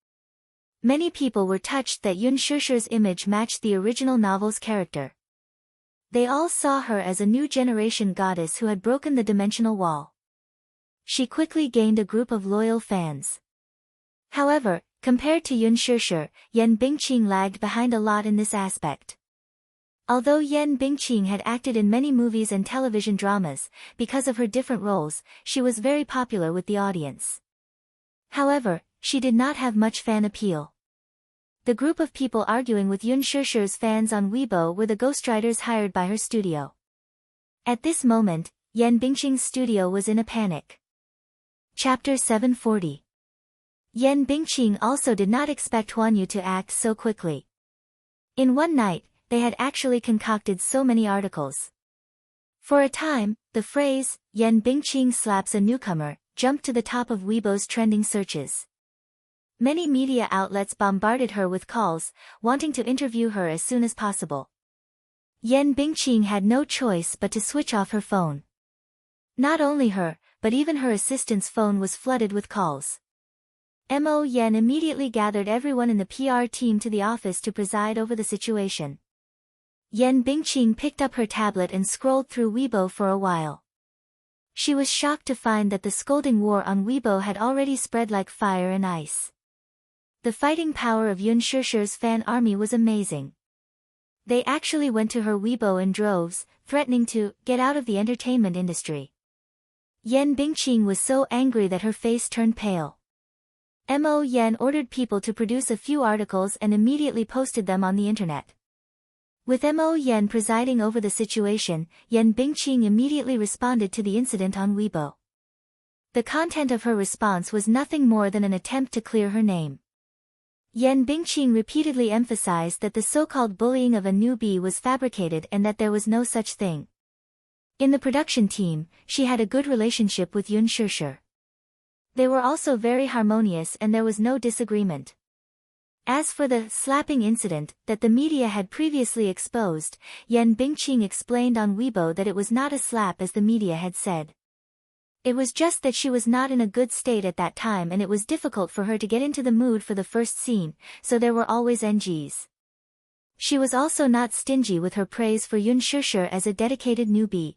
Many people were touched that Yun Shusher's image matched the original novel's character. They all saw her as a new generation goddess who had broken the dimensional wall. She quickly gained a group of loyal fans. However, compared to Yun Shusher, Yen Bingqing lagged behind a lot in this aspect. Although Yen Bingqing had acted in many movies and television dramas, because of her different roles, she was very popular with the audience. However, she did not have much fan appeal. The group of people arguing with Yun Shusher's fans on Weibo were the ghostwriters hired by her studio. At this moment, Yan Bingqing's studio was in a panic. Chapter 740. Yan Bingqing also did not expect Huan Yu to act so quickly. In one night, they had actually concocted so many articles. For a time, the phrase, Yan Bingqing slaps a newcomer, jumped to the top of Weibo's trending searches. Many media outlets bombarded her with calls, wanting to interview her as soon as possible. Yan Bingqing had no choice but to switch off her phone. Not only her, but even her assistant's phone was flooded with calls. Mo Yan immediately gathered everyone in the PR team to the office to preside over the situation. Yan Bingqing picked up her tablet and scrolled through Weibo for a while. She was shocked to find that the scolding war on Weibo had already spread like fire and ice. The fighting power of Yun Shishir's fan army was amazing. They actually went to her Weibo in droves, threatening to get out of the entertainment industry. Yan Bingqing was so angry that her face turned pale. Mo Yan ordered people to produce a few articles and immediately posted them on the internet. With Mo Yan presiding over the situation, Yan Bingqing immediately responded to the incident on Weibo. The content of her response was nothing more than an attempt to clear her name. Yan Bingqing repeatedly emphasized that the so-called bullying of a newbie was fabricated and that there was no such thing. In the production team, she had a good relationship with Yun Shishir. They were also very harmonious and there was no disagreement. As for the slapping incident that the media had previously exposed, Yan Bingqing explained on Weibo that it was not a slap as the media had said. It was just that she was not in a good state at that time and it was difficult for her to get into the mood for the first scene, so there were always NGs. She was also not stingy with her praise for Yun Shishir as a dedicated newbie.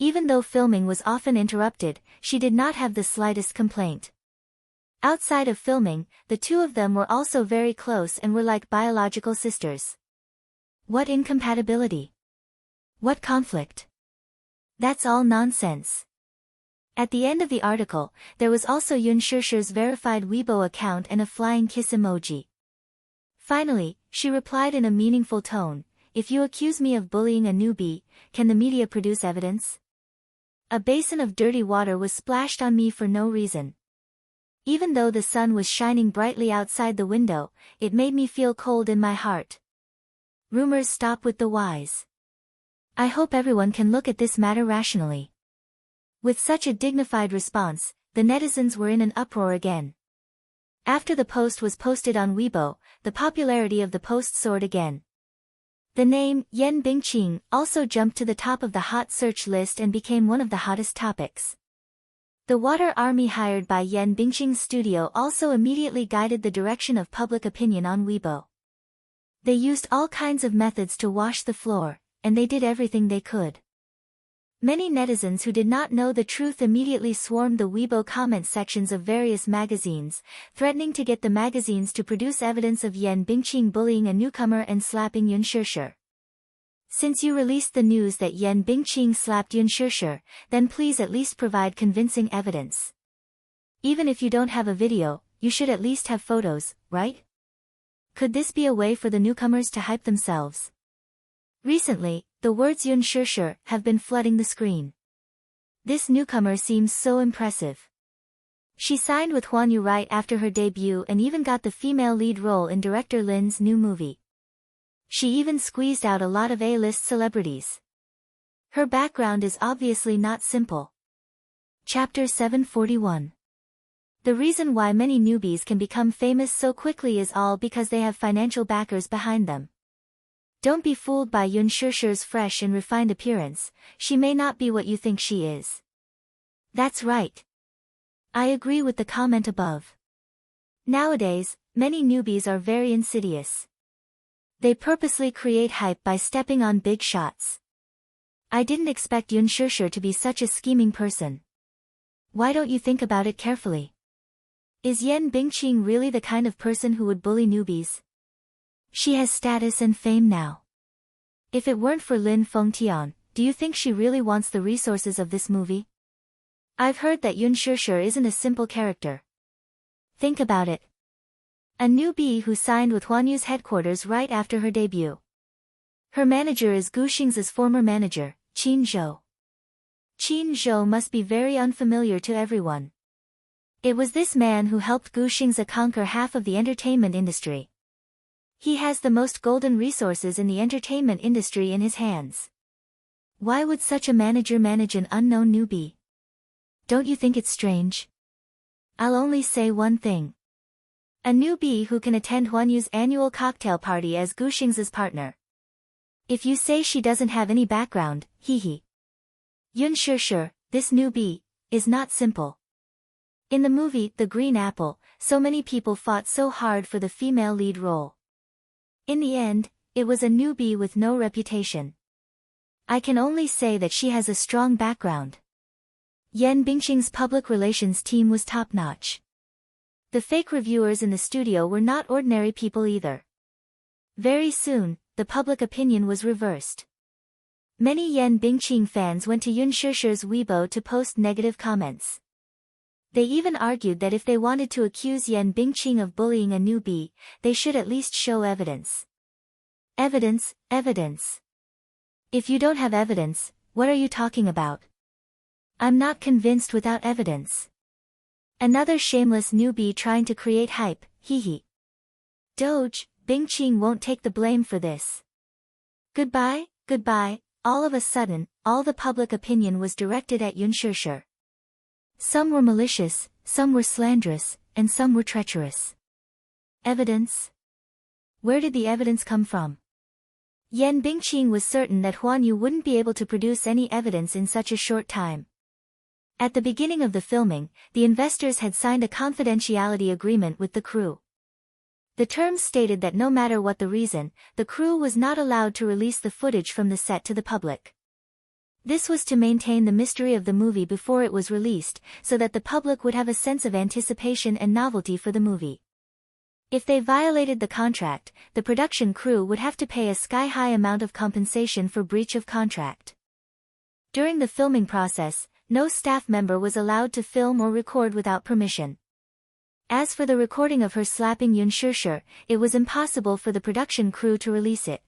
Even though filming was often interrupted, she did not have the slightest complaint. Outside of filming, the two of them were also very close and were like biological sisters. What incompatibility? What conflict? That's all nonsense. At the end of the article, there was also Yun Shishir's verified Weibo account and a flying kiss emoji. Finally, she replied in a meaningful tone, "If you accuse me of bullying a newbie, can the media produce evidence?" A basin of dirty water was splashed on me for no reason. Even though the sun was shining brightly outside the window, it made me feel cold in my heart. Rumors stop with the wise. I hope everyone can look at this matter rationally. With such a dignified response, the netizens were in an uproar again. After the post was posted on Weibo, the popularity of the post soared again. The name, Yan Bingqing, also jumped to the top of the hot search list and became one of the hottest topics. The water army hired by Yan Bingqing's studio also immediately guided the direction of public opinion on Weibo. They used all kinds of methods to wash the floor, and they did everything they could. Many netizens who did not know the truth immediately swarmed the Weibo comment sections of various magazines, threatening to get the magazines to produce evidence of Yan Bingqing bullying a newcomer and slapping Yun Shishir. Since you released the news that Yan Bingqing slapped Yun Shishir, then please at least provide convincing evidence. Even if you don't have a video, you should at least have photos, right? Could this be a way for the newcomers to hype themselves? Recently, the words Yun Shishir have been flooding the screen. This newcomer seems so impressive. She signed with Huan Yu right after her debut and even got the female lead role in director Lin's new movie. She even squeezed out a lot of A-list celebrities. Her background is obviously not simple. Chapter 741. The reason why many newbies can become famous so quickly is all because they have financial backers behind them. Don't be fooled by Yun Shishir's fresh and refined appearance, she may not be what you think she is. That's right. I agree with the comment above. Nowadays, many newbies are very insidious. They purposely create hype by stepping on big shots. I didn't expect Yun Shishir to be such a scheming person. Why don't you think about it carefully? Is Yan Bingqing really the kind of person who would bully newbies? She has status and fame now. If it weren't for Lin Fengtian, do you think she really wants the resources of this movie? I've heard that Yun Shishir isn't a simple character. Think about it. A newbie who signed with Huan Yu's headquarters right after her debut. Her manager is Gu Xing's former manager, Qin Zhou. Qin Zhou must be very unfamiliar to everyone. It was this man who helped Gu Xingze conquer half of the entertainment industry. He has the most golden resources in the entertainment industry in his hands. Why would such a manager manage an unknown newbie? Don't you think it's strange? I'll only say one thing. A newbie who can attend Huan Yu's annual cocktail party as Gu Xingze's partner. If you say she doesn't have any background, hee. Yun Shishir, this newbie, is not simple. In the movie The Green Apple, so many people fought so hard for the female lead role. In the end, it was a newbie with no reputation. I can only say that she has a strong background. Yan Bingqing's public relations team was top-notch. The fake reviewers in the studio were not ordinary people either. Very soon, the public opinion was reversed. Many Yan Bingqing fans went to Yun Shishir's Weibo to post negative comments. They even argued that if they wanted to accuse Yan Bingqing of bullying a newbie, they should at least show evidence. Evidence, evidence. If you don't have evidence, what are you talking about? I'm not convinced without evidence. Another shameless newbie trying to create hype, hee. Doge, Bingqing won't take the blame for this. Goodbye, goodbye. All of a sudden, all the public opinion was directed at Yun Shishir. Some were malicious, some were slanderous, and some were treacherous. Evidence? Where did the evidence come from? Yan Bingqing was certain that Huan Yu wouldn't be able to produce any evidence in such a short time. At the beginning of the filming, the investors had signed a confidentiality agreement with the crew. The terms stated that no matter what the reason, the crew was not allowed to release the footage from the set to the public. This was to maintain the mystery of the movie before it was released, so that the public would have a sense of anticipation and novelty for the movie. If they violated the contract, the production crew would have to pay a sky-high amount of compensation for breach of contract. During the filming process, no staff member was allowed to film or record without permission. As for the recording of her slapping Yun Shishir, it was impossible for the production crew to release it.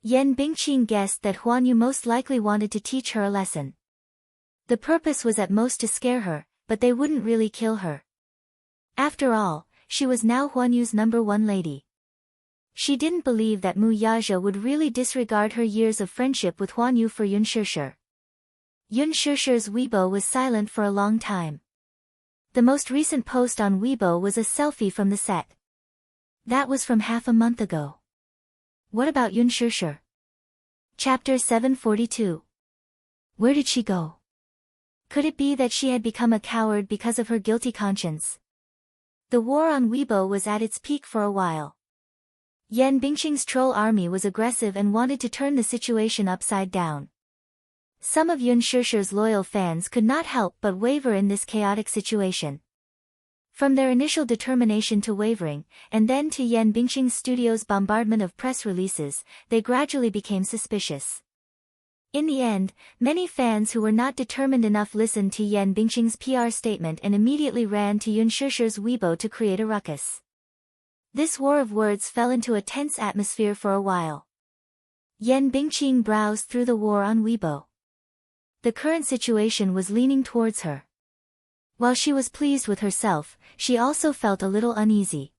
Yan Bingqing guessed that Huan Yu most likely wanted to teach her a lesson. The purpose was at most to scare her, but they wouldn't really kill her. After all, she was now Huan Yu's #1 lady. She didn't believe that Mu Yazhe would really disregard her years of friendship with Huan Yu for Yun Shishir. Yun Shishir's Weibo was silent for a long time. The most recent post on Weibo was a selfie from the set. That was from half a month ago. What about Yun Shishir? Chapter 742. Where did she go? Could it be that she had become a coward because of her guilty conscience? The war on Weibo was at its peak for a while. Yan Bingqing's troll army was aggressive and wanted to turn the situation upside down. Some of Yun Shishir's loyal fans could not help but waver in this chaotic situation. From their initial determination to wavering, and then to Yan Bingqing's studio's bombardment of press releases, they gradually became suspicious. In the end, many fans who were not determined enough listened to Yan Bingqing's PR statement and immediately ran to Yun Shishir's Weibo to create a ruckus. This war of words fell into a tense atmosphere for a while. Yan Bingqing browsed through the war on Weibo. The current situation was leaning towards her. While she was pleased with herself, she also felt a little uneasy.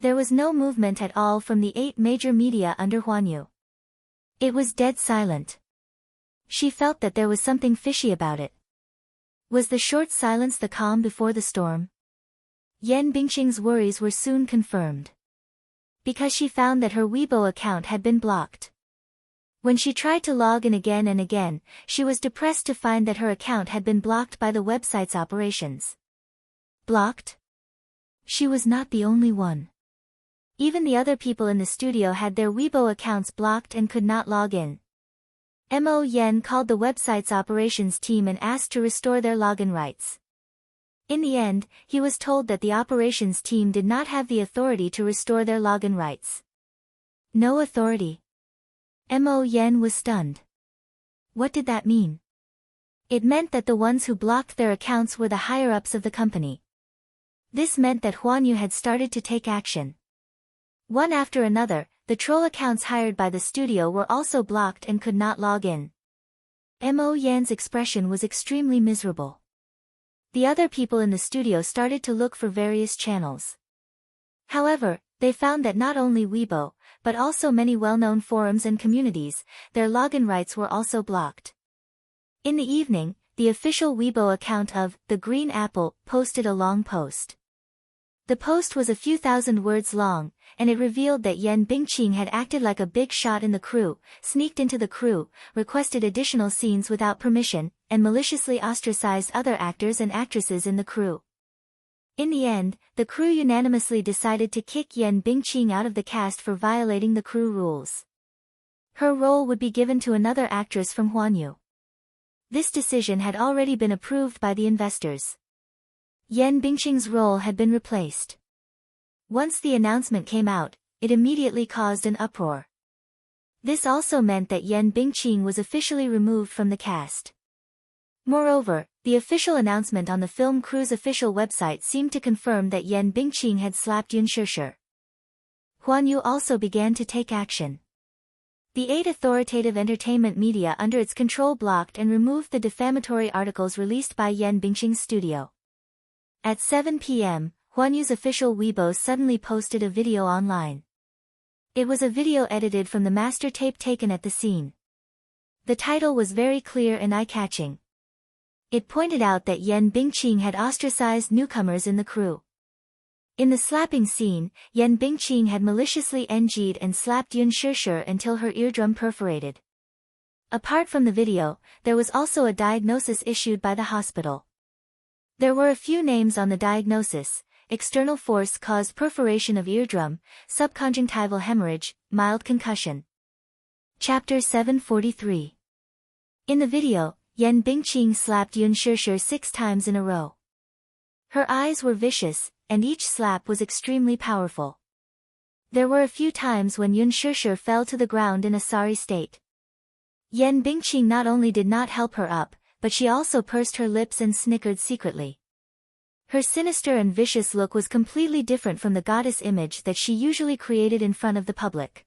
There was no movement at all from the 8 major media under Huan Yu. It was dead silent. She felt that there was something fishy about it. Was the short silence the calm before the storm? Yan Bingqing's worries were soon confirmed. Because she found that her Weibo account had been blocked. When she tried to log in again and again, she was depressed to find that her account had been blocked by the website's operations. Blocked? She was not the only one. Even the other people in the studio had their Weibo accounts blocked and could not log in. Mo Yen called the website's operations team and asked to restore their login rights. In the end, he was told that the operations team did not have the authority to restore their login rights. No authority. Mo Yen was stunned. What did that mean? It meant that the ones who blocked their accounts were the higher-ups of the company. This meant that Huan Yu had started to take action. One after another, the troll accounts hired by the studio were also blocked and could not log in. Mo Yan's expression was extremely miserable. The other people in the studio started to look for various channels. However, they found that not only Weibo, but also many well-known forums and communities, their login rights were also blocked. In the evening, the official Weibo account of The Green Apple posted a long post. The post was a few thousand words long, and it revealed that Yan Bingqing had acted like a big shot in the crew, sneaked into the crew, requested additional scenes without permission, and maliciously ostracized other actors and actresses in the crew. In the end, the crew unanimously decided to kick Yan Bingqing out of the cast for violating the crew rules. Her role would be given to another actress from Huanyu. This decision had already been approved by the investors. Yan Bingqing's role had been replaced. Once the announcement came out, it immediately caused an uproar. This also meant that Yan Bingqing was officially removed from the cast. Moreover, the official announcement on the film crew's official website seemed to confirm that Yan Bingqing had slapped Yun Shishir. Huanyu also began to take action. The 8 authoritative entertainment media under its control blocked and removed the defamatory articles released by Yan Bingqing's studio. At 7 p.m., Huanyu's official Weibo suddenly posted a video online. It was a video edited from the master tape taken at the scene. The title was very clear and eye-catching. It pointed out that Yan Bingqing had ostracized newcomers in the crew. In the slapping scene, Yan Bingqing had maliciously NG'd and slapped Yun Shishir until her eardrum perforated. Apart from the video, there was also a diagnosis issued by the hospital. There were a few names on the diagnosis: external force caused perforation of eardrum, subconjunctival hemorrhage, mild concussion. Chapter 743. In the video, Yan Bingqing slapped Yun Shishir 6 times in a row. Her eyes were vicious, and each slap was extremely powerful. There were a few times when Yun Shishir fell to the ground in a sorry state. Yan Bingqing not only did not help her up, but she also pursed her lips and snickered secretly. Her sinister and vicious look was completely different from the goddess image that she usually created in front of the public.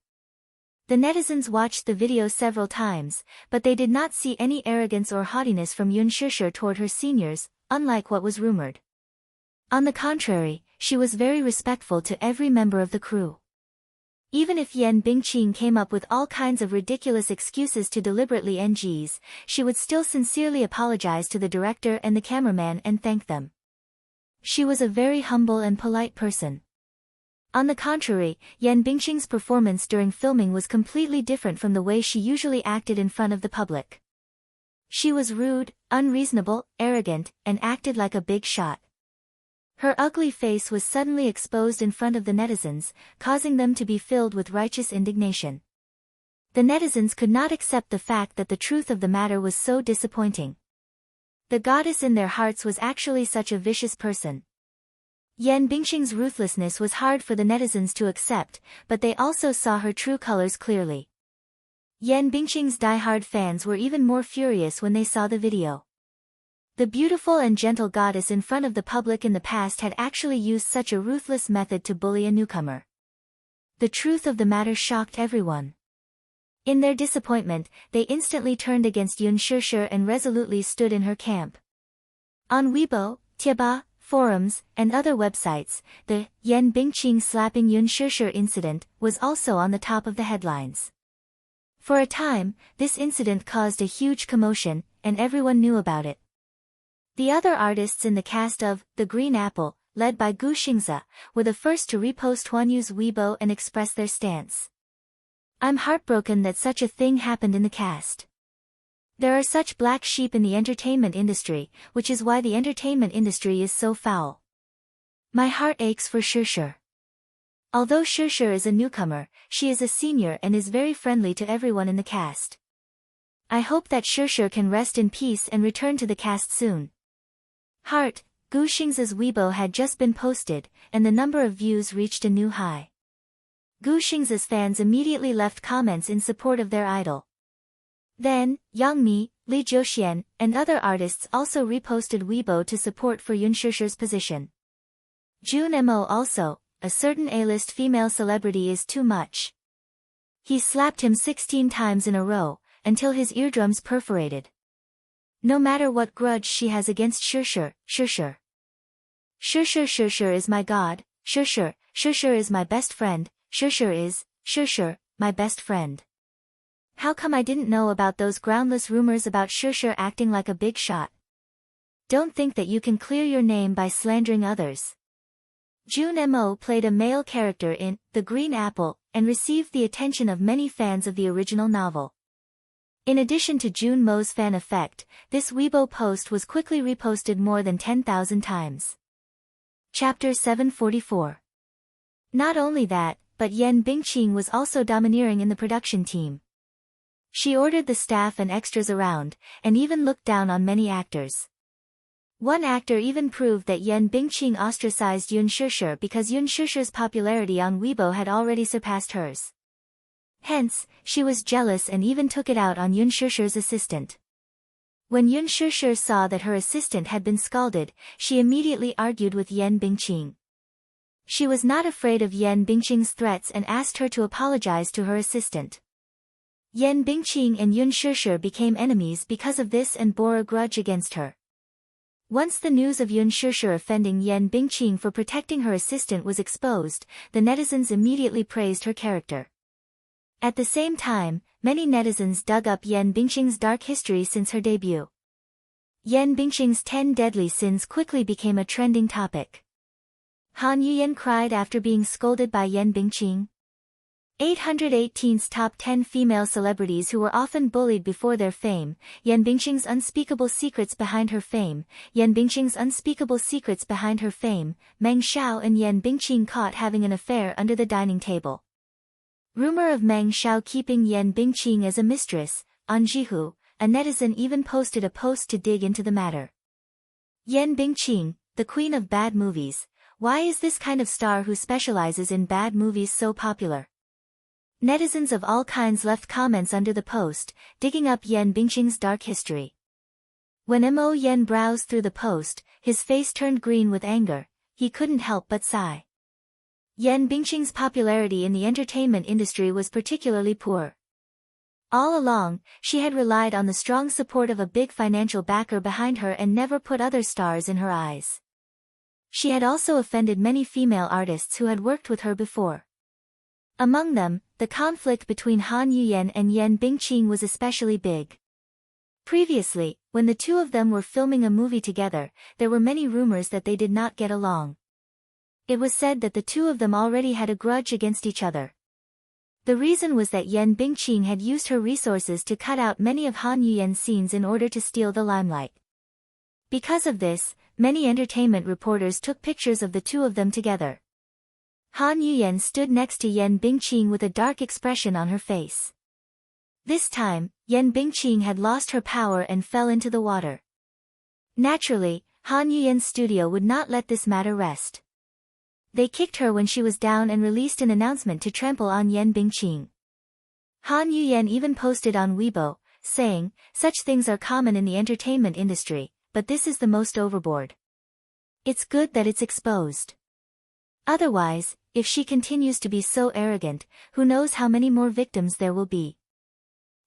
The netizens watched the video several times, but they did not see any arrogance or haughtiness from Yun Shishir toward her seniors, unlike what was rumored. On the contrary, she was very respectful to every member of the crew. Even if Yan Bingqing came up with all kinds of ridiculous excuses to deliberately NGs, she would still sincerely apologize to the director and the cameraman and thank them. She was a very humble and polite person. On the contrary, Yan Bingqing's performance during filming was completely different from the way she usually acted in front of the public. She was rude, unreasonable, arrogant, and acted like a big shot. Her ugly face was suddenly exposed in front of the netizens, causing them to be filled with righteous indignation. The netizens could not accept the fact that the truth of the matter was so disappointing. The goddess in their hearts was actually such a vicious person. Yan Bingqing's ruthlessness was hard for the netizens to accept, but they also saw her true colors clearly. Yan Bingqing's die-hard fans were even more furious when they saw the video. The beautiful and gentle goddess in front of the public in the past had actually used such a ruthless method to bully a newcomer. The truth of the matter shocked everyone. In their disappointment, they instantly turned against Yun Shishir and resolutely stood in her camp. On Weibo, Tieba, forums, and other websites, the Yan Bingqing slapping Yun Shishir incident was also on the top of the headlines. For a time, this incident caused a huge commotion, and everyone knew about it. The other artists in the cast of The Green Apple, led by Gu Xingze, were the first to repost Huanyu's Weibo and express their stance. "I'm heartbroken that such a thing happened in the cast. There are such black sheep in the entertainment industry, which is why the entertainment industry is so foul. My heart aches for Shishir. Although Shishir is a newcomer, she is a senior and is very friendly to everyone in the cast. I hope that Shishir can rest in peace and return to the cast soon." Heart. Gu Xingze's Weibo had just been posted, and the number of views reached a new high. Gu Xingze's fans immediately left comments in support of their idol. Then, Yang Mi, Li Jiuxian, and other artists also reposted Weibo to support for Yun Shishir's position. Jun Mo also, a certain A-list female celebrity is too much. He slapped him 16 times in a row, until his eardrums perforated. No matter what grudge she has against Shirshir, Shirshir. Shirshir is my god, Shirshir is my best friend, Shirshir, my best friend. How come I didn't know about those groundless rumors about Shirshir acting like a big shot? Don't think that you can clear your name by slandering others. Jun Mo played a male character in The Green Apple, and received the attention of many fans of the original novel. In addition to Jun Mo's fan effect, this Weibo post was quickly reposted more than 10,000 times. Chapter 744. Not only that, but Yen Bingqing was also domineering in the production team. She ordered the staff and extras around, and even looked down on many actors. One actor even proved that Yen Bingqing ostracized Yun Shirshir because Yun Shirshir's popularity on Weibo had already surpassed hers. Hence, she was jealous and even took it out on Yun Shirshir's assistant. When Yun Shirshir saw that her assistant had been scalded, she immediately argued with Yen Bingqing. She was not afraid of Yen Bingqing's threats and asked her to apologize to her assistant. Yen Bingqing and Yun Shirshir became enemies because of this and bore a grudge against her. Once the news of Yun Shirshir offending Yen Bingqing for protecting her assistant was exposed, the netizens immediately praised her character. At the same time, many netizens dug up Yen Bingqing's dark history since her debut. Yen Bingqing's 10 deadly sins quickly became a trending topic. Han Yuyen cried after being scolded by Yen Bingqing. 818's top 10 female celebrities who were often bullied before their fame, Yen Bingqing's unspeakable secrets behind her fame, Meng Xiao and Yen Bingqing caught having an affair under the dining table. Rumor of Meng Xiao keeping Yen Bingqing as a mistress, on Jihu, a netizen even posted a post to dig into the matter. Yen Bingqing, the queen of bad movies, why is this kind of star who specializes in bad movies so popular? Netizens of all kinds left comments under the post, digging up Yen Bingqing's dark history. When Mo Yen browsed through the post, his face turned green with anger, he couldn't help but sigh. Yen Bingqing's popularity in the entertainment industry was particularly poor. All along, she had relied on the strong support of a big financial backer behind her and never put other stars in her eyes. She had also offended many female artists who had worked with her before. Among them, the conflict between Han Yuyen and Yen Bingqing was especially big. Previously, when the two of them were filming a movie together, there were many rumors that they did not get along. It was said that the two of them already had a grudge against each other. The reason was that Yen Bingqing had used her resources to cut out many of Han Yuyen's scenes in order to steal the limelight. Because of this, many entertainment reporters took pictures of the two of them together. Han Yuyen stood next to Yen Bingqing with a dark expression on her face. This time, Yen Bingqing had lost her power and fell into the water. Naturally, Han Yuyen's studio would not let this matter rest. They kicked her when she was down and released an announcement to trample on Yen Bingqing. Han Yuyen even posted on Weibo, saying, "Such things are common in the entertainment industry, but this is the most overboard. It's good that it's exposed. Otherwise, if she continues to be so arrogant, who knows how many more victims there will be."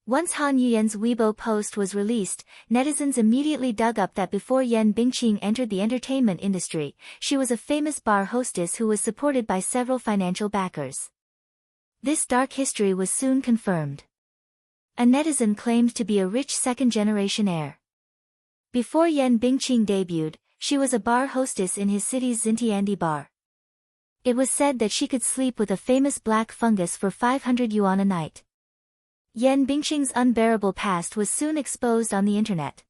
Once Han Yuyen's Weibo post was released, netizens immediately dug up that before Yen Bingqing entered the entertainment industry, she was a famous bar hostess who was supported by several financial backers. This dark history was soon confirmed. A netizen claimed to be a rich second-generation heir. Before Yen Bingqing debuted, she was a bar hostess in his city's Xintiandi bar. It was said that she could sleep with a famous black fungus for 500 yuan a night. Yen Bingqing's unbearable past was soon exposed on the internet.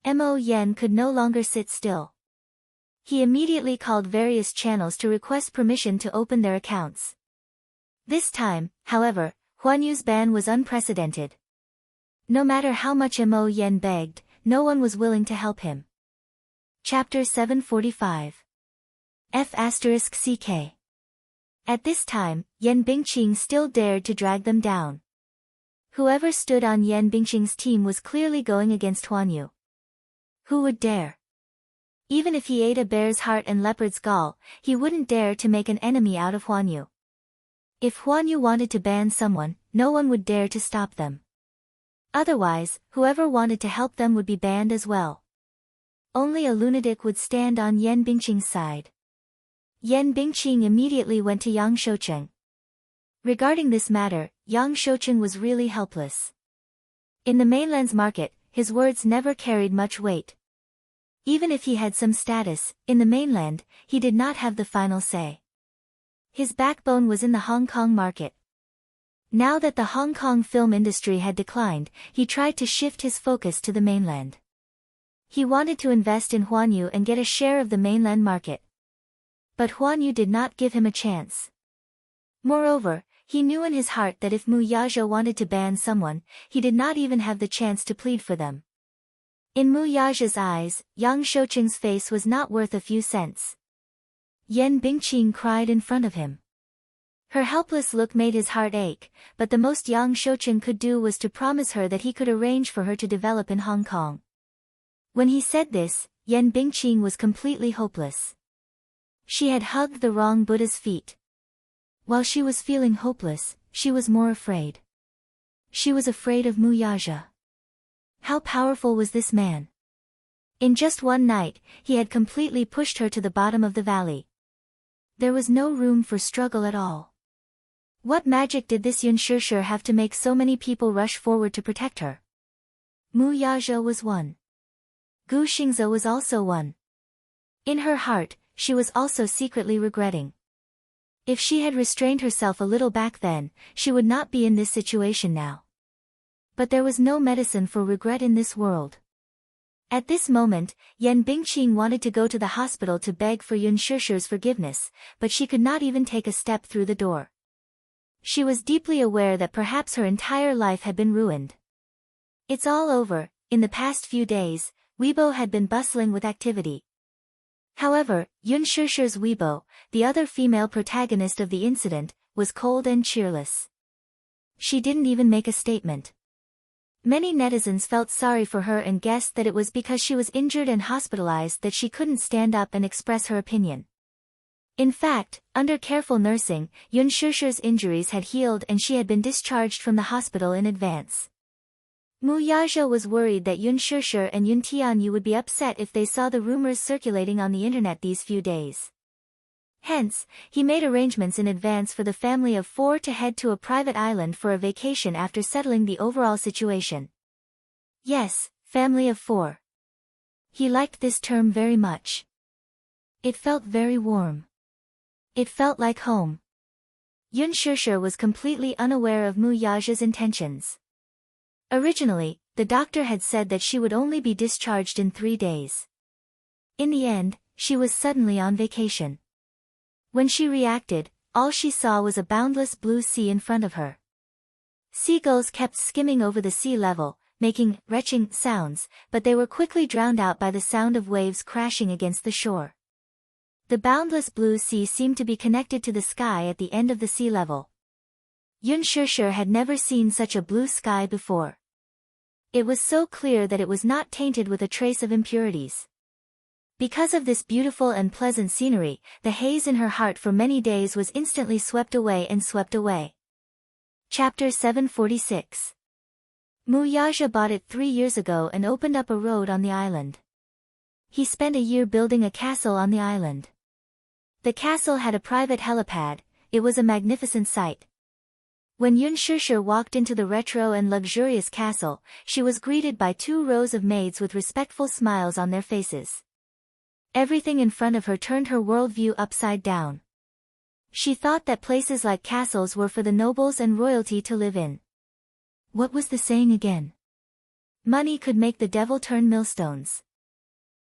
Mo Yen could no longer sit still. He immediately called various channels to request permission to open their accounts. This time, however, Huanyu's ban was unprecedented. No matter how much Mo Yen begged, no one was willing to help him. Chapter 745. F***ck. At this time, Yen Bingqing still dared to drag them down. Whoever stood on Yen Bingqing's team was clearly going against Huanyu. Who would dare? Even if he ate a bear's heart and leopard's gall, he wouldn't dare to make an enemy out of Huanyu. If Huanyu wanted to ban someone, no one would dare to stop them. Otherwise, whoever wanted to help them would be banned as well. Only a lunatic would stand on Yan Bingqing's side. Yan Bingqing immediately went to Yang Shoucheng. Regarding this matter, Yang Shoucheng was really helpless. In the mainland's market, his words never carried much weight. Even if he had some status, in the mainland, he did not have the final say. His backbone was in the Hong Kong market. Now that the Hong Kong film industry had declined, he tried to shift his focus to the mainland. He wanted to invest in Huanyu and get a share of the mainland market. But Huanyu did not give him a chance. Moreover, he knew in his heart that if Mu Yazhe wanted to ban someone, he did not even have the chance to plead for them. In Mu Yazhe's eyes, Yang Shoucheng's face was not worth a few cents. Yan Bingqing cried in front of him. Her helpless look made his heart ache, but the most Yang Shoucheng could do was to promise her that he could arrange for her to develop in Hong Kong. When he said this, Yan Bingqing was completely hopeless. She had hugged the wrong Buddha's feet. While she was feeling hopeless, she was more afraid. She was afraid of Mu Yazhe. How powerful was this man? In just one night, he had completely pushed her to the bottom of the valley. There was no room for struggle at all. What magic did this Yunshisher have to make so many people rush forward to protect her? Mu Yazhe was one. Gu Xingze was also one. In her heart, she was also secretly regretting. If she had restrained herself a little back then, she would not be in this situation now. But there was no medicine for regret in this world. At this moment, Yan Bingqing wanted to go to the hospital to beg for Yunshisher's forgiveness, but she could not even take a step through the door. She was deeply aware that perhaps her entire life had been ruined. It's all over. In the past few days, Weibo had been bustling with activity. However, Yunshisher's Weibo, the other female protagonist of the incident, was cold and cheerless. She didn't even make a statement. Many netizens felt sorry for her and guessed that it was because she was injured and hospitalized that she couldn't stand up and express her opinion. In fact, under careful nursing, Yunshisher's injuries had healed and she had been discharged from the hospital in advance. Mu Yazhe was worried that Yunshisher and Yun Tianyu would be upset if they saw the rumors circulating on the internet these few days. Hence, he made arrangements in advance for the family of 4 to head to a private island for a vacation after settling the overall situation. Yes, family of 4. He liked this term very much. It felt very warm. It felt like home. Yunshisher was completely unaware of Mu Yazhe's intentions. Originally, the doctor had said that she would only be discharged in 3 days. In the end, she was suddenly on vacation. When she reacted, all she saw was a boundless blue sea in front of her. Seagulls kept skimming over the sea level, making retching sounds, but they were quickly drowned out by the sound of waves crashing against the shore. The boundless blue sea seemed to be connected to the sky at the end of the sea level. Yunshisher had never seen such a blue sky before. It was so clear that it was not tainted with a trace of impurities. Because of this beautiful and pleasant scenery, the haze in her heart for many days was instantly swept away and swept away. Chapter 746. Mu Yazhe bought it 3 years ago and opened up a road on the island. He spent a year building a castle on the island. The castle had a private helipad. It was a magnificent sight. When Yunshisher walked into the retro and luxurious castle, she was greeted by 2 rows of maids with respectful smiles on their faces. Everything in front of her turned her worldview upside down. She thought that places like castles were for the nobles and royalty to live in. What was the saying again? Money could make the devil turn millstones.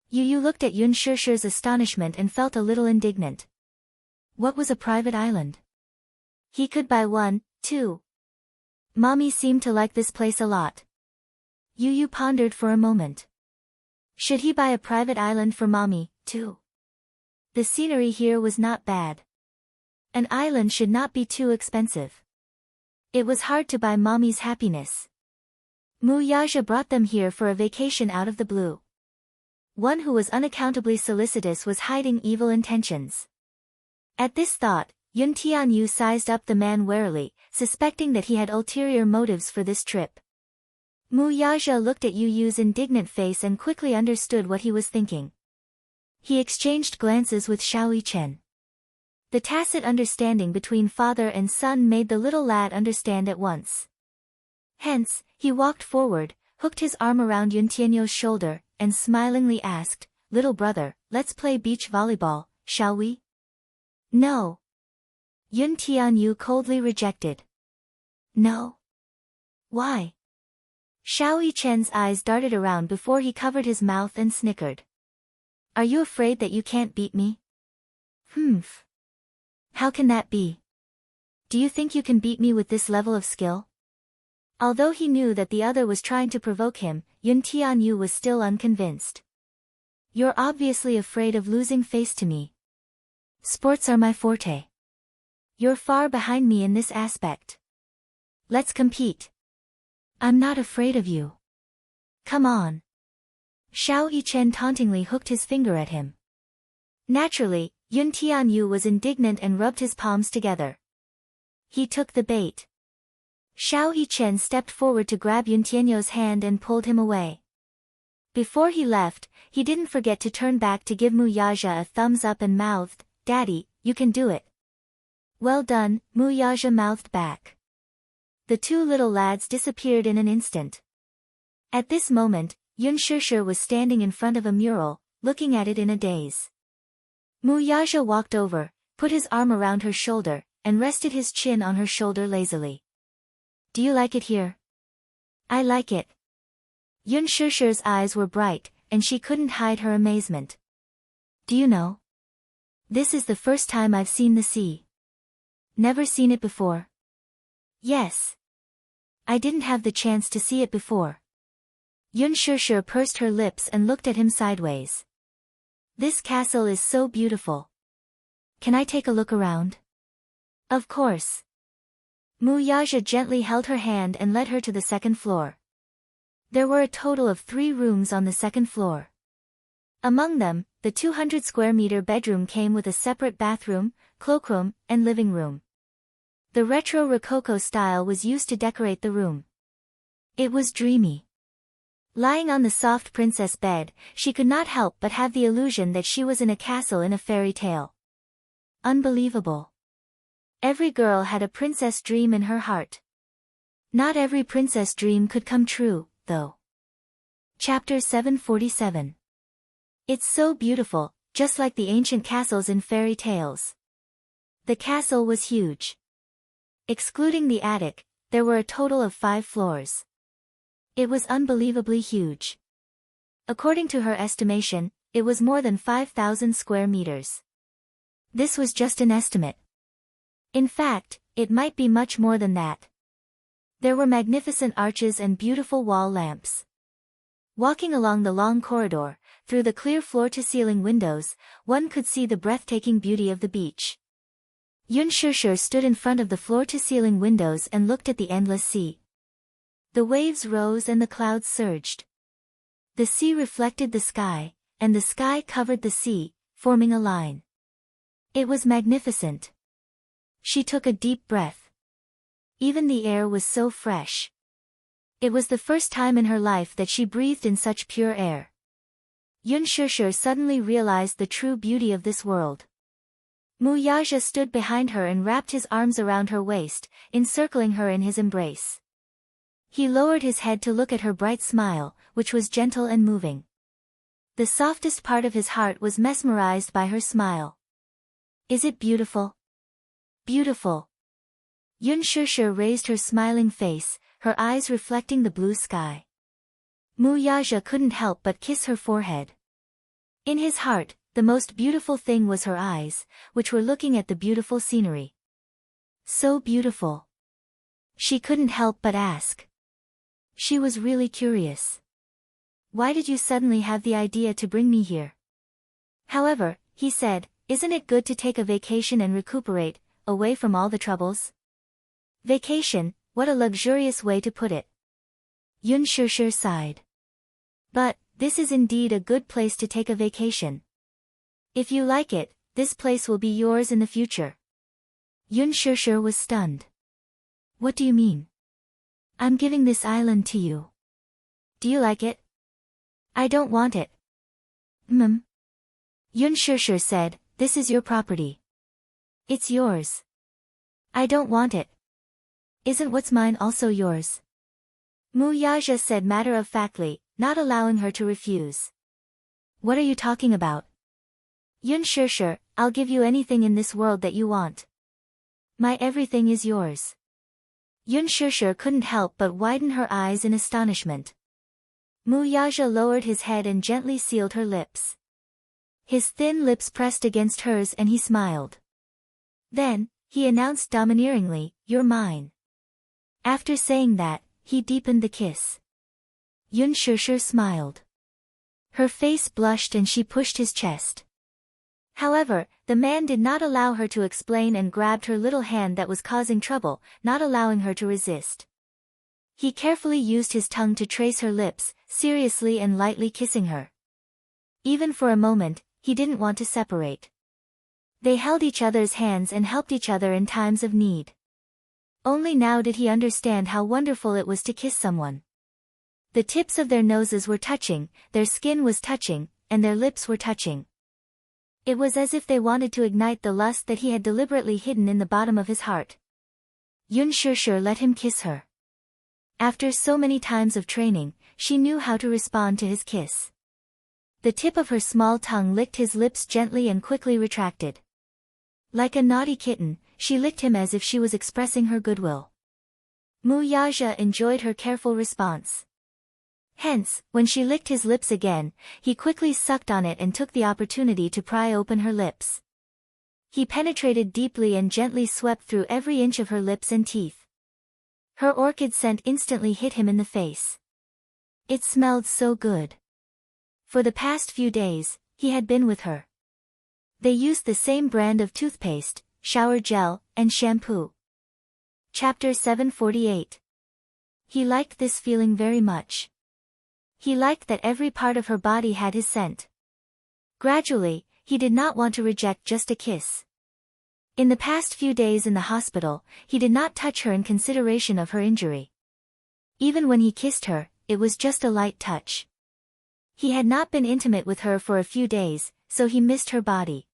Yu looked at Yunshisher's astonishment and felt a little indignant. What was a private island? He could buy one, too. Mommy seemed to like this place a lot. Yu pondered for a moment. Should he buy a private island for Mommy, too? The scenery here was not bad. An island should not be too expensive. It was hard to buy Mommy's happiness. Mu Yazhe brought them here for a vacation out of the blue. One who was unaccountably solicitous was hiding evil intentions. At this thought, Yun Tianyu sized up the man warily, suspecting that he had ulterior motives for this trip. Mu Yaja looked at Yu Yu's indignant face and quickly understood what he was thinking. He exchanged glances with Xiao Chen. The tacit understanding between father and son made the little lad understand at once. Hence, he walked forward, hooked his arm around Yun Tianyu's shoulder, and smilingly asked, "Little brother, let's play beach volleyball, shall we?" "No." Yun Tianyu coldly rejected. "No? Why?" Xiao Chen's eyes darted around before he covered his mouth and snickered. "Are you afraid that you can't beat me?" "Humph. How can that be? Do you think you can beat me with this level of skill?" Although he knew that the other was trying to provoke him, Yun Tianyu was still unconvinced. "You're obviously afraid of losing face to me. Sports are my forte. You're far behind me in this aspect. Let's compete." "I'm not afraid of you. Come on." Xiao Chen tauntingly hooked his finger at him. Naturally, Yun Tianyu was indignant and rubbed his palms together. He took the bait. Xiao Chen stepped forward to grab Yun Tianyu's hand and pulled him away. Before he left, he didn't forget to turn back to give Mu Yaja a thumbs up and mouthed, "Daddy, you can do it." "Well done," Mu Yaja mouthed back. The two little lads disappeared in an instant. At this moment, Yun Shishir was standing in front of a mural, looking at it in a daze. Mu Yaja walked over, put his arm around her shoulder, and rested his chin on her shoulder lazily. "Do you like it here?" "I like it." Yun Shishir's eyes were bright, and she couldn't hide her amazement. "Do you know? This is the first time I've seen the sea." "Never seen it before?" "Yes. I didn't have the chance to see it before." Yun Shishir pursed her lips and looked at him sideways. "This castle is so beautiful. Can I take a look around?" "Of course." Mu Yaja gently held her hand and led her to the second floor. There were a total of 3 rooms on the second floor. Among them, the 200 square meter bedroom came with a separate bathroom, cloakroom, and living room. The retro Rococo style was used to decorate the room. It was dreamy. Lying on the soft princess bed, she could not help but have the illusion that she was in a castle in a fairy tale. Unbelievable. Every girl had a princess dream in her heart. Not every princess dream could come true, though. Chapter 747. It's so beautiful, just like the ancient castles in fairy tales. The castle was huge. Excluding the attic, there were a total of 5 floors. It was unbelievably huge. According to her estimation, it was more than 5,000 square meters. This was just an estimate. In fact, it might be much more than that. There were magnificent arches and beautiful wall lamps. Walking along the long corridor, through the clear floor-to-ceiling windows, one could see the breathtaking beauty of the beach. Yun Shishir stood in front of the floor-to-ceiling windows and looked at the endless sea. The waves rose and the clouds surged. The sea reflected the sky, and the sky covered the sea, forming a line. It was magnificent. She took a deep breath. Even the air was so fresh. It was the first time in her life that she breathed in such pure air. Yun Shishir suddenly realized the true beauty of this world. Mu Yaja stood behind her and wrapped his arms around her waist, encircling her in his embrace. He lowered his head to look at her bright smile, which was gentle and moving. The softest part of his heart was mesmerized by her smile. "Is it beautiful?" "Beautiful." Yun Shishir raised her smiling face, her eyes reflecting the blue sky. Mu Yaja couldn't help but kiss her forehead. In his heart, the most beautiful thing was her eyes, which were looking at the beautiful scenery. So beautiful. She couldn't help but ask. She was really curious. "Why did you suddenly have the idea to bring me here?" "However," he said, "isn't it good to take a vacation and recuperate, away from all the troubles?" "Vacation, what a luxurious way to put it." Yun Shishir sighed. "But, this is indeed a good place to take a vacation. If you like it, this place will be yours in the future." Yun Shishir was stunned. "What do you mean?" "I'm giving this island to you." Do you like it? I don't want it. Yun Shishir said, this is your property. It's yours. I don't want it. Isn't what's mine also yours? Mu Yaja said matter-of-factly, not allowing her to refuse. What are you talking about? Yun Shishir, I'll give you anything in this world that you want. My everything is yours. Yun Shishir couldn't help but widen her eyes in astonishment. Mu Yaja lowered his head and gently sealed her lips. His thin lips pressed against hers and he smiled. Then, he announced domineeringly, you're mine. After saying that, he deepened the kiss. Yun Shishir smiled. Her face blushed and she pushed his chest. However, the man did not allow her to explain and grabbed her little hand that was causing trouble, not allowing her to resist. He carefully used his tongue to trace her lips, seriously and lightly kissing her. Even for a moment, he didn't want to separate. They held each other's hands and helped each other in times of need. Only now did he understand how wonderful it was to kiss someone. The tips of their noses were touching, their skin was touching, and their lips were touching. It was as if they wanted to ignite the lust that he had deliberately hidden in the bottom of his heart. Yun Shishir let him kiss her. After so many times of training, she knew how to respond to his kiss. The tip of her small tongue licked his lips gently and quickly retracted. Like a naughty kitten, she licked him as if she was expressing her goodwill. Mu Yaja enjoyed her careful response. Hence, when she licked his lips again, he quickly sucked on it and took the opportunity to pry open her lips. He penetrated deeply and gently swept through every inch of her lips and teeth. Her orchid scent instantly hit him in the face. It smelled so good. For the past few days, he had been with her. They used the same brand of toothpaste, shower gel, and shampoo. Chapter 748. He liked this feeling very much. He liked that every part of her body had his scent. Gradually, he did not want to reject just a kiss. In the past few days in the hospital, he did not touch her in consideration of her injury. Even when he kissed her, it was just a light touch. He had not been intimate with her for a few days, so he missed her body.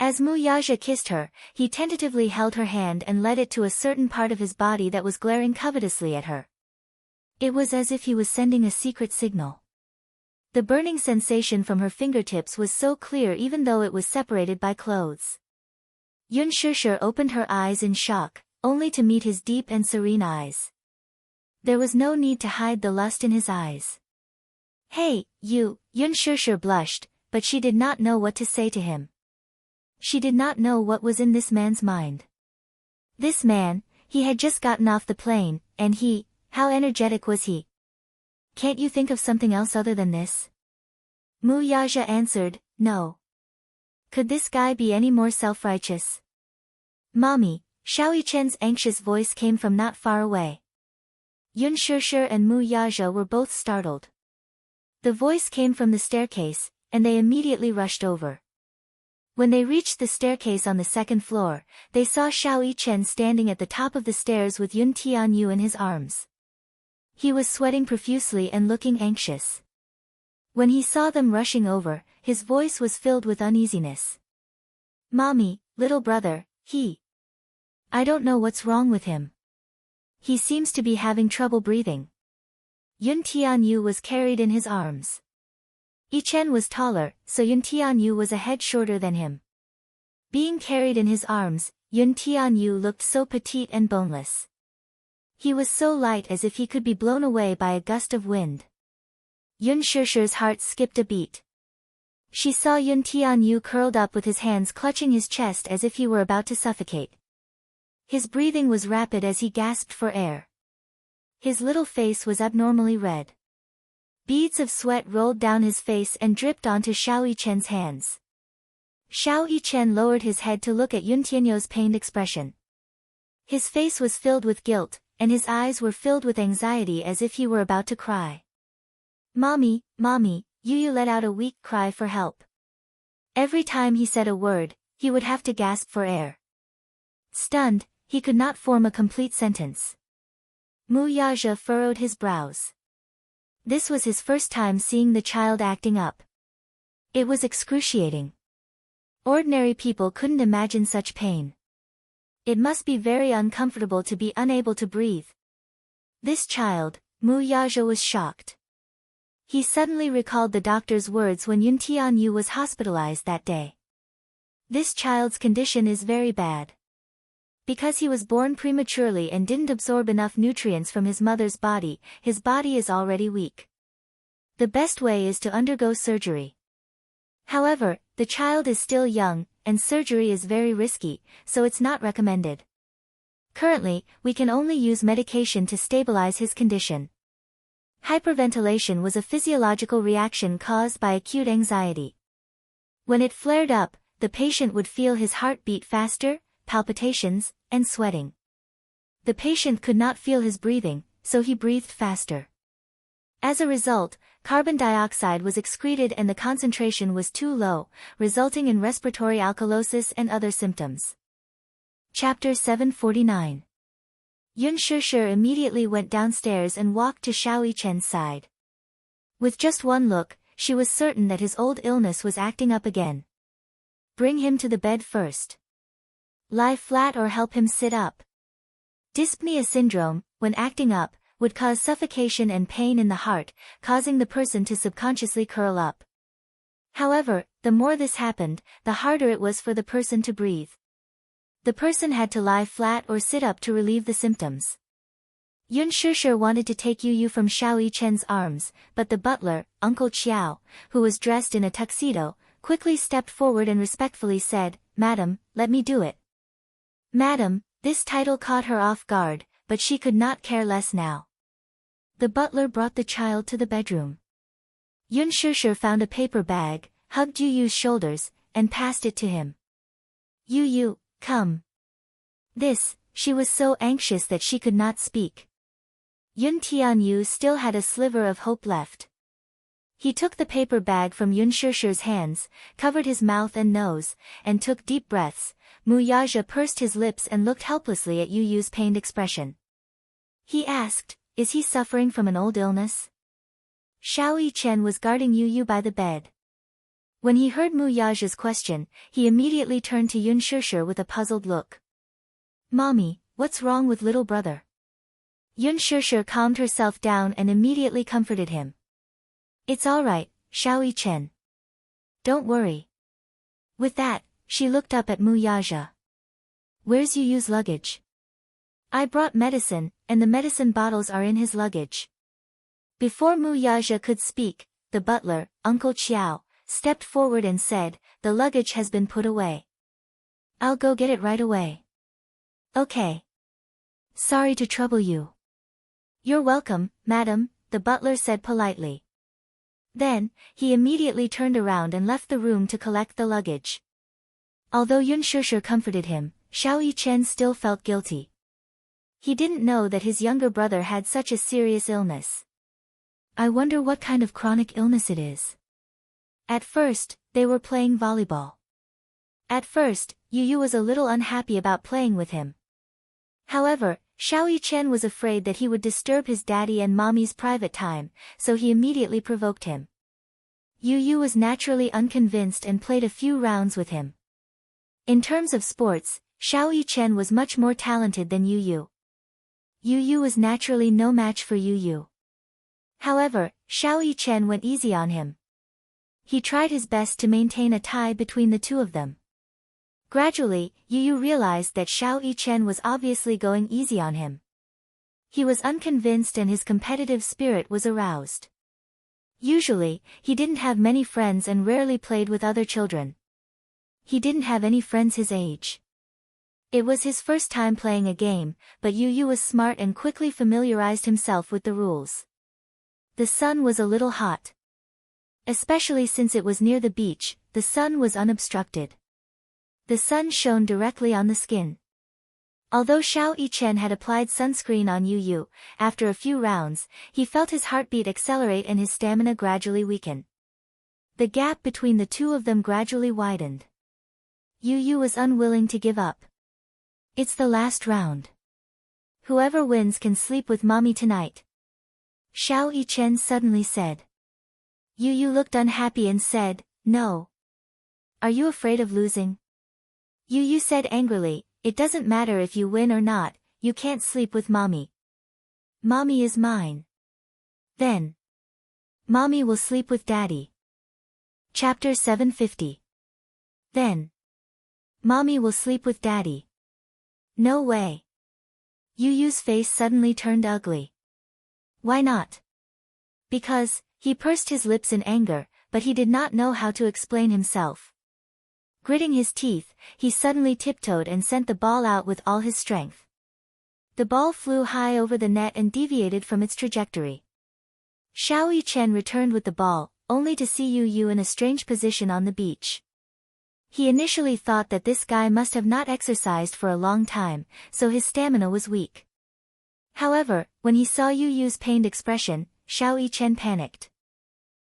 As Mu Yaja kissed her, he tentatively held her hand and led it to a certain part of his body that was glaring covetously at her. It was as if he was sending a secret signal. The burning sensation from her fingertips was so clear even though it was separated by clothes. Yun Shishir opened her eyes in shock, only to meet his deep and serene eyes. There was no need to hide the lust in his eyes. Hey, you, Yun Shishir blushed, but she did not know what to say to him. She did not know what was in this man's mind. This man, he had just gotten off the plane, and how energetic was he? Can't you think of something else other than this? Mu Yaja answered, no. Could this guy be any more self-righteous? Mommy, Xiao Yichen's anxious voice came from not far away. Yun Shishir and Mu Yaja were both startled. The voice came from the staircase, and they immediately rushed over. When they reached the staircase on the second floor, they saw Xiao Yichen standing at the top of the stairs with Yun Tianyu in his arms. He was sweating profusely and looking anxious. When he saw them rushing over, his voice was filled with uneasiness. Mommy, little brother, I don't know what's wrong with him. He seems to be having trouble breathing. Yun Tianyu was carried in his arms. Yichen was taller, so Yun Tianyu was a head shorter than him. Being carried in his arms, Yun Tianyu looked so petite and boneless. He was so light as if he could be blown away by a gust of wind. Yun Shishir's heart skipped a beat. She saw Yun Tianyu curled up with his hands clutching his chest as if he were about to suffocate. His breathing was rapid as he gasped for air. His little face was abnormally red. Beads of sweat rolled down his face and dripped onto Xiao Yichen's hands. Xiao Yichen lowered his head to look at Yun Tianyu's pained expression. His face was filled with guilt, and his eyes were filled with anxiety as if he were about to cry. Mommy, Yu let out a weak cry for help. Every time he said a word, he would have to gasp for air. Stunned, he could not form a complete sentence. Mu Yaja furrowed his brows. This was his first time seeing the child acting up. It was excruciating. Ordinary people couldn't imagine such pain. It must be very uncomfortable to be unable to breathe. This child, Mu Yaja was shocked. He suddenly recalled the doctor's words when Yun Tianyu was hospitalized that day. This child's condition is very bad. Because he was born prematurely and didn't absorb enough nutrients from his mother's body, his body is already weak. The best way is to undergo surgery. However, the child is still young, and surgery is very risky, so it's not recommended. Currently, we can only use medication to stabilize his condition. Hyperventilation was a physiological reaction caused by acute anxiety. When it flared up, the patient would feel his heart beat faster, palpitations, and sweating. The patient could not feel his breathing, so he breathed faster. As a result, carbon dioxide was excreted and the concentration was too low, resulting in respiratory alkalosis and other symptoms. Chapter 749. Yun Shishir immediately went downstairs and walked to Xiao Yichen's side. With just one look, she was certain that his old illness was acting up again. Bring him to the bed first. Lie flat or help him sit up. Dyspnea syndrome, when acting up, would cause suffocation and pain in the heart, causing the person to subconsciously curl up. However, the more this happened, the harder it was for the person to breathe. The person had to lie flat or sit up to relieve the symptoms. Yun Shishir wanted to take Yu Yu from Xiao Yichen's arms, but the butler, Uncle Qiao, who was dressed in a tuxedo, quickly stepped forward and respectfully said, "Madam, let me do it." Madam, this title caught her off guard, but she could not care less now. The butler brought the child to the bedroom. Yun Shishir found a paper bag, hugged Yu Yu's shoulders, and passed it to him. Yu Yu, come. She was so anxious that she could not speak. Yun Tianyu still had a sliver of hope left. He took the paper bag from Yun Shishir's hands, covered his mouth and nose, and took deep breaths. Mu Yaja pursed his lips and looked helplessly at Yu Yu's pained expression. He asked, "Is he suffering from an old illness?" Xiao Yichen was guarding Yu Yu by the bed. When he heard Mu Yaja's question, he immediately turned to Yun Shishir with a puzzled look. "Mommy, what's wrong with little brother?" Yun Shishir calmed herself down and immediately comforted him. "It's all right, Xiao Yichen. Don't worry." With that, she looked up at Mu Yaja. "Where's Yu Yu's luggage?" "I brought medicine, and the medicine bottles are in his luggage." Before Mu Yaja could speak, the butler, Uncle Qiao, stepped forward and said, "The luggage has been put away." "I'll go get it right away." "Okay. Sorry to trouble you." "You're welcome, madam," the butler said politely. Then, he immediately turned around and left the room to collect the luggage. Although Yun Shishir comforted him, Xiao Yichen still felt guilty. He didn't know that his younger brother had such a serious illness. I wonder what kind of chronic illness it is. At first, they were playing volleyball. At first, Yu Yu was a little unhappy about playing with him. However, Xiao Yichen was afraid that he would disturb his daddy and mommy's private time, so he immediately provoked him. Yu Yu was naturally unconvinced and played a few rounds with him. In terms of sports, Xiao Yichen was much more talented than Yu Yu. Yu Yu was naturally no match for Yu Yu. However, Xiao Yichen went easy on him. He tried his best to maintain a tie between the two of them. Gradually, Yu Yu realized that Xiao Yichen was obviously going easy on him. He was unconvinced and his competitive spirit was aroused. Usually, he didn't have many friends and rarely played with other children. He didn't have any friends his age. It was his first time playing a game, but Yu Yu was smart and quickly familiarized himself with the rules. The sun was a little hot. Especially since it was near the beach, the sun was unobstructed. The sun shone directly on the skin. Although Xiao Yichen had applied sunscreen on Yu Yu, after a few rounds, he felt his heartbeat accelerate and his stamina gradually weaken. The gap between the two of them gradually widened. Yu Yu was unwilling to give up. "It's the last round. Whoever wins can sleep with mommy tonight." Xiao Yichen suddenly said. Yu Yu looked unhappy and said, no. Are you afraid of losing? Yu Yu said angrily, it doesn't matter if you win or not, you can't sleep with mommy. Mommy is mine. Then. Mommy will sleep with daddy. Chapter 750. Then. Mommy will sleep with daddy. No way. Yu Yu's face suddenly turned ugly. Why not? Because, he pursed his lips in anger, but he did not know how to explain himself. Gritting his teeth, he suddenly tiptoed and sent the ball out with all his strength. The ball flew high over the net and deviated from its trajectory. Xiao Yichen returned with the ball, only to see Yu Yu in a strange position on the beach. He initially thought that this guy must have not exercised for a long time, so his stamina was weak. However, when he saw Yu Yu's pained expression, Xiao Yichen panicked.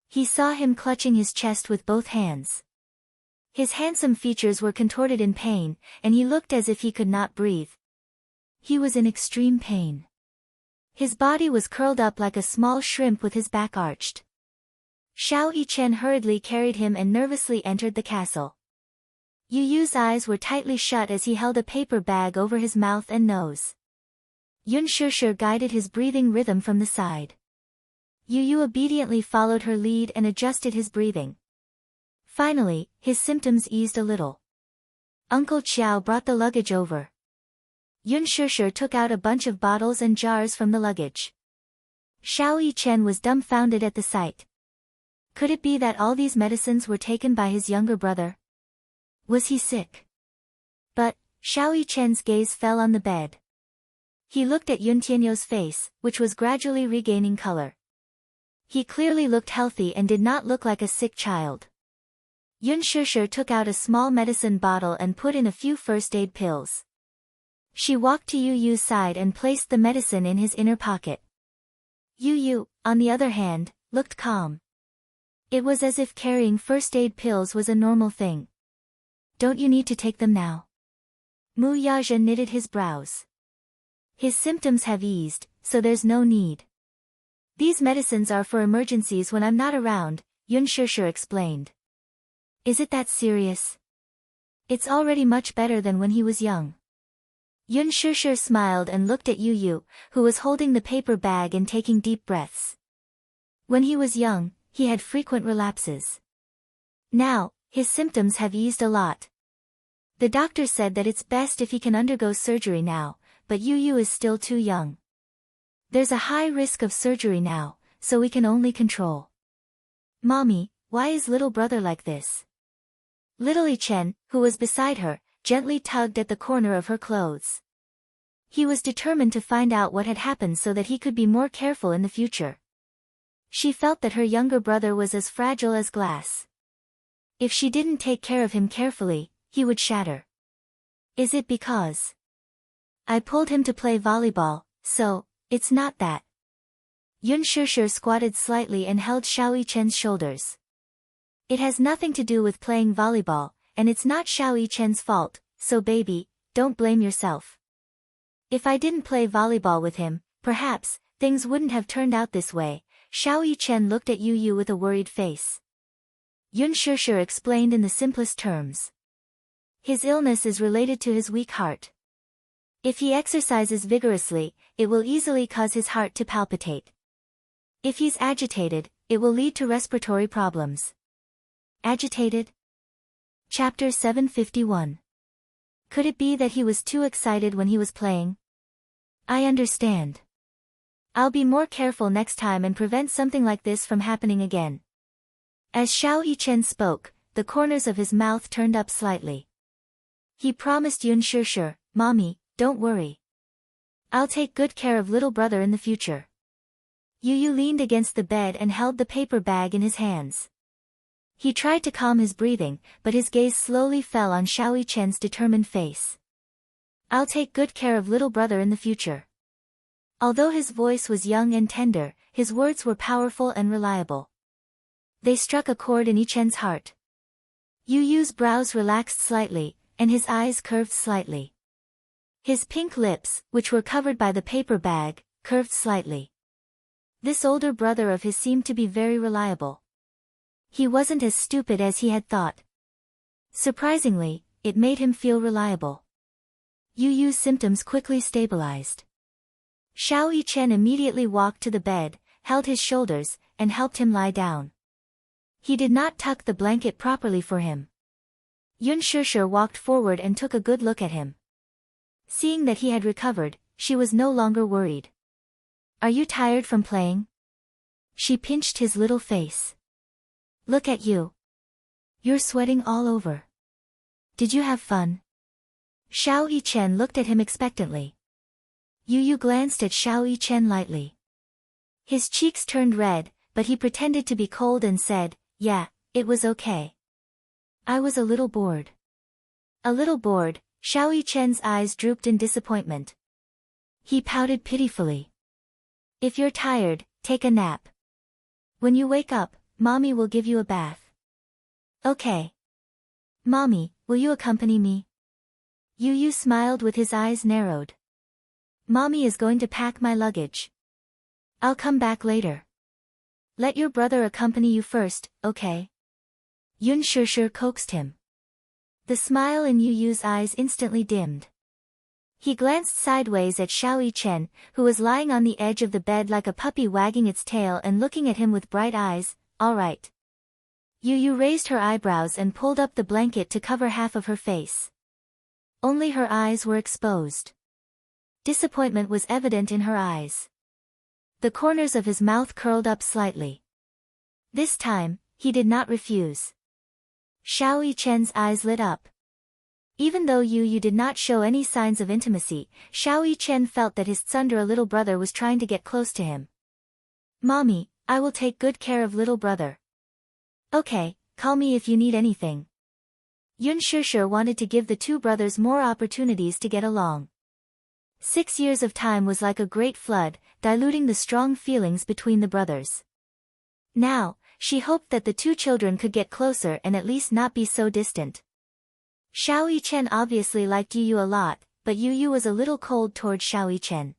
He saw him clutching his chest with both hands. His handsome features were contorted in pain, and he looked as if he could not breathe. He was in extreme pain. His body was curled up like a small shrimp with his back arched. Xiao Yichen hurriedly carried him and nervously entered the castle. Yu Yu's eyes were tightly shut as he held a paper bag over his mouth and nose. Yun Shishir guided his breathing rhythm from the side. Yu Yu obediently followed her lead and adjusted his breathing. Finally, his symptoms eased a little. Uncle Qiao brought the luggage over. Yun Shishir took out a bunch of bottles and jars from the luggage. Xiao Yichen was dumbfounded at the sight. Could it be that all these medicines were taken by his younger brother? Was he sick? But, Xiao Yichen's gaze fell on the bed. He looked at Yun Tianyou's face, which was gradually regaining color. He clearly looked healthy and did not look like a sick child. Yun Shishir took out a small medicine bottle and put in a few first aid pills. She walked to Yu Yu's side and placed the medicine in his inner pocket. Yu Yu, on the other hand, looked calm. It was as if carrying first aid pills was a normal thing. Don't you need to take them now? Mu Yazha knitted his brows. His symptoms have eased, so there's no need. These medicines are for emergencies when I'm not around, Yun Shishir explained. Is it that serious? It's already much better than when he was young. Yun Shishir smiled and looked at Yu Yu, who was holding the paper bag and taking deep breaths. When he was young, he had frequent relapses. Now, his symptoms have eased a lot. The doctor said that it's best if he can undergo surgery now, but Yu Yu is still too young. There's a high risk of surgery now, so we can only control. Mommy, why is little brother like this? Little Yichen, who was beside her, gently tugged at the corner of her clothes. He was determined to find out what had happened so that he could be more careful in the future. She felt that her younger brother was as fragile as glass. If she didn't take care of him carefully, he would shatter. Is it because I pulled him to play volleyball, so, it's not that. Yun Shishir squatted slightly and held Xiao Yichen's shoulders. It has nothing to do with playing volleyball, and it's not Xiao Yichen's fault, so baby, don't blame yourself. If I didn't play volleyball with him, perhaps, things wouldn't have turned out this way. Xiao Yichen looked at Yu Yu with a worried face. Yun Shishir explained in the simplest terms. His illness is related to his weak heart. If he exercises vigorously, it will easily cause his heart to palpitate. If he's agitated, it will lead to respiratory problems. Agitated? Chapter 751. Could it be that he was too excited when he was playing? I understand. I'll be more careful next time and prevent something like this from happening again. As Xiao Yichen spoke, the corners of his mouth turned up slightly. He promised Yun Shishir, Mommy, don't worry. I'll take good care of little brother in the future. Yu Yu leaned against the bed and held the paper bag in his hands. He tried to calm his breathing, but his gaze slowly fell on Xiao Yichen's determined face. I'll take good care of little brother in the future. Although his voice was young and tender, his words were powerful and reliable. They struck a chord in Yichen's heart. Yu Yu's brows relaxed slightly, and his eyes curved slightly. His pink lips, which were covered by the paper bag, curved slightly. This older brother of his seemed to be very reliable. He wasn't as stupid as he had thought. Surprisingly, it made him feel reliable. Yu Yu's symptoms quickly stabilized. Xiao Yichen immediately walked to the bed, held his shoulders, and helped him lie down. He did not tuck the blanket properly for him. Yun Shishir walked forward and took a good look at him. Seeing that he had recovered, she was no longer worried. Are you tired from playing? She pinched his little face. Look at you. You're sweating all over. Did you have fun? Xiao Yichen looked at him expectantly. Yu Yu glanced at Xiao Yichen lightly. His cheeks turned red, but he pretended to be cold and said, yeah, it was okay. I was a little bored. A little bored, Xiao Yichen's eyes drooped in disappointment. He pouted pitifully. If you're tired, take a nap. When you wake up, Mommy will give you a bath. Okay. Mommy, will you accompany me? Yu Yu smiled with his eyes narrowed. Mommy is going to pack my luggage. I'll come back later. Let your brother accompany you first, okay? Yun Shishir coaxed him. The smile in Yu Yu's eyes instantly dimmed. He glanced sideways at Xiao Yichen, who was lying on the edge of the bed like a puppy wagging its tail and looking at him with bright eyes. All right. Yu Yu raised her eyebrows and pulled up the blanket to cover half of her face. Only her eyes were exposed. Disappointment was evident in her eyes. The corners of his mouth curled up slightly. This time, he did not refuse. Xiao Yichen's eyes lit up. Even though Yu Yu did not show any signs of intimacy, Xiao Yichen felt that his tsundere little brother was trying to get close to him. Mommy, I will take good care of little brother. Okay, call me if you need anything. Yun Shishir wanted to give the two brothers more opportunities to get along. 6 years of time was like a great flood, diluting the strong feelings between the brothers. Now, she hoped that the two children could get closer and at least not be so distant. Xiao Yichen obviously liked Yu Yu a lot, but Yu Yu was a little cold toward Xiao Yichen.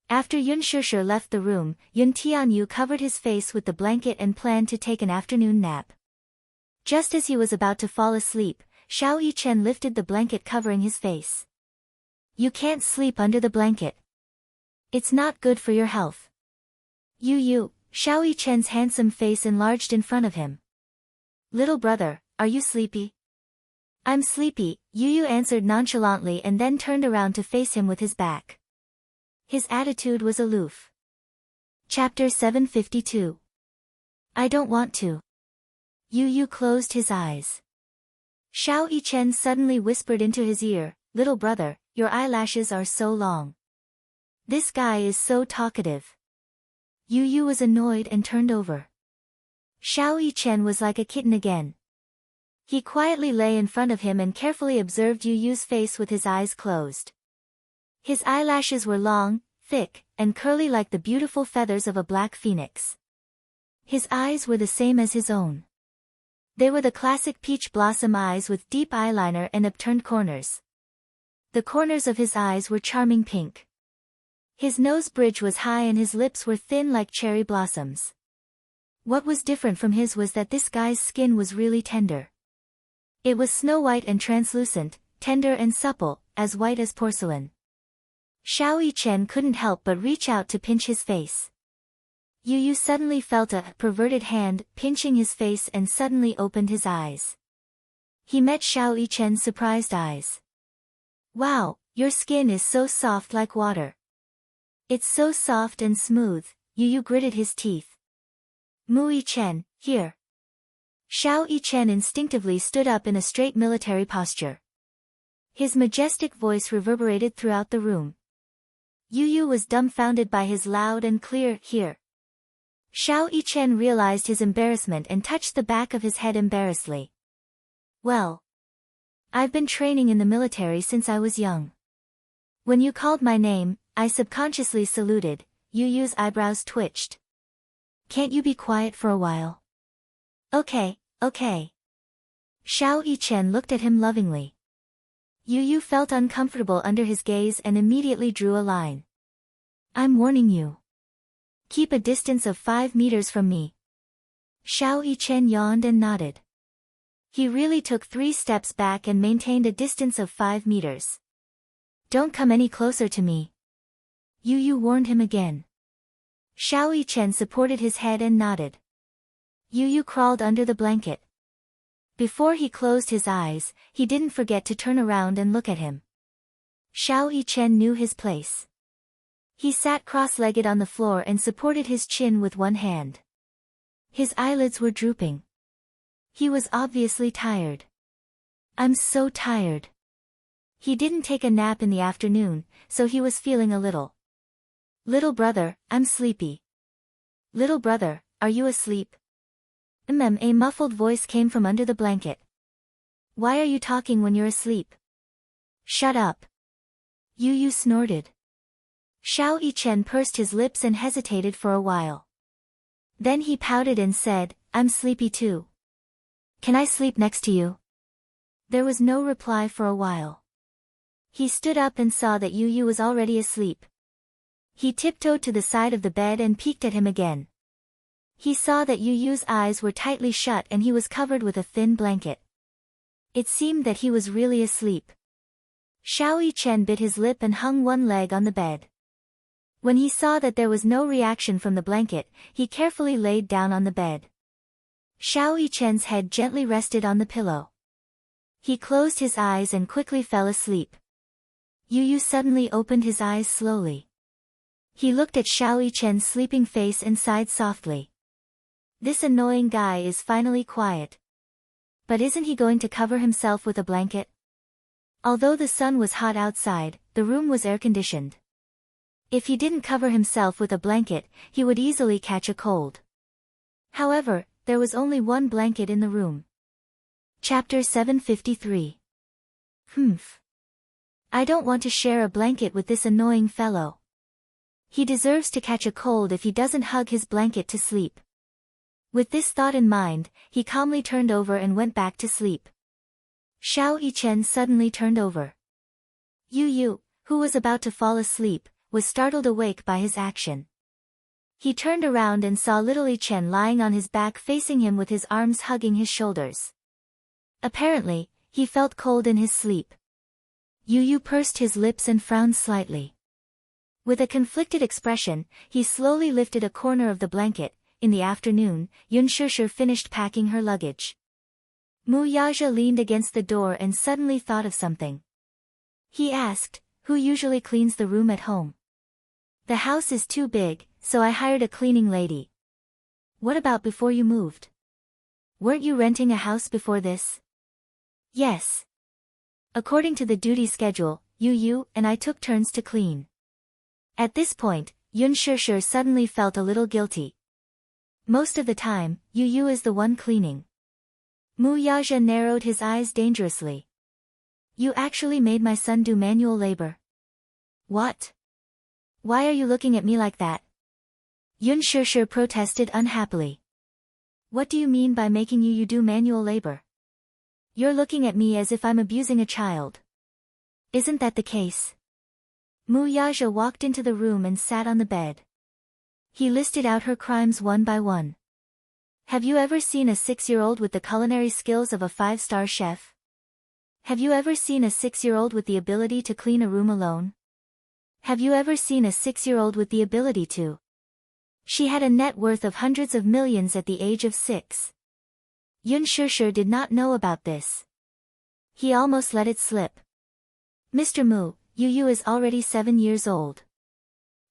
After Yun Shishir left the room, Yun Tianyu covered his face with the blanket and planned to take an afternoon nap. Just as he was about to fall asleep, Xiao Yichen lifted the blanket covering his face. You can't sleep under the blanket. It's not good for your health. Yu Yu, Xiao Yichen's handsome face enlarged in front of him. Little brother, are you sleepy? I'm sleepy, Yu Yu answered nonchalantly and then turned around to face him with his back. His attitude was aloof. Chapter 752. I don't want to. Yu Yu closed his eyes. Xiao Yichen suddenly whispered into his ear, Little brother, your eyelashes are so long. This guy is so talkative. Yu Yu was annoyed and turned over. Xiao Yichen was like a kitten again. He quietly lay in front of him and carefully observed Yu Yu's face with his eyes closed. His eyelashes were long, thick, and curly like the beautiful feathers of a black phoenix. His eyes were the same as his own. They were the classic peach blossom eyes with deep eyeliner and upturned corners. The corners of his eyes were charming pink. His nose bridge was high and his lips were thin like cherry blossoms. What was different from his was that this guy's skin was really tender. It was snow-white and translucent, tender and supple, as white as porcelain. Xiao Yichen couldn't help but reach out to pinch his face. Yu Yu suddenly felt a perverted hand pinching his face and suddenly opened his eyes. He met Xiao Yichen's surprised eyes. Wow, your skin is so soft like water. It's so soft and smooth, Yu Yu gritted his teeth. Mu Yichen, here. Xiao Yichen instinctively stood up in a straight military posture. His majestic voice reverberated throughout the room. Yu Yu was dumbfounded by his loud and clear here. Xiao Yichen realized his embarrassment and touched the back of his head embarrassedly. Well, I've been training in the military since I was young. When you called my name, I subconsciously saluted. Yu Yu's eyebrows twitched. Can't you be quiet for a while? Okay. Okay. Xiao Yichen looked at him lovingly. Yu Yu felt uncomfortable under his gaze and immediately drew a line. I'm warning you. Keep a distance of 5 meters from me. Xiao Yichen yawned and nodded. He really took 3 steps back and maintained a distance of 5 meters. Don't come any closer to me. Yu Yu warned him again. Xiao Yichen supported his head and nodded. Yu Yu crawled under the blanket. Before he closed his eyes, he didn't forget to turn around and look at him. Xiao Yichen knew his place. He sat cross-legged on the floor and supported his chin with one hand. His eyelids were drooping. He was obviously tired. I'm so tired. He didn't take a nap in the afternoon, so he was feeling a little. Little brother, I'm sleepy. Little brother, are you asleep? A muffled voice came from under the blanket. Why are you talking when you're asleep? Shut up. Yu Yu snorted. Xiao Yichen pursed his lips and hesitated for a while. Then he pouted and said, I'm sleepy too. Can I sleep next to you? There was no reply for a while. He stood up and saw that Yu Yu was already asleep. He tiptoed to the side of the bed and peeked at him again. He saw that Yu Yu's eyes were tightly shut and he was covered with a thin blanket. It seemed that he was really asleep. Xiao Yichen bit his lip and hung one leg on the bed. When he saw that there was no reaction from the blanket, he carefully laid down on the bed. Xiao Yichen's head gently rested on the pillow. He closed his eyes and quickly fell asleep. Yu Yu suddenly opened his eyes slowly. He looked at Xiao Yichen's sleeping face and sighed softly. This annoying guy is finally quiet. But isn't he going to cover himself with a blanket? Although the sun was hot outside, the room was air-conditioned. If he didn't cover himself with a blanket, he would easily catch a cold. However, there was only one blanket in the room. Chapter 753. I don't want to share a blanket with this annoying fellow. He deserves to catch a cold if he doesn't hug his blanket to sleep. With this thought in mind, he calmly turned over and went back to sleep. Xiao Yichen suddenly turned over. Yu Yu, who was about to fall asleep, was startled awake by his action. He turned around and saw little Yichen lying on his back facing him with his arms hugging his shoulders. Apparently, he felt cold in his sleep. Yu Yu pursed his lips and frowned slightly. With a conflicted expression, he slowly lifted a corner of the blanket. In the afternoon, Yun Shishir finished packing her luggage. Mu Yaja leaned against the door and suddenly thought of something. He asked, who usually cleans the room at home? The house is too big, so I hired a cleaning lady. What about before you moved? Weren't you renting a house before this? Yes. According to the duty schedule, Yu Yu and I took turns to clean. At this point, Yun Shishir suddenly felt a little guilty. Most of the time, Yu Yu is the one cleaning. Mu Yaja narrowed his eyes dangerously. You actually made my son do manual labor. What? Why are you looking at me like that? Yun Shishir protested unhappily. What do you mean by making Yu Yu do manual labor? You're looking at me as if I'm abusing a child. Isn't that the case? Mu Yaja walked into the room and sat on the bed. He listed out her crimes one by one. Have you ever seen a 6-year-old with the culinary skills of a 5-star chef? Have you ever seen a 6-year-old with the ability to clean a room alone? Have you ever seen a 6-year-old with the ability to? She had a net worth of hundreds of millions at the age of 6. Yun Shishir did not know about this. He almost let it slip. Mr. Mu, Yu Yu is already 7 years old.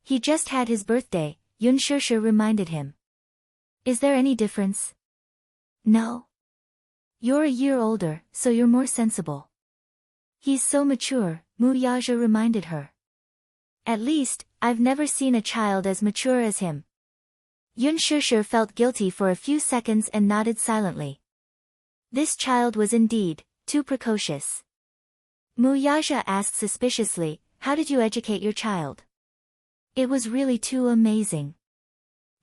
He just had his birthday, Yun Shishir reminded him. Is there any difference? No. You're a year older, so you're more sensible. He's so mature, Mu Yaja reminded her. At least, I've never seen a child as mature as him. Yun Shishir felt guilty for a few seconds and nodded silently. This child was indeed too precocious. Mu Yaja asked suspiciously, how did you educate your child? It was really too amazing.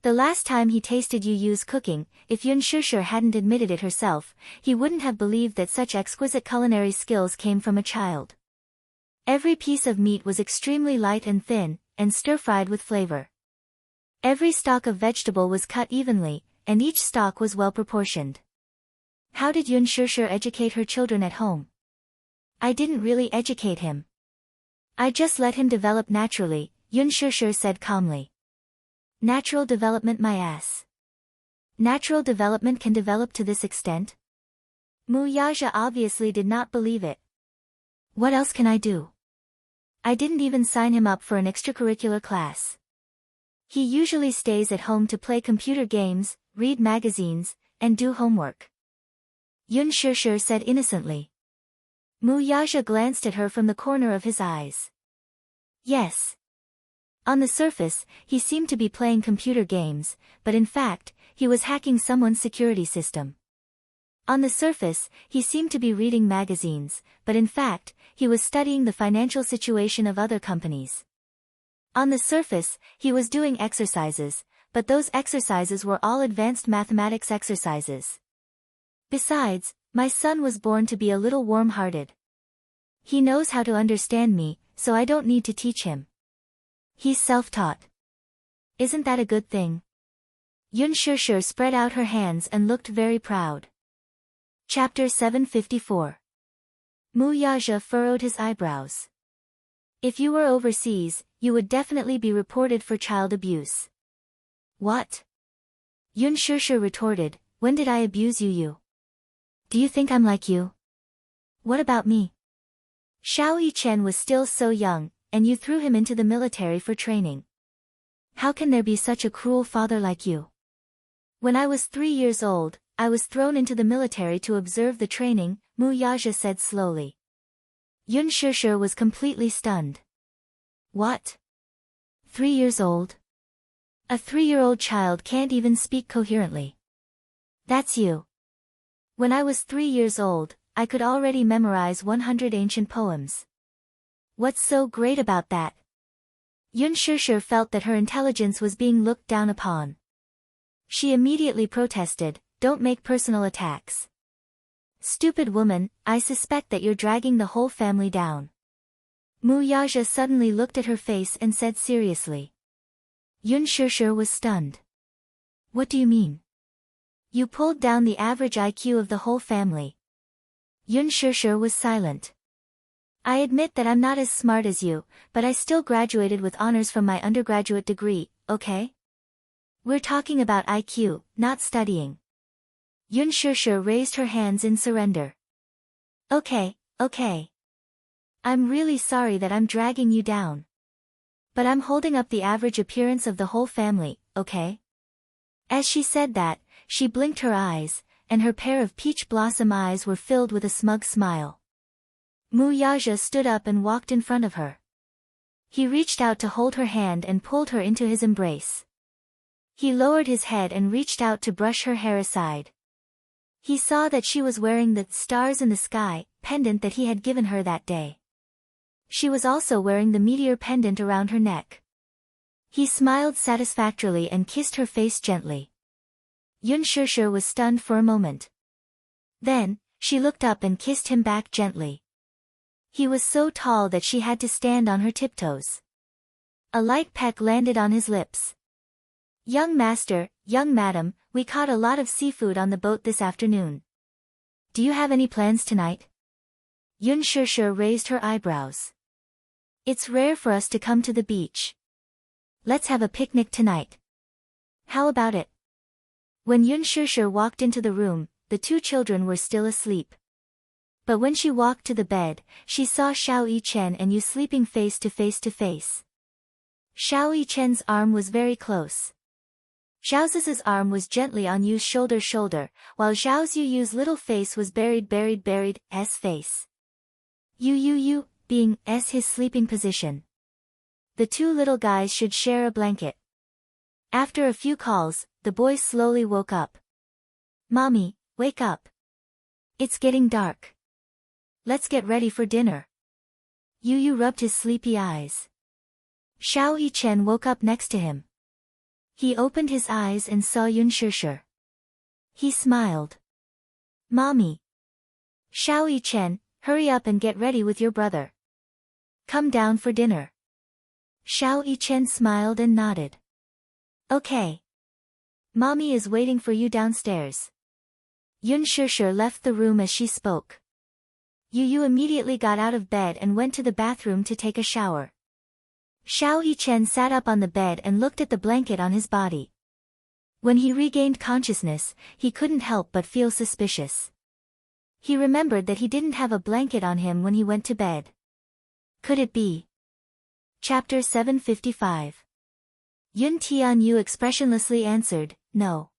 The last time he tasted Yu Yu's cooking, if Yun Shishir hadn't admitted it herself, he wouldn't have believed that such exquisite culinary skills came from a child. Every piece of meat was extremely light and thin, and stir-fried with flavor. Every stalk of vegetable was cut evenly, and each stalk was well proportioned. How did Yun Shishir educate her children at home? I didn't really educate him. I just let him develop naturally, Yun Shishir said calmly. Natural development, my ass. Natural development can develop to this extent? Mu Yaja obviously did not believe it. What else can I do? I didn't even sign him up for an extracurricular class. He usually stays at home to play computer games, read magazines, and do homework. Yun Shishir said innocently. Mu Yaja glanced at her from the corner of his eyes. Yes. On the surface, he seemed to be playing computer games, but in fact, he was hacking someone's security system. On the surface, he seemed to be reading magazines, but in fact, he was studying the financial situation of other companies. On the surface, he was doing exercises, but those exercises were all advanced mathematics exercises. Besides, my son was born to be a little warm-hearted. He knows how to understand me, so I don't need to teach him. He's self-taught. Isn't that a good thing? Yun Shishir spread out her hands and looked very proud. Chapter 754. Mu Yaja furrowed his eyebrows. If you were overseas, you would definitely be reported for child abuse. What? Yun Shishir retorted, when did I abuse you? Do you think I'm like you? What about me? Xiao Yichen was still so young, and you threw him into the military for training. How can there be such a cruel father like you? When I was 3 years old, I was thrown into the military to observe the training, Mu Yaja said slowly. Yun Shishir was completely stunned. What? 3 years old? A 3-year-old child can't even speak coherently. That's you. When I was 3 years old, I could already memorize 100 ancient poems. What's so great about that? Yun Shishir felt that her intelligence was being looked down upon. She immediately protested, don't make personal attacks. Stupid woman, I suspect that you're dragging the whole family down. Mu Yaja suddenly looked at her face and said seriously. Yun Shishir was stunned. What do you mean? You pulled down the average IQ of the whole family. Yun Shishir was silent. I admit that I'm not as smart as you, but I still graduated with honors from my undergraduate degree, okay? We're talking about IQ, not studying. Yun Shishir raised her hands in surrender. Okay. I'm really sorry that I'm dragging you down. But I'm holding up the average appearance of the whole family, okay? As she said that, she blinked her eyes, and her pair of peach blossom eyes were filled with a smug smile. Mu Yaja stood up and walked in front of her. He reached out to hold her hand and pulled her into his embrace. He lowered his head and reached out to brush her hair aside. He saw that she was wearing the stars in the sky pendant that he had given her that day. She was also wearing the meteor pendant around her neck. He smiled satisfactorily and kissed her face gently. Yun Shishir was stunned for a moment. Then, she looked up and kissed him back gently. He was so tall that she had to stand on her tiptoes. A light peck landed on his lips. Young master, young madam, we caught a lot of seafood on the boat this afternoon. Do you have any plans tonight? Yun Shishir raised her eyebrows. It's rare for us to come to the beach. Let's have a picnic tonight. How about it? When Yun Shishir walked into the room, the 2 children were still asleep. But when she walked to the bed, she saw Xiao Yichen and Yu sleeping face to face to face. Xiao Yichen's arm was very close. Zhao Zi's arm was gently on Yu's shoulder, while Zhao Ziyu's little face was buried S face. Yu being S his sleeping position. The 2 little guys should share a blanket. After a few calls, the boy slowly woke up. Mommy, wake up. It's getting dark. Let's get ready for dinner. Yu rubbed his sleepy eyes. Xiao Yichen woke up next to him. He opened his eyes and saw Yun Shishir. He smiled. Mommy. Xiao Yichen, hurry up and get ready with your brother. Come down for dinner. Xiao Yichen smiled and nodded. Okay. Mommy is waiting for you downstairs. Yun Shishir left the room as she spoke. Yu immediately got out of bed and went to the bathroom to take a shower. Xiao Yichen sat up on the bed and looked at the blanket on his body. When he regained consciousness, he couldn't help but feel suspicious. He remembered that he didn't have a blanket on him when he went to bed. Could it be? Chapter 755. Yun Tianyu expressionlessly answered, no.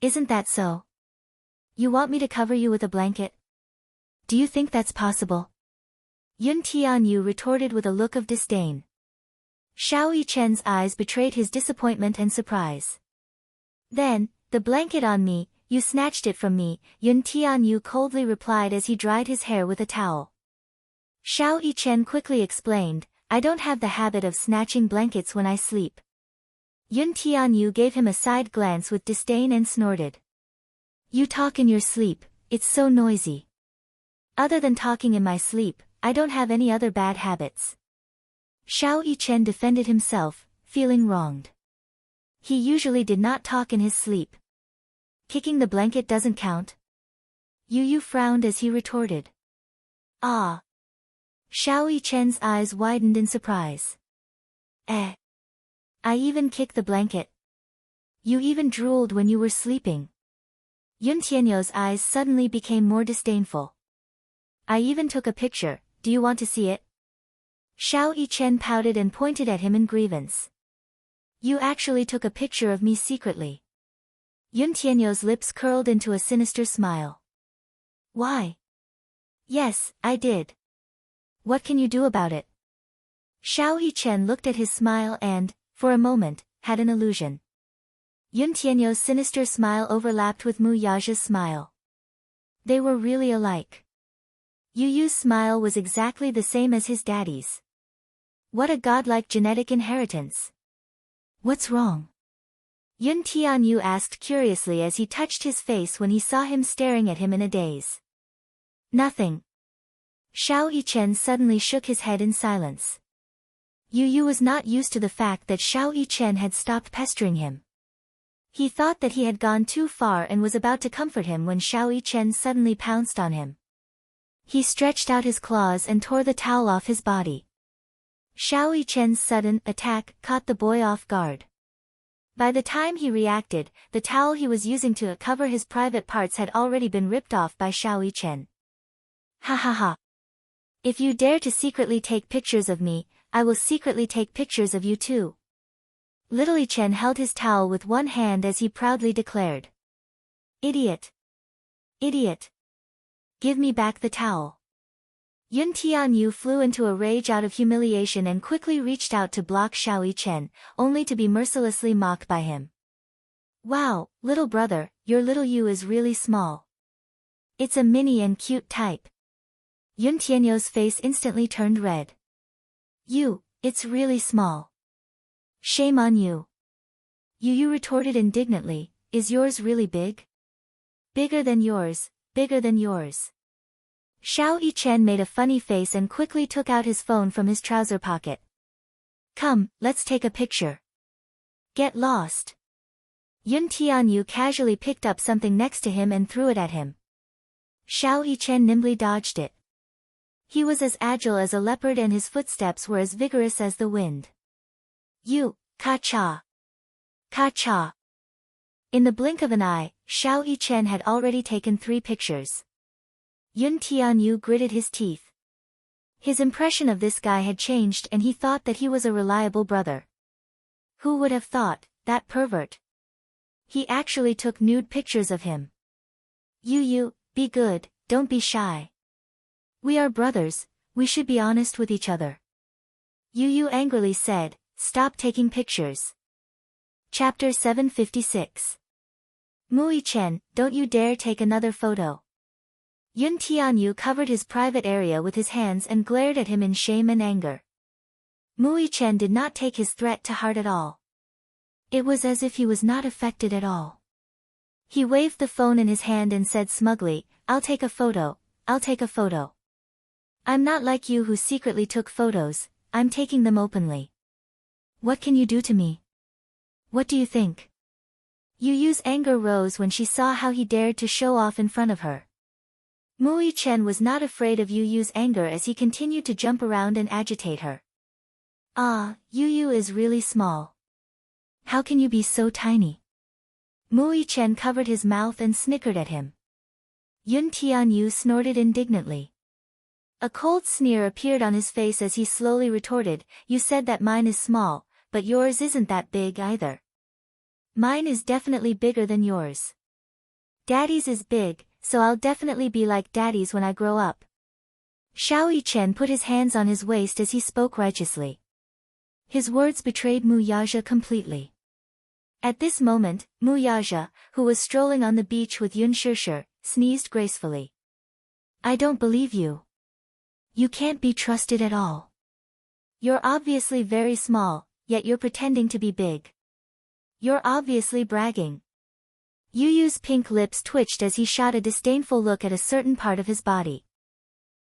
Isn't that so? You want me to cover you with a blanket? Do you think that's possible? Yun Tianyu retorted with a look of disdain. Xiao Yichen's eyes betrayed his disappointment and surprise. Then, the blanket on me, you snatched it from me, Yun Tianyu coldly replied as he dried his hair with a towel. Xiao Yichen quickly explained, I don't have the habit of snatching blankets when I sleep. Yun Tianyu gave him a side glance with disdain and snorted. You talk in your sleep, it's so noisy. Other than talking in my sleep, I don't have any other bad habits. Xiao Yichen defended himself, feeling wronged. He usually did not talk in his sleep. Kicking the blanket doesn't count? Yu frowned as he retorted. Ah. Xiao Yichen's eyes widened in surprise. I even kicked the blanket. You even drooled when you were sleeping. Yun Tianyu's eyes suddenly became more disdainful. I even took a picture, do you want to see it? Xiao Yichen pouted and pointed at him in grievance. You actually took a picture of me secretly. Yun Tianyu's lips curled into a sinister smile. Why? Yes, I did. What can you do about it? Xiao Yichen looked at his smile and, for a moment, had an illusion. Yun Tianyu's sinister smile overlapped with Mu Yaja's smile. They were really alike. Yu's smile was exactly the same as his daddy's. What a godlike genetic inheritance. What's wrong? Yun Tianyu asked curiously as he touched his face when he saw him staring at him in a daze. Nothing. Xiao Yichen suddenly shook his head in silence. Yu was not used to the fact that Xiao Yichen had stopped pestering him. He thought that he had gone too far and was about to comfort him when Xiao Yichen suddenly pounced on him. He stretched out his claws and tore the towel off his body. Xiao Yichen's sudden attack caught the boy off guard. By the time he reacted, the towel he was using to cover his private parts had already been ripped off by Xiao Yichen. Ha ha ha. If you dare to secretly take pictures of me, I will secretly take pictures of you too. Little Yichen held his towel with one hand as he proudly declared. Idiot. Idiot. Give me back the towel. Yun Tianyu flew into a rage out of humiliation and quickly reached out to block Xiao Yichen, only to be mercilessly mocked by him. Wow, little brother, your little Yu is really small. It's a mini and cute type. Yun Tianyu's face instantly turned red. You, it's really small. Shame on you. Yu retorted indignantly, is yours really big? Bigger than yours, bigger than yours. Xiao Yichen made a funny face and quickly took out his phone from his trouser pocket. Come, let's take a picture. Get lost. Yun Tianyu casually picked up something next to him and threw it at him. Xiao Yichen nimbly dodged it. He was as agile as a leopard and his footsteps were as vigorous as the wind. You, ka-cha. Ka-cha. In the blink of an eye, Xiao Yichen had already taken 3 pictures. Yun Tianyu gritted his teeth. His impression of this guy had changed and he thought that he was a reliable brother. Who would have thought, that pervert? He actually took nude pictures of him. Yu, be good, don't be shy. We are brothers, we should be honest with each other. Yu angrily said, stop taking pictures. Chapter 756. Mu Yichen, don't you dare take another photo. Yun Tianyu covered his private area with his hands and glared at him in shame and anger. Mu Yichen did not take his threat to heart at all. It was as if he was not affected at all. He waved the phone in his hand and said smugly, I'll take a photo, I'll take a photo. I'm not like you who secretly took photos, I'm taking them openly. What can you do to me? What do you think? Yu Yu's anger rose when she saw how he dared to show off in front of her. Mui Chen was not afraid of Yu Yu's anger as he continued to jump around and agitate her. Ah, Yu Yu is really small. How can you be so tiny? Mui Chen covered his mouth and snickered at him. Yun Tianyu snorted indignantly. A cold sneer appeared on his face as he slowly retorted, "You said that mine is small, but yours isn't that big either. Mine is definitely bigger than yours. Daddy's is big, so I'll definitely be like Daddy's when I grow up." Xiao Chen put his hands on his waist as he spoke righteously. His words betrayed Mu Yaja completely. At this moment, Mu Yaja, who was strolling on the beach with Yun Shishir, sneezed gracefully. "I don't believe you. You can't be trusted at all. You're obviously very small, yet you're pretending to be big. You're obviously bragging." Yu Yu's pink lips twitched as he shot a disdainful look at a certain part of his body.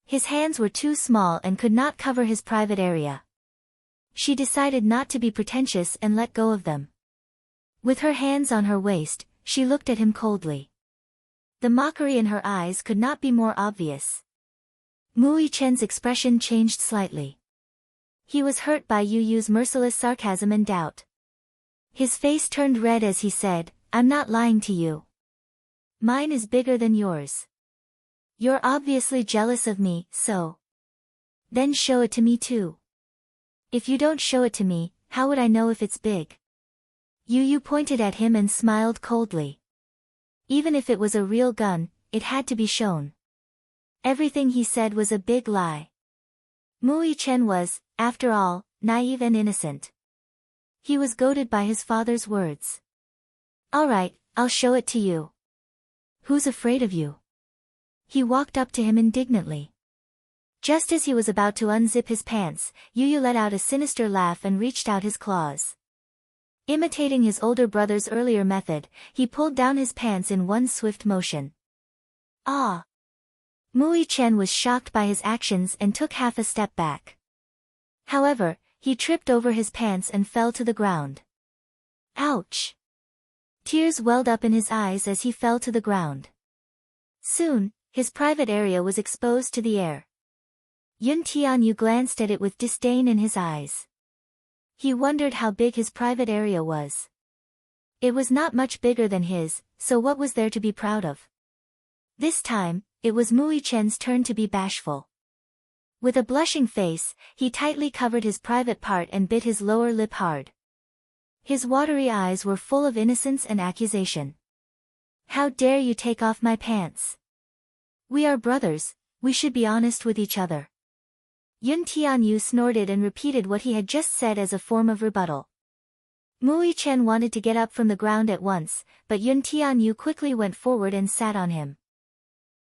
His hands were too small and could not cover his private area. She decided not to be pretentious and let go of them. With her hands on her waist, she looked at him coldly. The mockery in her eyes could not be more obvious. Mui Chen's expression changed slightly. He was hurt by Yu Yu's merciless sarcasm and doubt. His face turned red as he said, "I'm not lying to you. Mine is bigger than yours. You're obviously jealous of me, so then show it to me too. If you don't show it to me, how would I know if it's big?" Yu Yu pointed at him and smiled coldly. Even if it was a real gun, it had to be shown. Everything he said was a big lie. Mui Chen was, after all, naive and innocent. He was goaded by his father's words. "All right, I'll show it to you. Who's afraid of you?" He walked up to him indignantly. Just as he was about to unzip his pants, Yu Yu let out a sinister laugh and reached out his claws. Imitating his older brother's earlier method, he pulled down his pants in one swift motion. Ah! Mui Chen was shocked by his actions and took half a step back. However, he tripped over his pants and fell to the ground. Ouch! Tears welled up in his eyes as he fell to the ground. Soon, his private area was exposed to the air. Yun Tianyu glanced at it with disdain in his eyes. He wondered how big his private area was. It was not much bigger than his, so what was there to be proud of? This time, it was Mui Chen's turn to be bashful. With a blushing face, he tightly covered his private part and bit his lower lip hard. His watery eyes were full of innocence and accusation. "How dare you take off my pants? We are brothers, we should be honest with each other." Yun Tianyu snorted and repeated what he had just said as a form of rebuttal. Mui Chen wanted to get up from the ground at once, but Yun Tianyu quickly went forward and sat on him.